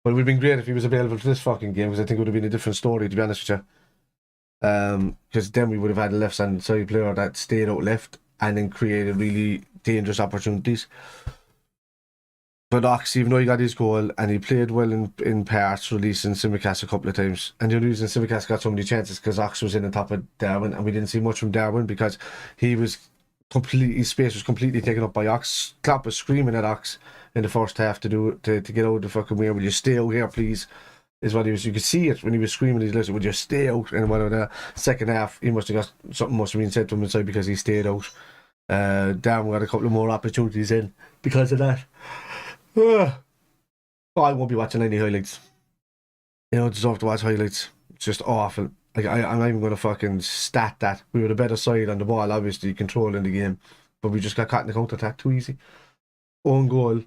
but it would have been great if he was available for this fucking game, because I think it would have been a different story, to be honest with you. Because then we would have had a left-hand side player that stayed out left and then created really dangerous opportunities. But Ox, even though he got his goal and he played well in parts, releasing Tsimikas a couple of times, and the only reason Tsimikas got so many chances because Ox was in on top of Darwin, and we didn't see much from Darwin because his space was completely taken up by Ox. Klopp was screaming at Ox in the first half to get out of the fucking way. Will you stay out here, please? Is what he was. You could see it when he was screaming. He's like, "Would you stay out?" And whatever. The second half, he must have got something. Must have been said to him inside because he stayed out. Darwin got a couple of more opportunities in because of that. I won't be watching any highlights. You know, deserve to watch highlights. It's just awful. Like I'm not even going to fucking stat that. We were the better side on the ball, obviously, controlling the game. But we just got caught in the counter-attack too easy. Own goal.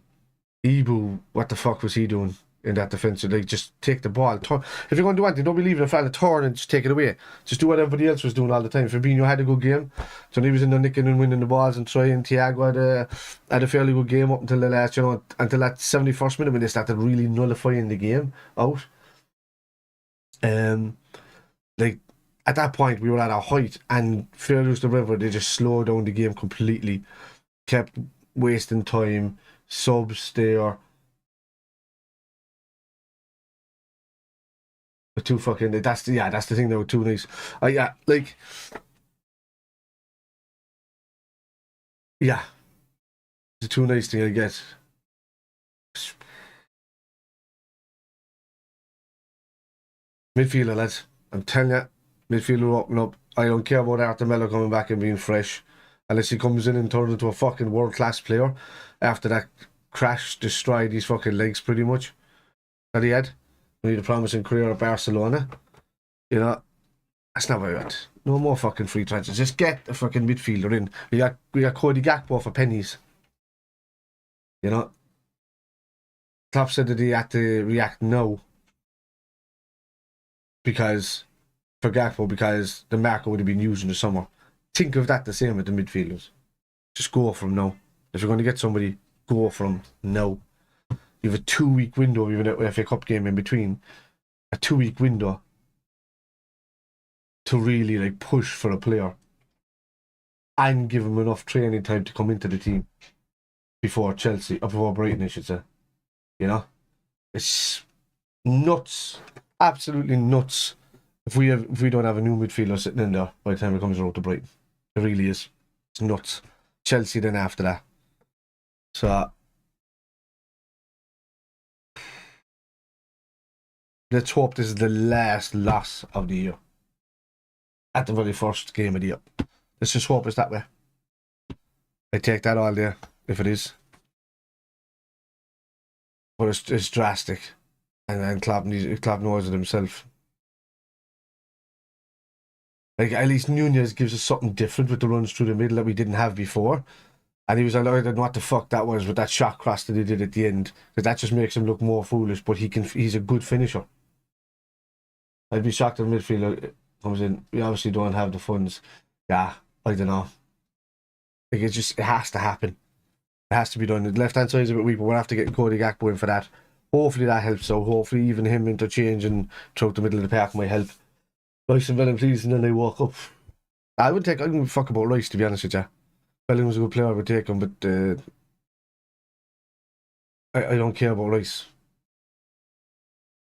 Ibu, what the fuck was he doing in that defence? Like, just take the ball. Turn. If you're going to do anything, don't be leaving a fella turn and just take it away. Just do what everybody else was doing all the time. Fabinho had a good game. So he was in there nicking and winning the balls and trying. Thiago had a fairly good game up until the last, you know, until that 71st minute when they started really nullifying the game out. Like, at that point, we were at our height, and Fairless the River, they just slowed down the game completely. Kept wasting time. Subs there. But too fucking. That's the thing. They were too nice. Yeah, like. Yeah, it's a too nice thing I get. Midfielder, lads. I'm telling you, midfielder will open up. I don't care about Arthur Mello coming back and being fresh. Unless he comes in and turns into a fucking world-class player after that crash destroyed his fucking legs pretty much that he had. We need a promising career at Barcelona. You know, that's not very good. No more fucking free transfers. Just get a fucking midfielder in. We got Cody Gakpo for pennies. You know, Klopp said that he had to react now because for Gakpo because the market would have been used in the summer. Think of that the same with the midfielders. Just go for them now. If you're going to get somebody, go for them now. You have a 2-week window, even an FA Cup game in between. A 2-week window to really like push for a player and give him enough training time to come into the team before Chelsea, or before Brighton, I should say. You know, it's nuts, absolutely nuts. If we don't have a new midfielder sitting in there by the time it comes around to Brighton, it really is. It's nuts. Chelsea then after that. So let's hope this is the last loss of the year. At the very first game of the year. Let's just hope it's that way. I take that all day, if it is. But it's drastic. And Klopp knows it himself. Like, at least Nunez gives us something different with the runs through the middle that we didn't have before. And he was like, I don't know what the fuck that was with that shot cross that he did at the end. Because that just makes him look more foolish, but he's a good finisher. I'd be shocked if midfielder comes in. We obviously don't have the funds. Yeah, I don't know. Like, it has to happen. It has to be done. The left-hand side is a bit weak, but we'll have to get Cody Gakpo in for that. Hopefully that helps. So hopefully even him interchanging throughout the middle of the park might help. Rice and Bellingham, please, and then they walk up. I wouldn't give a fuck about Rice, to be honest with you. Bellingham's a good player, I would take him, but I don't care about Rice.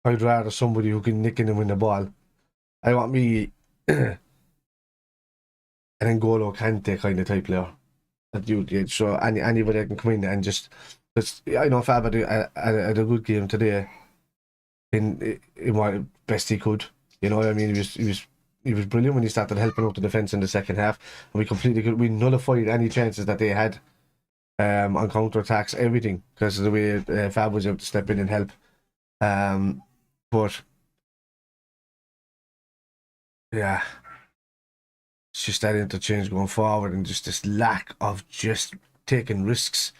I'd rather somebody who can nick in and win the ball. I want me an N'Golo Kante kind of type player. So anybody that can come in and just I know Fab had a good game today in what best he could. You know what I mean? He was brilliant when he started helping out the defence in the second half. And we nullified any chances that they had on counter attacks, everything, because of the way Fab was able to step in and help. But yeah, it's just that interchange going forward and just this lack of just taking risks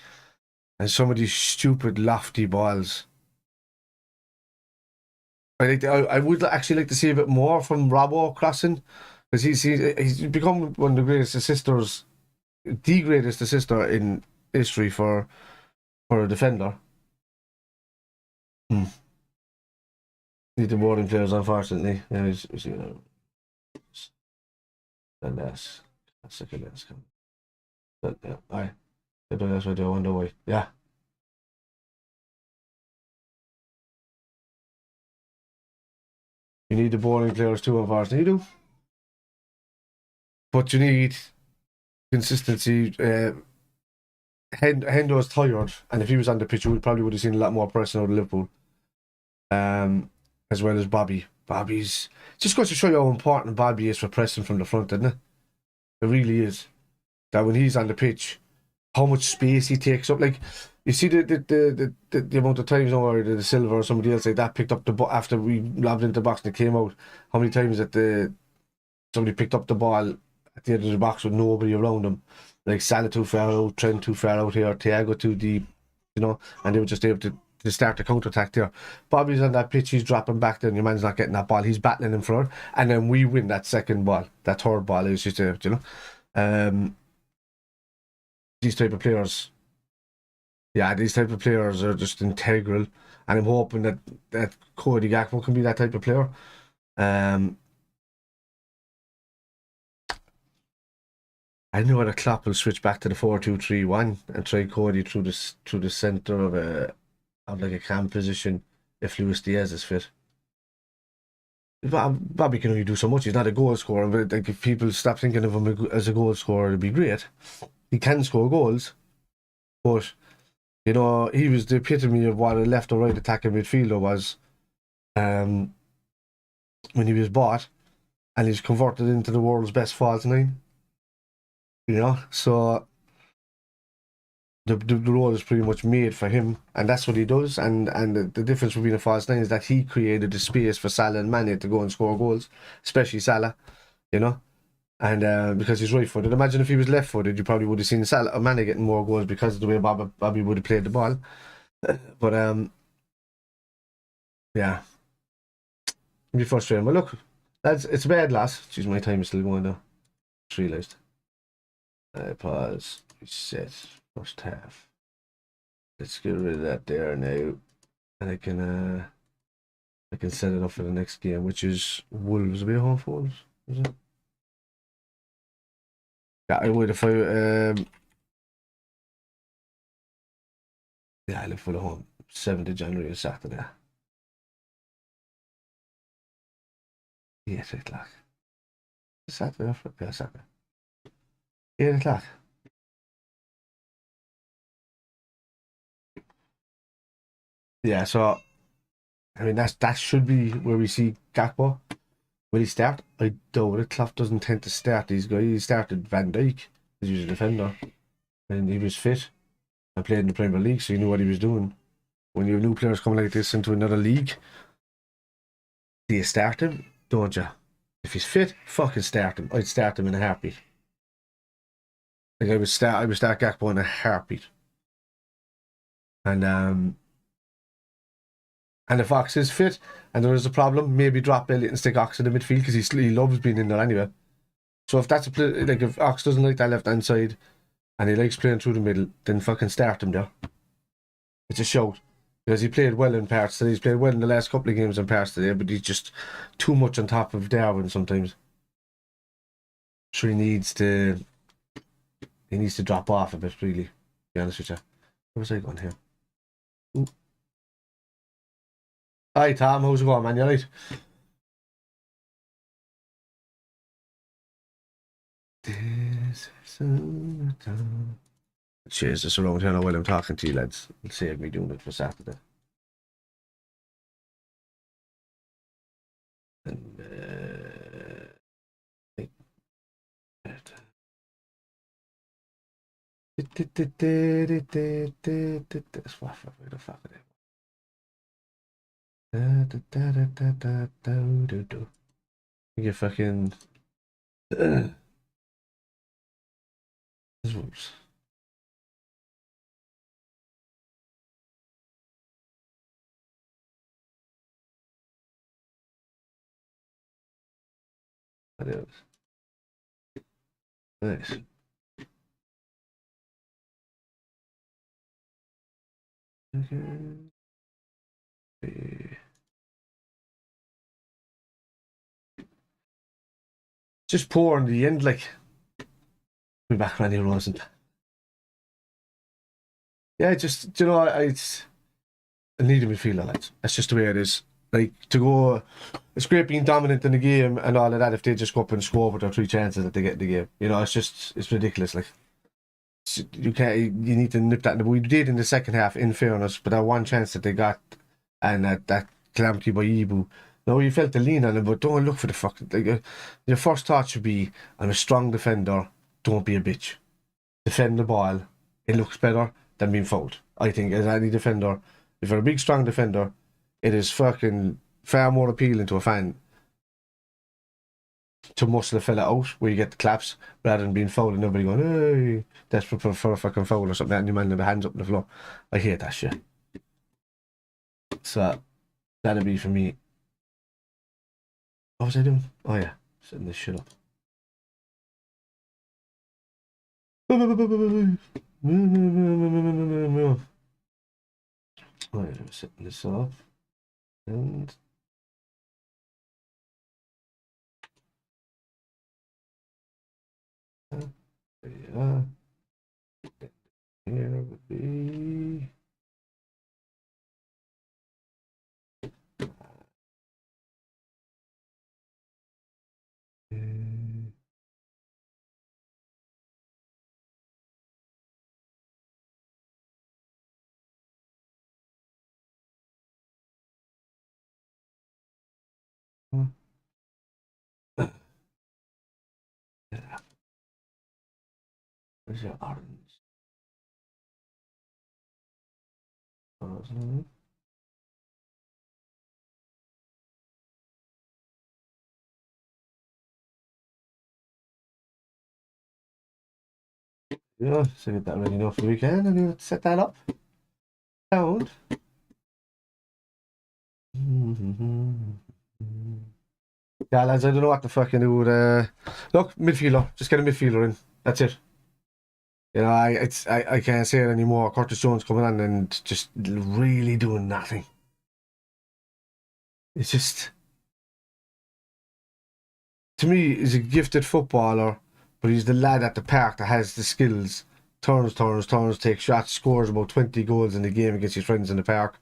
and some of these stupid lofty balls. I would actually like to see a bit more from Robbo crossing, because he's become one of the greatest assisters, the greatest assister in history for a defender. Need the boarding players, unfortunately. Yeah, less. Second less. But yeah, aye. That's what I wonder why. Yeah. You need the bowling players too, unfortunately. You do. But you need consistency. Hendo's tired, and if he was on the pitch, we probably would have seen a lot more pressing out of Liverpool. As well as Bobby. Bobby's just goes to show you how important Bobby is for pressing from the front, isn't it? It really is. That when he's on the pitch, how much space he takes up. Like, You see the amount of times now the Silver or somebody else like that picked up the ball after we lobbed into the box and it came out. How many times that somebody picked up the ball at the end of the box with nobody around them, like Salah too far out, Trent too far out here, Thiago too deep, you know, and they were just able to start the counter attack there. Bobby's on that pitch, he's dropping back there, and your man's not getting that ball, he's battling in front, and then we win that second ball, that third ball is just there, you know. These type of players. Yeah, these type of players are just integral, and I'm hoping that Cody Gakpo can be that type of player. I know that Klopp will switch back to the 4-2-3-1 and try Cody through the centre of like a cam position if Luis Diaz is fit. Bobby can only do so much. He's not a goal scorer, but like if people stop thinking of him as a goal scorer, it'd be great. He can score goals, but you know, he was the epitome of what a left or right attacking midfielder was when he was bought, and he's converted into the world's best false nine. You know, so the role is pretty much made for him, and that's what he does. And the difference between a false nine is that he created the space for Salah and Mane to go and score goals, especially Salah, you know. And because he's right-footed. Imagine if he was left-footed, you probably would have seen Salah or Mane getting more goals because of the way Bobby would have played the ball. But yeah, it'd be frustrating. But look, it's a bad loss. Jeez, my time is still going though. Just realised. Pause. Reset. First half. Let's get rid of that there now, and I can set it up for the next game, which is Wolves. Are we home for Wolves? Is it? Yeah, I would if I yeah, I live for the home. 7th of January is Saturday. 8 o'clock. Saturday, yeah, Saturday. 8 o'clock. Yeah, so I mean that should be where we see Gakpo. Will he start? I doubt it. Klopp doesn't tend to start these guys. He started Van Dijk, as he's a defender, and he was fit and played in the Premier League, so he knew what he was doing. When you have new players coming like this into another league, do you start him? Don't you? If he's fit, fucking start him. I'd start him in a heartbeat. Like I would start Gakpo in a heartbeat. And if Ox is fit and there is a problem, maybe drop Elliott and stick Ox in the midfield because he loves being in there anyway. So if that's a play, like if Ox doesn't like that left hand side and he likes playing through the middle, then fucking start him there. It's a shout because he played well in parts today. He's played well in the last couple of games in parts today, but he's just too much on top of Darwin sometimes. So he needs to drop off a bit, really. To be honest with you. Where was I going here? Ooh. Hi Tom, how's it going, man? You alright? Cheers this around here now while I'm talking to you lads. It'll save me doing it for Saturday. And you fucking Wolves. That is nice. Okay. Just poor in the end, like be back Randy Rosen. Yeah, just you know, I need a midfielder, lads. That's just the way it is. Like to go, it's great being dominant in the game and all of that. If they just go up and score with their 3 chances that they get in the game, you know, it's ridiculous. Like you need to nip that in the bud. We did in the second half, in fairness, but that one chance that they got and that calamity by Ibu. No, you felt the lean on him, but don't look for the fuck. Like, your first thought should be, I'm a strong defender. Don't be a bitch. Defend the ball. It looks better. than being fouled. I think as any defender, if you're a big, strong defender, it is fucking far more appealing to a fan to muscle a fella out where you get the claps rather than being fouled and everybody going, hey, desperate for a fucking foul or something, and you man with the hands up on the floor. I hate that shit. So that'd be for me. What was I doing? Oh yeah, setting this shit up. Right, I'm setting this up. And there you are. Here would be where's your orange? Yeah, so get that ready now for the weekend, and you set that up. Sound. Yeah, lads, I don't know what the fuck you do. Look, midfielder. Just get a midfielder in. That's it. You know, I can't say it anymore. Curtis Jones coming on and just really doing nothing. It's just, to me, he's a gifted footballer, but he's the lad at the park that has the skills. Turns, takes shots, scores about 20 goals in the game against his friends in the park,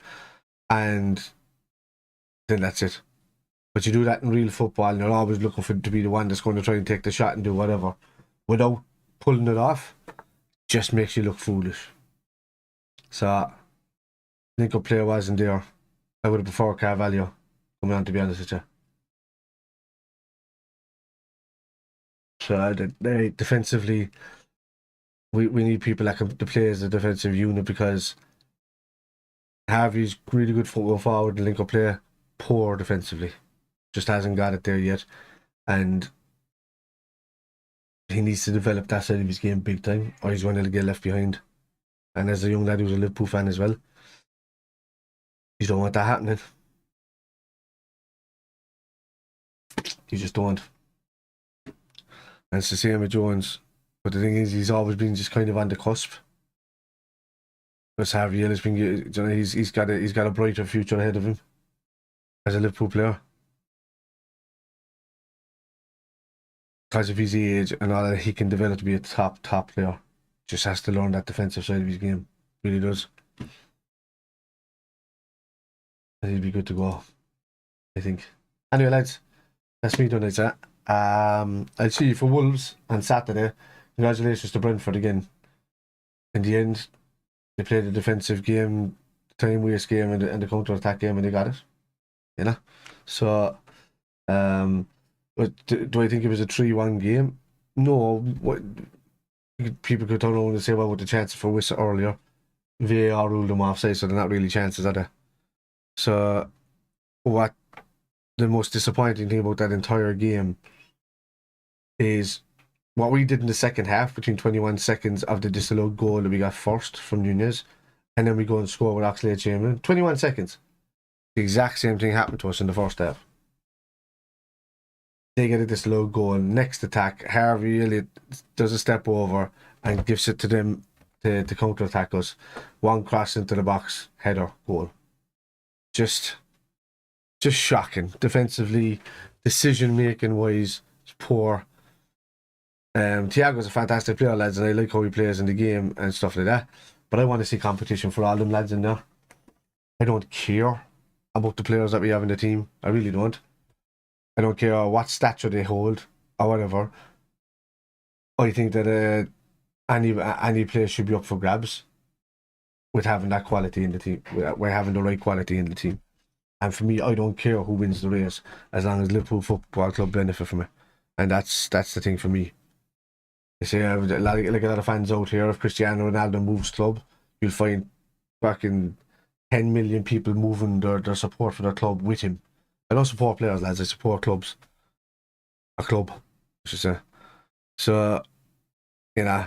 and then that's it. But you do that in real football, and you're always looking for to be the one that's going to try and take the shot and do whatever. Without pulling it off, just makes you look foolish. So, link-up player wasn't there. I would have preferred Carvalho coming on, to be honest with you. So, defensively, we need people that can play as a defensive unit, because Harvey's really good football forward and link-up player, poor defensively. Just hasn't got it there yet, and he needs to develop that side of his game big time, or he's going to get left behind. And as a young lad who's a Liverpool fan as well, you don't want that happening. You just don't. And it's the same with Jones, but the thing is, he's always been just kind of on the cusp. Because Harvey Hill has been, you know, he's got a brighter future ahead of him as a Liverpool player. Because of his age and all that, he can develop to be a top player. Just has to learn that defensive side of his game. Really does. And he'll be good to go, I think. Anyway, lads, that's me done, is that. I'll see you for Wolves on Saturday. Congratulations to Brentford again. In the end, they played a defensive game, time waste game, and the counter attack game, and they got it. You know? So, but do I think it was a 3-1 game? No. People could turn around and say, well, with the chances for whistle earlier, VAR ruled them offside, so they're not really chances, are they? So, what the most disappointing thing about that entire game is what we did in the second half, between 21 seconds of the disallowed goal that we got first from Nunez, and then we go and score with Oxlade-Chamberlain. 21 seconds. The exact same thing happened to us in the first half. They get a disallowed goal. Next attack, Harvey Elliott does a step over and gives it to them to counter-attack us. One cross into the box, header, goal. Just shocking. Defensively, decision-making wise, it's poor. Thiago's a fantastic player, lads, and I like how he plays in the game and stuff like that. But I want to see competition for all them lads in there. I don't care about the players that we have in the team. I really don't. I don't care what stature they hold or whatever. I think that any player should be up for grabs with having that quality in the team. We're having the right quality in the team. And for me, I don't care who wins the race as long as Liverpool Football Club benefit from it. And that's the thing for me. They say, like a lot of fans out here, if Cristiano Ronaldo moves club, you'll find fucking 10 million people moving their support for their club with him. I don't support players, lads. I support clubs. A club, I should say. So, you know,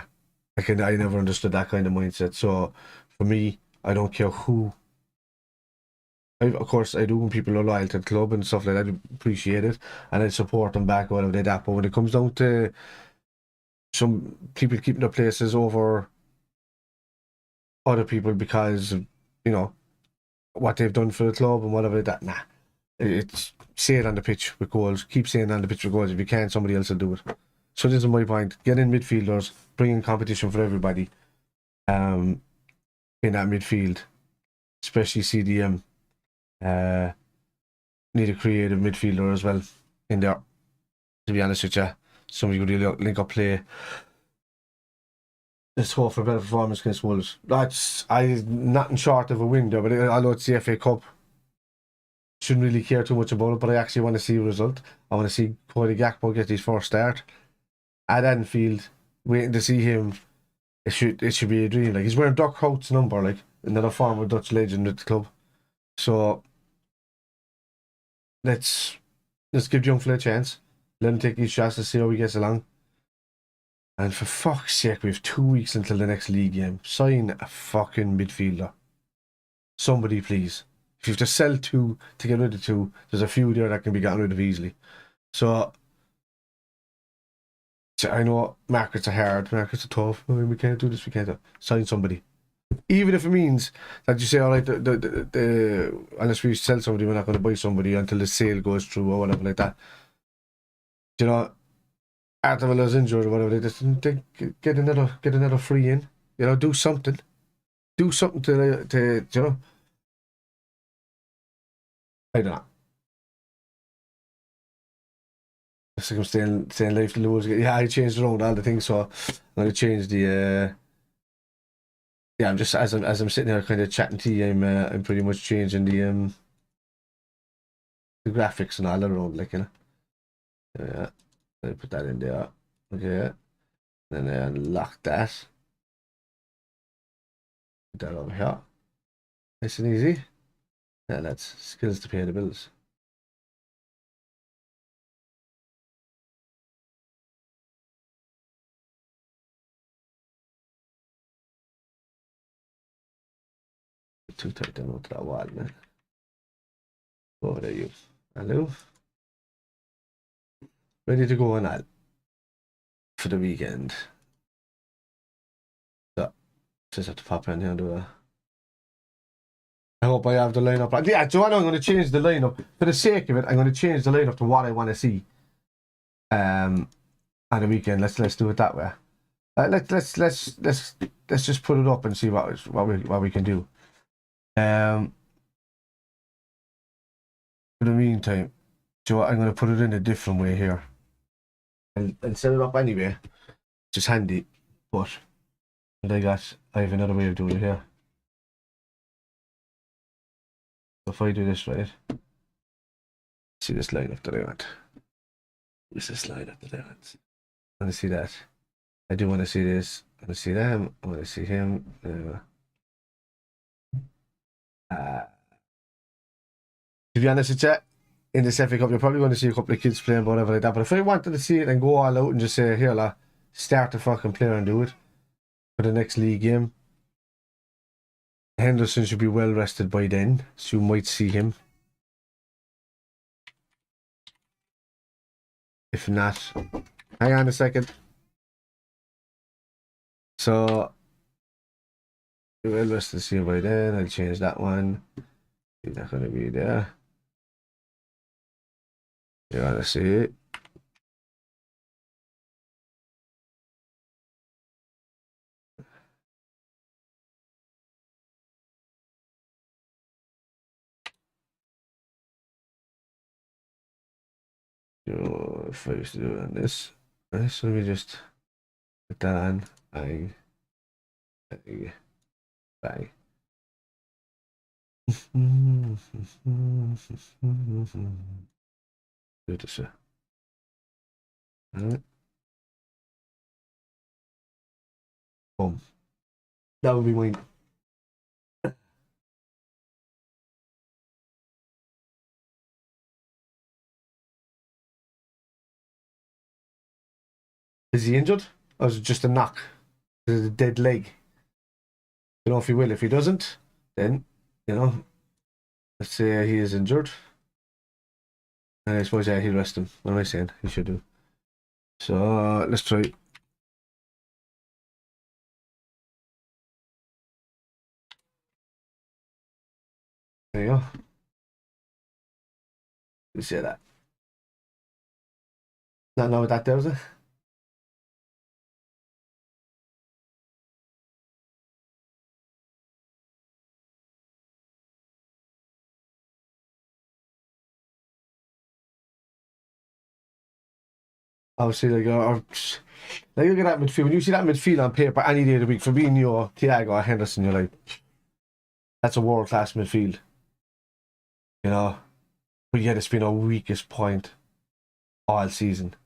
I never understood that kind of mindset. So, for me, I don't care who. Of course, I do when people are loyal to the club and stuff like that. I appreciate it, and I support them back, whatever they do. But when it comes down to some people keeping their places over other people because of, you know, what they've done for the club and whatever that, nah. It's say it on the pitch with goals. Keep saying it on the pitch with goals. If you can't, somebody else will do it. So this is my point. Get in midfielders, bring in competition for everybody. In that midfield, especially CDM. Need a creative midfielder as well in there. To be honest with you, somebody who really link up play. Let's hope for a better performance against Wolves. That's nothing short of a win there, but although it's the FA Cup, shouldn't really care too much about it. But I actually want to see a result. I want to see Cody Gakpo get his first start at Anfield. Waiting to see him. It should be a dream. Like, he's wearing Doc Hout's number, like another former Dutch legend at the club. So let's give young fella a chance. Let him take his shots to see how he gets along. And for fuck's sake, we have 2 weeks until the next league game. Sign a fucking midfielder. Somebody, please. If you have to sell 2 to get rid of 2, there's a few there that can be gotten rid of easily. So I know markets are hard, markets are tough. I mean, we can't do this, we can't. Sign somebody. Even if it means that you say, all right, unless we sell somebody, we're not going to buy somebody until the sale goes through or whatever like that. You know, Artevilla's injured or whatever, they get another free in. You know, do something. Do something to you know. I don't know. It's like I'm staying life to lose. Yeah, I changed around all the things, so I'm gonna change the. Yeah, I'm just as I'm sitting here kind of chatting to you, I'm pretty much changing the graphics and all around, like, you know. Yeah, I put that in there. Okay, then I unlock that. Put that over here. Nice and easy. Yeah, that's skills to pay the bills. Too tight down onto that wall, man. Over there, you. Hello. Ready to go on that for the weekend. So, just have to pop in here and do a. I hope I have the lineup. Yeah, do you know, I'm going to change the lineup for the sake of it. I'm going to change the lineup to what I want to see. On the weekend, let's do it that way. Let's just put it up and see what we can do. For the meantime, Joe, I'm going to put it in a different way here. And set it up anyway. Just handy, but I have another way of doing it here. If I do this right, see this line up that I want. Where's this line up that I want? I want to see that. I do want to see this. I want to see them. I want to see him. To be honest with you, in this FA Cup, you're probably going to see a couple of kids playing, whatever like that. But if I wanted to see it and go all out and just say, here, la, start the fucking player and do it for the next league game, Henderson should be well rested by then, so you might see him. If not, hang on a second. So, well rested to see him by then. I'll change that one. He's not going to be there. You want to see it? If I used to do it on this, right, so let me just put that on. Bang. Bang. Bang. Do this. Alright. Boom. That would be mine. Is he injured? Or is it just a knock? Is it a dead leg? You know if he will. If he doesn't, then, let's say he is injured. And I suppose, yeah, he'll rest him. What am I saying? He should do. So, let's try. There you go. You see that? Not know what that does, it? Obviously, like look at that midfield. When you see that midfield on paper any day of the week, Fabinho, Thiago, or Henderson, you're like, that's a world class midfield. But yet it's been our weakest point all season.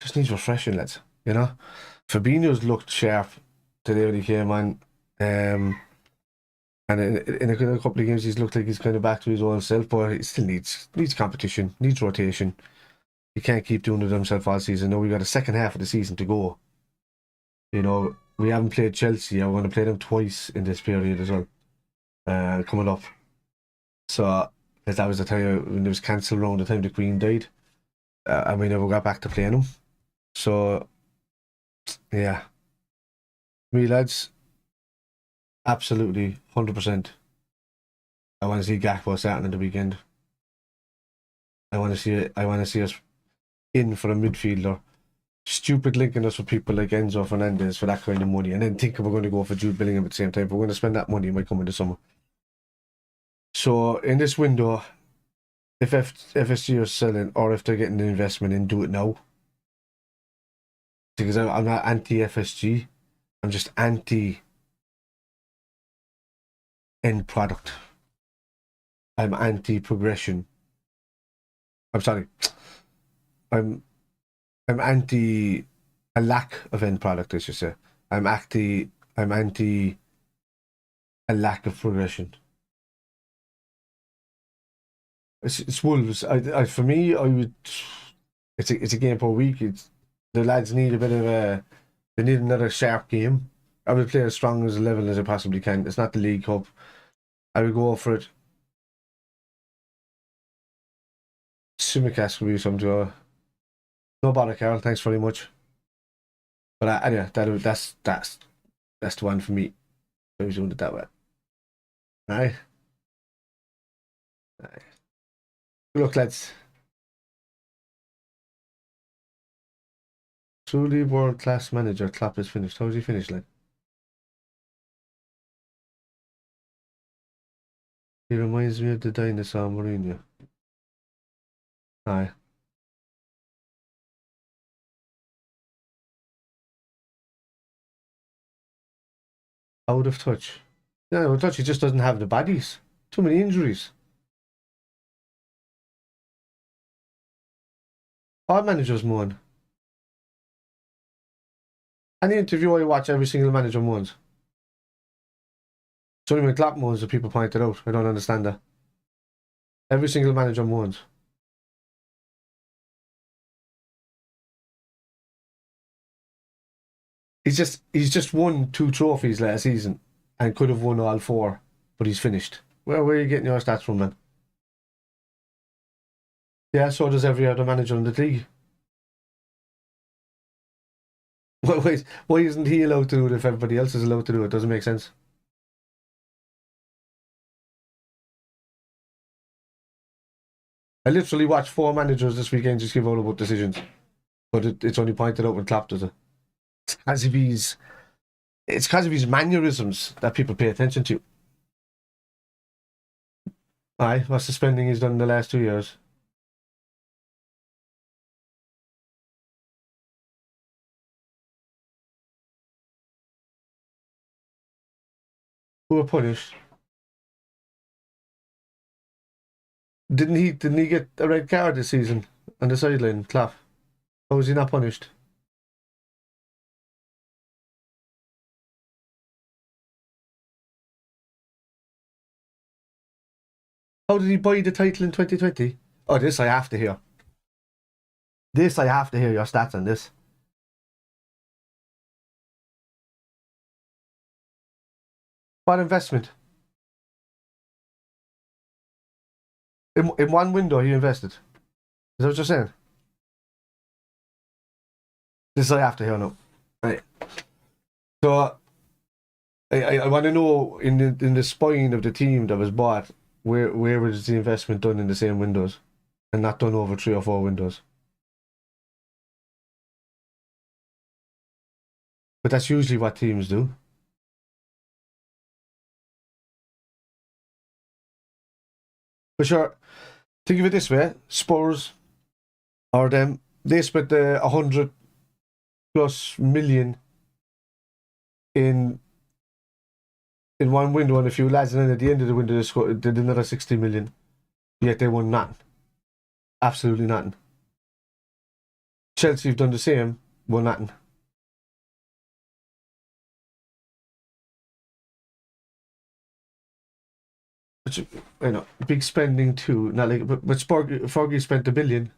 Just needs refreshing, lads. Fabinho's looked sharp today when he came on. And in a couple of games, he's looked like he's kind of back to his old self, but he still needs competition, needs rotation. He can't keep doing it himself all season. Now we got a second half of the season to go. We haven't played Chelsea. We're going to play them twice in this period as well. Coming up. So, because that was the time when it was cancelled around the time the Queen died. And we never got back to playing them. So, yeah. Me, lads, absolutely, 100%. I want to see Gakpo starting in the weekend. I want to see us in for a midfielder. Stupid linking us with people like Enzo Fernandez for that kind of money, and then thinking we're going to go for Jude Bellingham at the same time. If we're going to spend that money, it might come in the summer. So in this window, if FSG are selling or if they're getting an investment in, do it now. Because I'm not anti-FSG. I'm just anti-end product. I'm anti-progression. I'm sorry. I'm anti a lack of end product, I should say. I'm anti a lack of progression. It's Wolves. For me, I would. It's a game per week. The lads need a bit of a. They need another sharp game. I would play as strong as a level as I possibly can. It's not the League Cup. I would go for it. Simicast will be something to go. No bother, Carol. Thanks very much. But anyway, that's the one for me. I was doing it that way. Aye. Aye. Good luck, lads. Truly world class manager. Klopp is finished. How's he finished, lad? He reminds me of the dinosaur Mourinho. Aye. Out of touch. Yeah, out of touch. He just doesn't have the bodies. Too many injuries. All managers moan. Any interview I watch, every single manager moans. It's only when Klopp moans that people point it out. I don't understand that. Every single manager moans. He's just won 2 trophies last season and could have won all 4, but he's finished. Where are you getting your stats from, man? Yeah, so does every other manager in the league. Wait, why isn't he allowed to do it if everybody else is allowed to do it? Doesn't make sense. I literally watched 4 managers this weekend just give all about decisions, but it's only pointed out when Klopp does it. It's because of his mannerisms that people pay attention to. Aye, what's the spending he's done in the last 2 years? Who were punished? Didn't he get a red card this season on the sideline, Klopp? How was he not punished? How did he buy the title in 2020? Oh, this I have to hear. This I have to hear your stats on this. What investment? In one window he invested. Is that what you're saying? This is I have to hear now. Right. So I want to know in the spine of the team that was bought, where was the investment done in the same windows and not done over 3 or 4 windows? But that's usually what teams do. For sure, think of it this way: Spurs or them, they spent 100+ million in one window and a few lads, and then at the end of the window they did another 60 million. Yet they won nothing. Absolutely nothing. Chelsea have done the same, won nothing. Which, you know, big spending too. Not like, but Fergie spent 1 billion.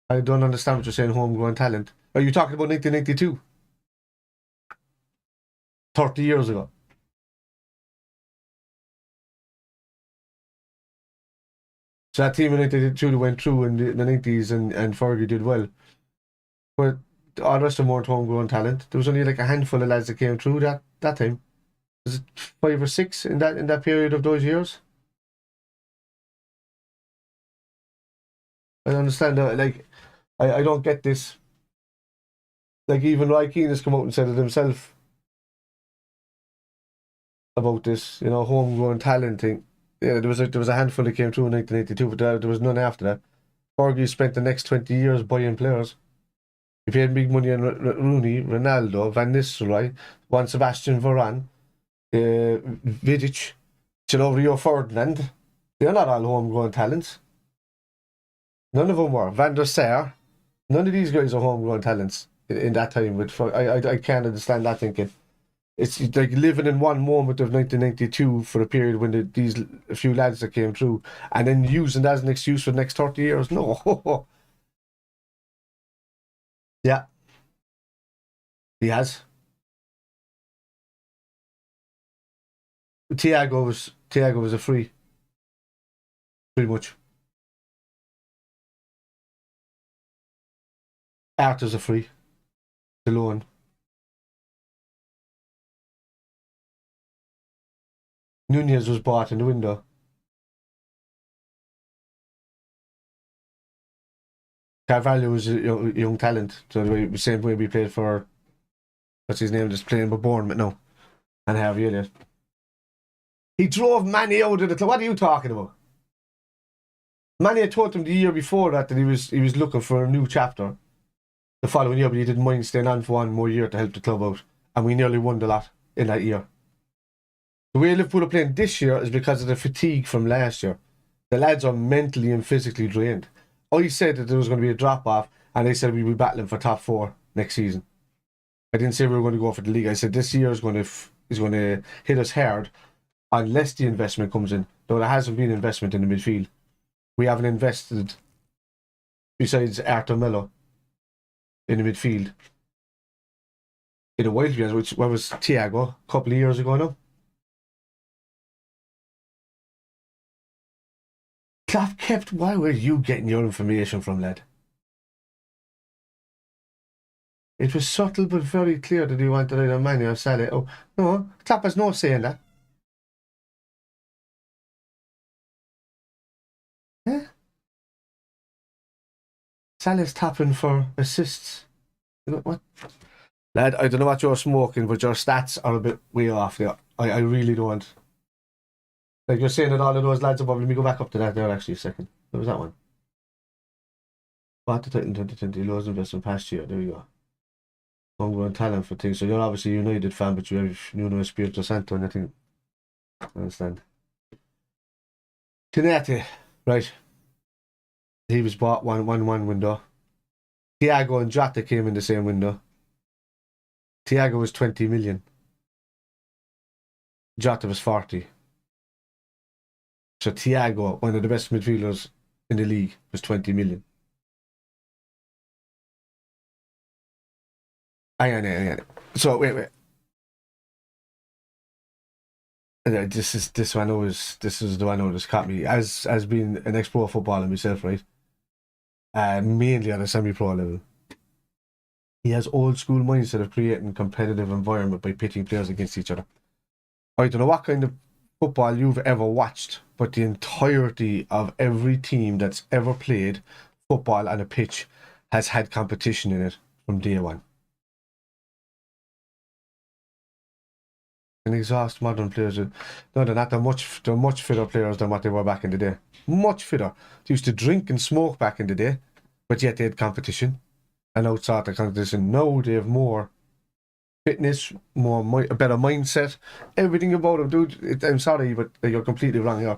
I don't understand what you're saying. Homegrown talent. Are you talking about 1992? 30 years ago. So that team in 1992 went through in the 90s, and Fergie did well. But all the rest of them weren't homegrown talent. There was only like a handful of lads that came through that time. Was it 5 or 6 in that period of those years? I understand that. Like, I don't get this. Like, even Roy Keane has come out and said it himself about this, homegrown talent thing. Yeah, there was a handful that came through in 1982, but there was none after that. Fergie spent the next 20 years buying players. If he had big money on Rooney, Ronaldo, Van Nistelrooy, Juan Sebastian Varane, Vidic, Rio Ferdinand, they're not all homegrown talents. None of them were. Van der Sar, none of these guys are homegrown talents in that time. I can't understand that thinking. It's like living in one moment of 1992 for a period when these a few lads that came through, and then using that as an excuse for the next 30 years. No. Yeah, he has. Thiago was a free, pretty much. Arthur's a free, the loan. Nunez was bought in the window. Carvalho was a young talent, so the same way we played for, what's his name, just playing for Bournemouth now, and Harvey Elliott. He drove Manny out of the club. What are you talking about? Manny had told him the year before that he was looking for a new chapter the following year, but he didn't mind staying on for one more year to help the club out, and we nearly won the lot in that year. The way Liverpool are playing this year is because of the fatigue from last year. The lads are mentally and physically drained. I said that there was going to be a drop-off, and they said we'd be battling for top 4 next season. I didn't say we were going to go for the league. I said this year is going to hit us hard unless the investment comes in. Though there hasn't been investment in the midfield. We haven't invested, besides Arthur Melo, in the midfield in a while, which was Thiago a couple of years ago now. Klopp kept. Why were you getting your information from, lad? It was subtle but very clear that he wanted either Mane or Salah. Oh no, Klopp has no say in that. Yeah. Salah's tapping for assists. What? Lad, I don't know what you're smoking, but your stats are a bit way off there. I really don't. Like, you're saying that all of those lads above. Let me go back up to that there actually a second. What was that one? Bought the title in 2020, loads investment past year. There we go. Homegrown talent for things. So you're obviously a United fan, but you have Nuno Espirito Santo and I think. I understand. Konate, right. He was bought one window. Thiago and Jota came in the same window. Thiago was 20 million. Jota was 40. So Thiago, one of the best midfielders in the league, was 20 million. Hang on. So wait. This one always this is the one that always caught me as being an ex-pro footballer myself, right? Mainly on a semi-pro level. He has old school mindset of creating competitive environment by pitting players against each other. I don't know what kind of football you've ever watched, but the entirety of every team that's ever played football on a pitch has had competition in it from day one. And exhaust modern players. No, they're not. They're much fitter players than what they were back in the day. Much fitter. They used to drink and smoke back in the day, but yet they had competition. And outside the competition, now they have more fitness, a better mindset, everything about them, dude. I'm sorry, but you're completely wrong here.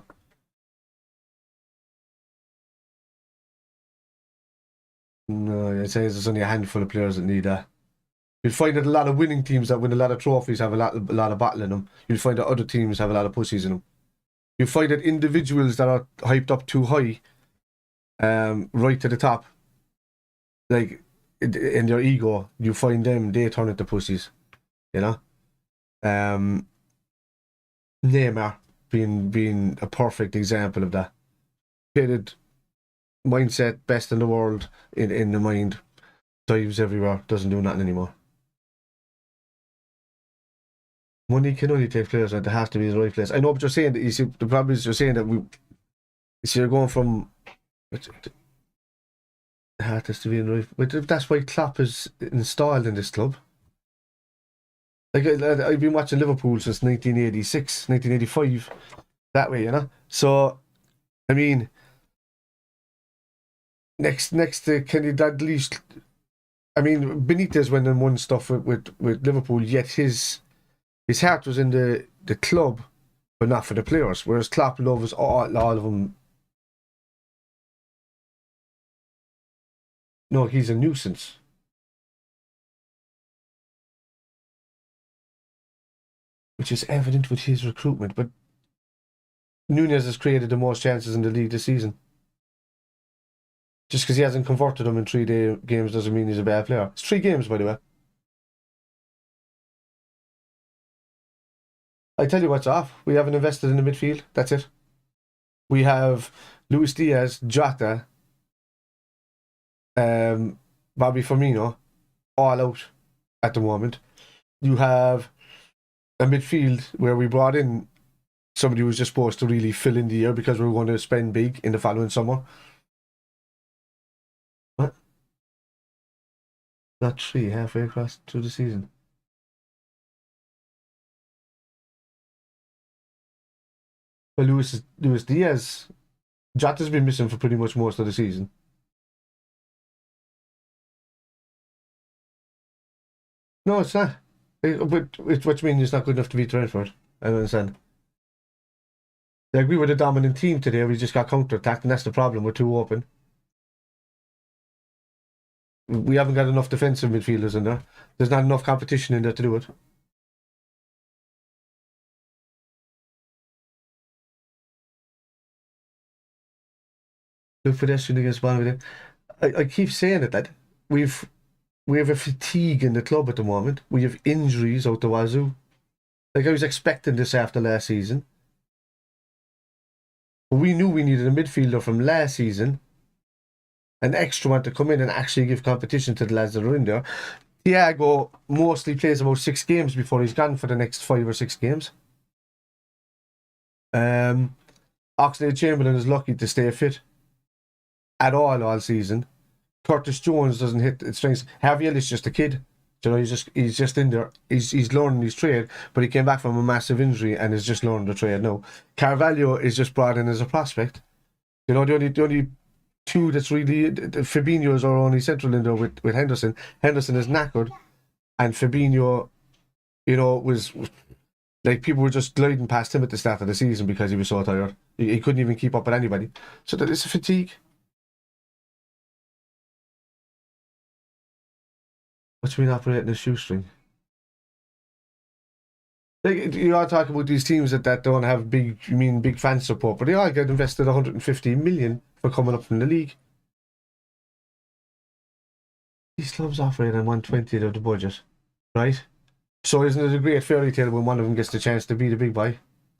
No, I'd say there's only a handful of players that need that. You'll find that a lot of winning teams that win a lot of trophies have a lot of battle in them. You'll find that other teams have a lot of pussies in them. You'll find that individuals that are hyped up too high, right to the top, like in their ego, you find they turn into pussies. You know? Neymar being a perfect example of that. Created mindset, best in the world, in the mind, dives everywhere, doesn't do nothing anymore. Money can only take players, and there has to be the right place. I know, but you're saying that, you see, the problem is you're saying that you're going from the hardest to be in the right, but that's why Klopp is installed in this club. Like, I've been watching Liverpool since 1986, 1985, that way, you know? So, I mean, next to Kenny Dalglish, I mean, Benitez went and won stuff with Liverpool, yet his heart was in the club, but not for the players. Whereas Klopp loves all of them. No, he's a nuisance. Which is evident with his recruitment, but Nunez has created the most chances in the league this season. Just because he hasn't converted them in 3 games doesn't mean he's a bad player. It's 3 games, by the way. I tell you what's off. We haven't invested in the midfield. That's it. We have Luis Diaz, Jota, Bobby Firmino, all out at the moment. You have a midfield where we brought in somebody who was just supposed to really fill in the year because we were going to spend big in the following summer. What? Not 3, halfway across through the season. Well, Luis Diaz, Jota's been missing for pretty much most of the season. No, it's not. Which means it's not good enough to beat Brentford. I don't understand. Like, we were the dominant team today, we just got counter-attacked, and that's the problem. We're too open. We haven't got enough defensive midfielders in there. There's not enough competition in there to do it. Good pedestrian against Bonneville. I keep saying it, that we have a fatigue in the club at the moment. We have injuries out the wazoo. Like, I was expecting this after last season. But we knew we needed a midfielder from last season. An extra one to come in and actually give competition to the lads that are in there. Thiago mostly plays about 6 games before he's gone for the next 5 or 6 games. Oxlade-Chamberlain is lucky to stay fit at all season. Curtis Jones doesn't hit its strengths. Harvey Ellis just a kid. You know, he's just in there. He's learning his trade, but he came back from a massive injury and is just learning the trade now. Carvalho is just brought in as a prospect. You know, the only 2 that's really, Fabinho is our only central in there with Henderson. Henderson is knackered, and Fabinho, you know, was like, people were just gliding past him at the start of the season because he was so tired. He couldn't even keep up with anybody. So that is a fatigue. What's been operating a shoestring? Like, you are talking about these teams that don't have big fan support, but they all get invested 150 million for coming up from the league. These clubs operate on 1/20 of the budget, right? So isn't it a great fairy tale when one of them gets the chance to be the big boy?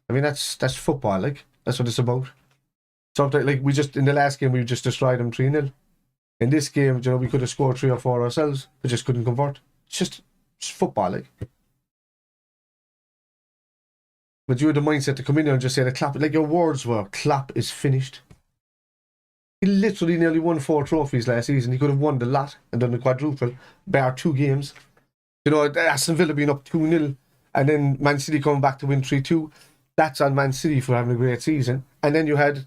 I mean, that's football, like. That's what it's about. Sometimes, like, in the last game, we just destroyed them 3-0. In this game, you know, we could have scored 3 or 4 ourselves, but just couldn't convert. It's just football, like. But you had the mindset to come in there and just say the clap, like your words were, clap is finished. He literally nearly won 4 trophies last season. He could have won the lot and done the quadruple, bar 2 games. You know, Aston Villa being up 2-0, and then Man City coming back to win 3-2. That's on Man City for having a great season. And then you had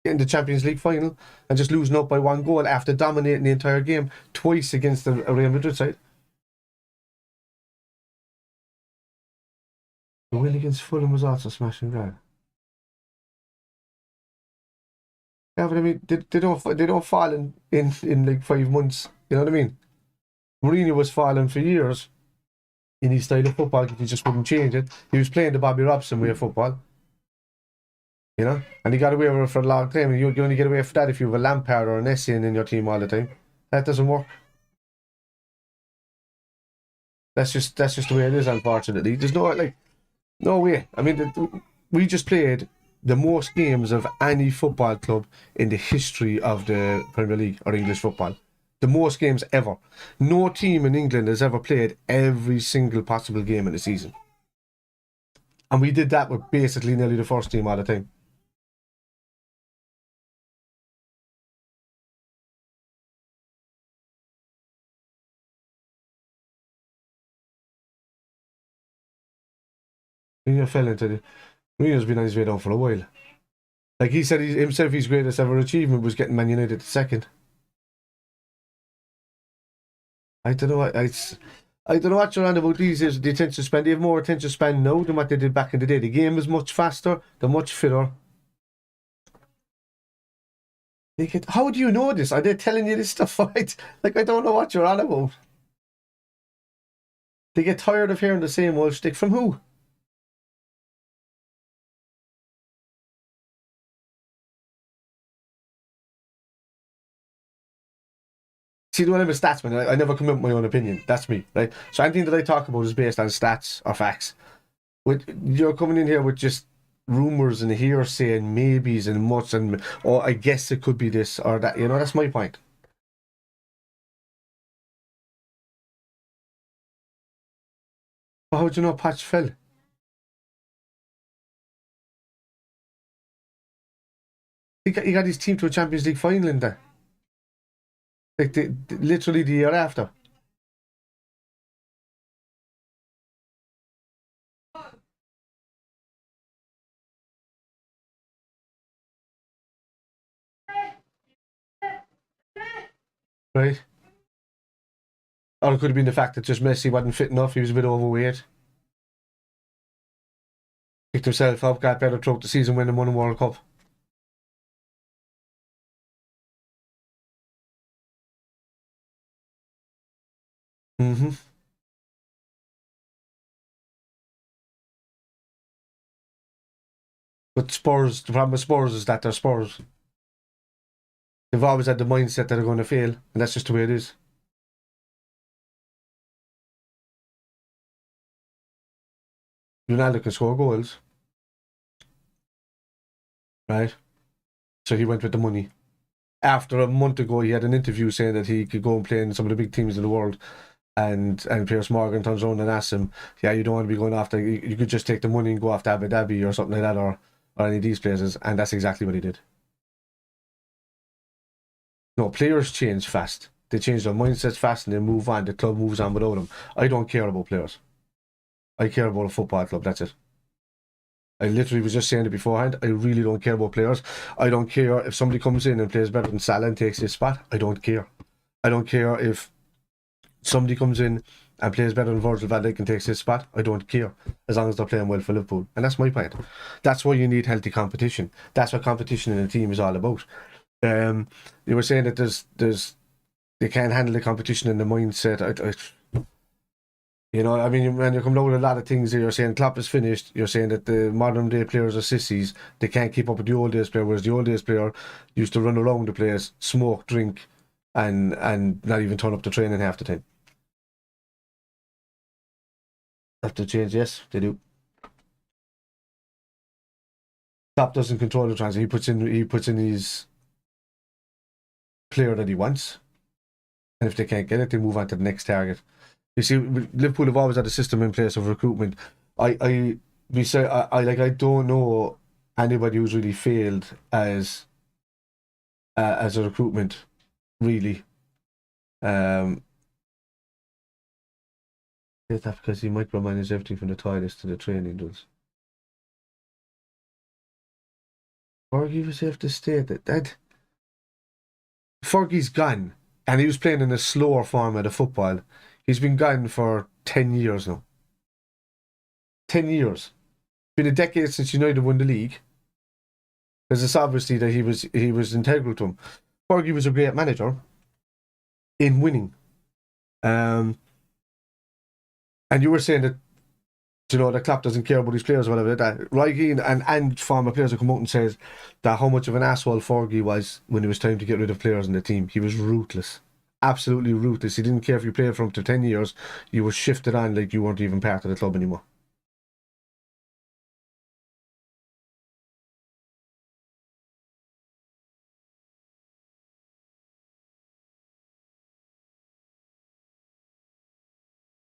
in the Champions League final and just losing up by 1 goal after dominating the entire game twice against the Real Madrid side. The win against Fulham was also smashing grand. Yeah, but I mean, they don't fall in like 5 months. You know what I mean? Mourinho was falling for years in his style of football. He just wouldn't change it. He was playing the Bobby Robson way of football. You know? And he got away with it for a long time. You only get away with that if you have a Lampard or an Essien in your team all the time. That doesn't work. That's just the way it is, unfortunately. There's no way. I mean, we just played the most games of any football club in the history of the Premier League or English football. The most games ever. No team in England has ever played every single possible game in the season. And we did that with basically nearly the first team all the time. Mourinho fell into the... Mourinho's been on his way down for a while. Like he said himself, his greatest ever achievement was getting Man United to second. I don't know. I don't know what you're on about these days. The attention span. They have more attention span now than what they did back in the day. The game is much faster. They're much fitter. How do you know this? Are they telling you this stuff? Right? Like, I don't know what you're on about. They get tired of hearing the same old shtick from who? See, when I'm a statsman, I never come up with my own opinion. That's me, right? So anything that I talk about is based on stats or facts. You're coming in here with just rumors and hearsay and maybes and much and I guess it could be this or that. You know, that's my point. But how would you know Patch fell? He got his team to a Champions League final in there. Like literally the year after. Right? Or it could have been the fact that just Messi wasn't fit enough. He was a bit overweight. Picked himself up, got better throughout the season, winning one World Cup. Mm-hmm. But Spurs, the problem with Spurs is that they're Spurs. They've always had the mindset that they're going to fail, and that's just the way it is. Ronaldo can score goals, right? So he went with the money. After a month ago, he had an interview saying that he could go and play in some of the big teams in the world. And Piers Morgan turns around and asks him, yeah, you don't want to be going after, you could just take the money and go after Abu Dhabi or something like that, or any of these places. And that's exactly what he did. No, players change fast. They change their mindsets fast and they move on. The club moves on without them. I don't care about players. I care about a football club, that's it. I literally was just saying it beforehand. I really don't care about players. I don't care if somebody comes in and plays better than Salah and takes his spot. I don't care. I don't care if somebody comes in and plays better than Virgil van Dijk and takes his spot. I don't care, as long as they're playing well for Liverpool. And that's my point. That's why you need healthy competition. That's what competition in a team is all about. You were saying that they can't handle the competition in the mindset. You know, I mean, when you're coming out with a lot of things, you're saying Klopp is finished. You're saying that the modern day players are sissies. They can't keep up with the old days player, whereas the old days player used to run around the place, smoke, drink, and not even turn up to training half the time. Have to change, yes, they do. Klopp doesn't control the transfer. He puts in his player that he wants, and if they can't get it, they move on to the next target. You see, Liverpool have always had a system in place of recruitment. I don't know anybody who's really failed as a recruitment, really. Is that because he micromanages everything from the toilets to the training drills? Fergie was have to stay that Fergie's gone, and he was playing in a slower format of football. He's been gone for 10 years now. 10 years. It's been a decade since United won the league. There's obviously that he was integral to him. Fergie was a great manager in winning. And you were saying that, you know, that Klopp doesn't care about his players or whatever. That Righty and former players have come out and says that how much of an asshole Fergie was when it was time to get rid of players in the team. He was ruthless. Absolutely ruthless. He didn't care if you played for him for 10 years. You were shifted on like you weren't even part of the club anymore.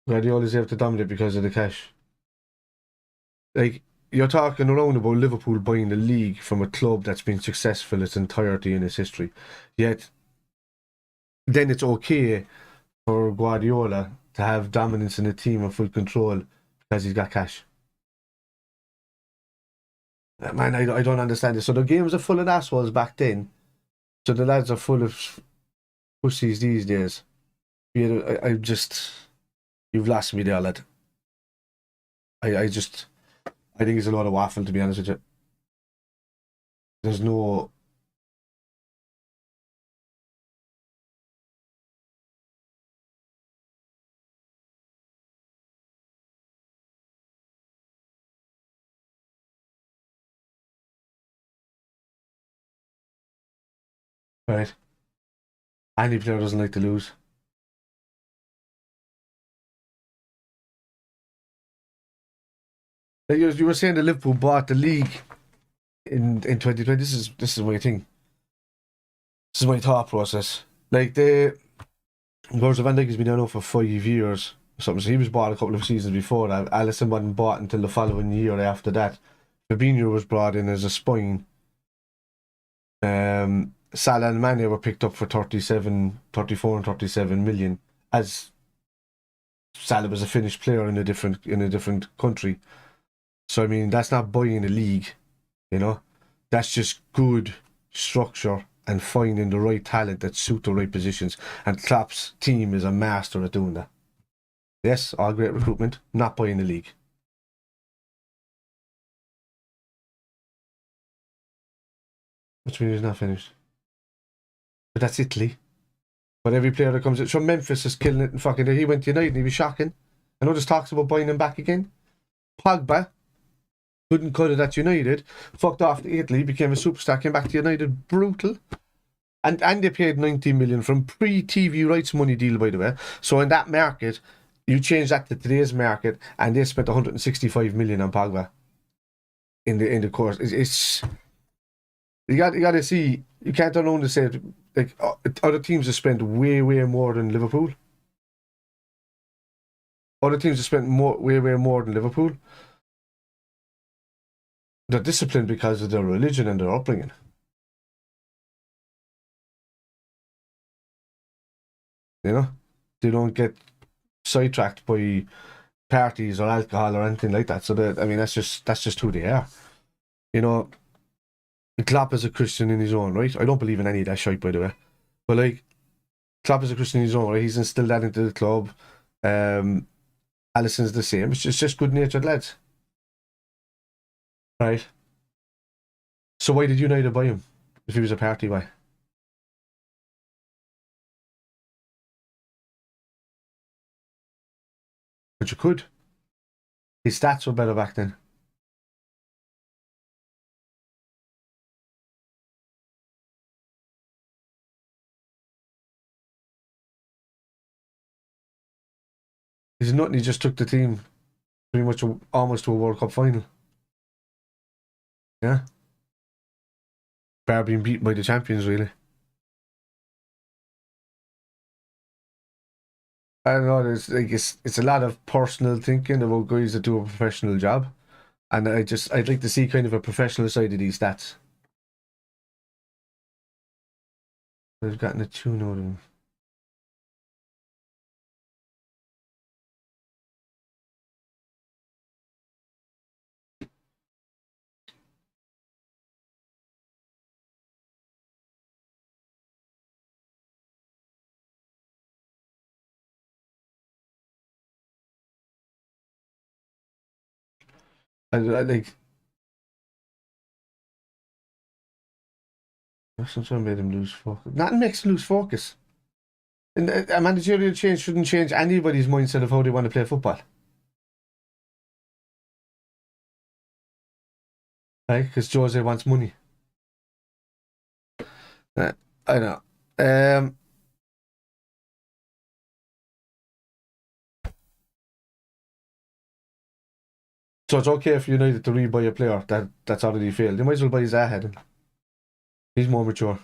Guardiola's able to dominate because of the cash. Like, you're talking around about Liverpool buying the league from a club that's been successful its entirety in its history. Yet, then it's okay for Guardiola to have dominance in the team and full control because he's got cash. Man, I don't understand this. So the games are full of assholes back then. So the lads are full of pussies these days. I just... You've lost me there, lad. I think it's a lot of waffle, to be honest with you. There's no... Right. Any player doesn't like to lose. Like you were saying that Liverpool bought the league in 2020. This is my thing. This is my thought process. Like Virgil van Dijk has been down for 5 years or something. So he was bought a couple of seasons before that. Alisson wasn't bought until the following year after that. Fabinho was brought in as a spine. Salah and Mane were picked up for 34 and 37 million, as Salah was a finished player in a different country. So I mean, that's not buying a league, you know. That's just good structure and finding the right talent that suit the right positions. And Klopp's team is a master at doing that. Yes, all great recruitment, not buying the league. Which means he's not finished. But that's Italy. But every player that comes in from Memphis is killing it and fucking he went to United and he was shocking. I know there's talks about buying him back again. Pogba couldn't cut it at United, fucked off to Italy, became a superstar, came back to United, brutal. And they paid 90 million from pre-TV rights money deal, by the way. So in that market, you change that to today's market, and they spent 165 million on Pogba in the course. It's you got to see, you can't turn around and say like other teams have spent way more than Liverpool. Other teams have spent way more than Liverpool. They're disciplined because of their religion and their upbringing. You know, they don't get sidetracked by parties or alcohol or anything like that. So I mean, that's just who they are. You know, Klopp is a Christian in his own right. I don't believe in any of that shit, by the way. But like, Klopp is a Christian in his own right. He's instilled that into the club. Alisson's the same. It's just good-natured lads. Right. So why did United buy him? If he was a party, why? But you could. His stats were better back then. He's nothing. He just took the team pretty much almost to a World Cup final. Yeah. bar being beaten by the champions, really. I don't know, it's a lot of personal thinking about guys that do a professional job. And I'd like to see kind of a professional side of these stats. I've gotten a tune out of them. I like. Sometimes made him lose focus. Nothing makes him lose focus. And a managerial change shouldn't change anybody's mindset of how they want to play football. Right? Because Jose wants money. I know. So it's okay for United to rebuy a player that's already failed. They might as well buy his ahead. He's more mature.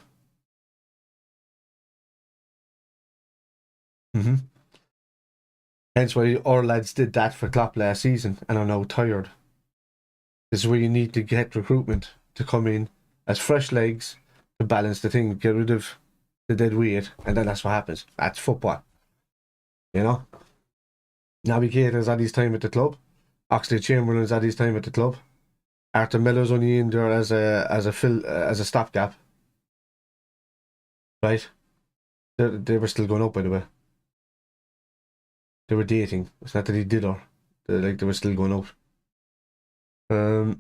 Hence why our lads did that for Klopp last season and are now tired. This is where you need to get recruitment to come in as fresh legs to balance the thing, get rid of the dead weight, and then that's what happens. That's football. You know? Naby Keita's had his time at the club. Oxlade-Chamberlain's had his time at the club. Arthur Miller's only in there as a stopgap. Right? They were still going up, by the way. They were dating. It's not that he did her. They were still going out. I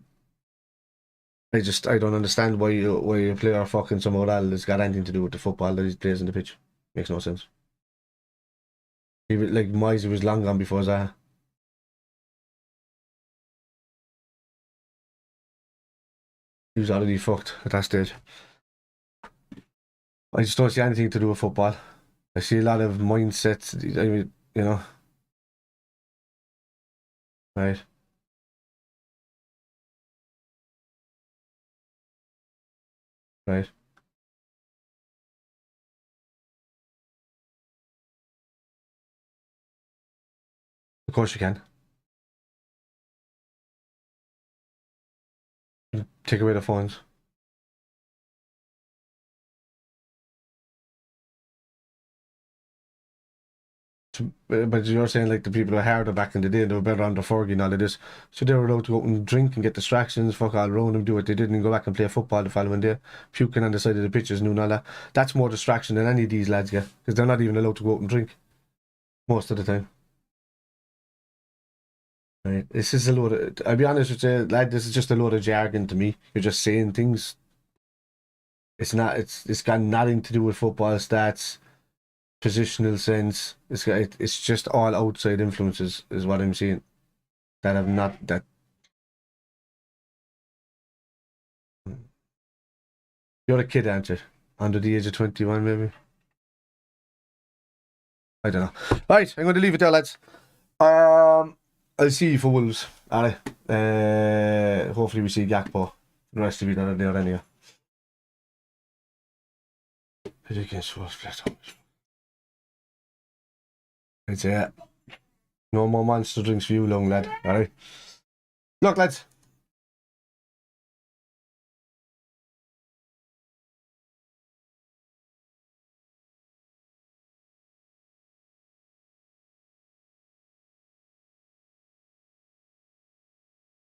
don't understand why a player fucking some moral has got anything to do with the football that he plays on the pitch. Makes no sense. Like Moisey was long gone before Zaha. He was already fucked at that stage. I just don't see anything to do with football. I see a lot of mindsets. I mean, you know. Right. Right. Of course you can. Take away the phones. But you're saying like the people who were harder back in the day, they were better under Fergie and all of this. So they were allowed to go out and drink and get distractions, fuck all around them, do what they did and go back and play football the following day, puking on the side of the pitches and doing all that. That's more distraction than any of these lads get, because they're not even allowed to go out and drink most of the time. Right. This is a load of, I'll be honest with you, lad, this is just a load of jargon to me. You're just saying things. It's got nothing to do with football stats, positional sense. It's just all outside influences is what I'm seeing. That have not that. You're a kid, aren't you? Under the age of 21, maybe. I don't know. Right, I'm going to leave it there, lads. I'll see you for Wolves. Alright. Hopefully we see Gakpo. The rest of you that are there anyway. It's no more monster drinks for you, long lad. Alright. Look, lads.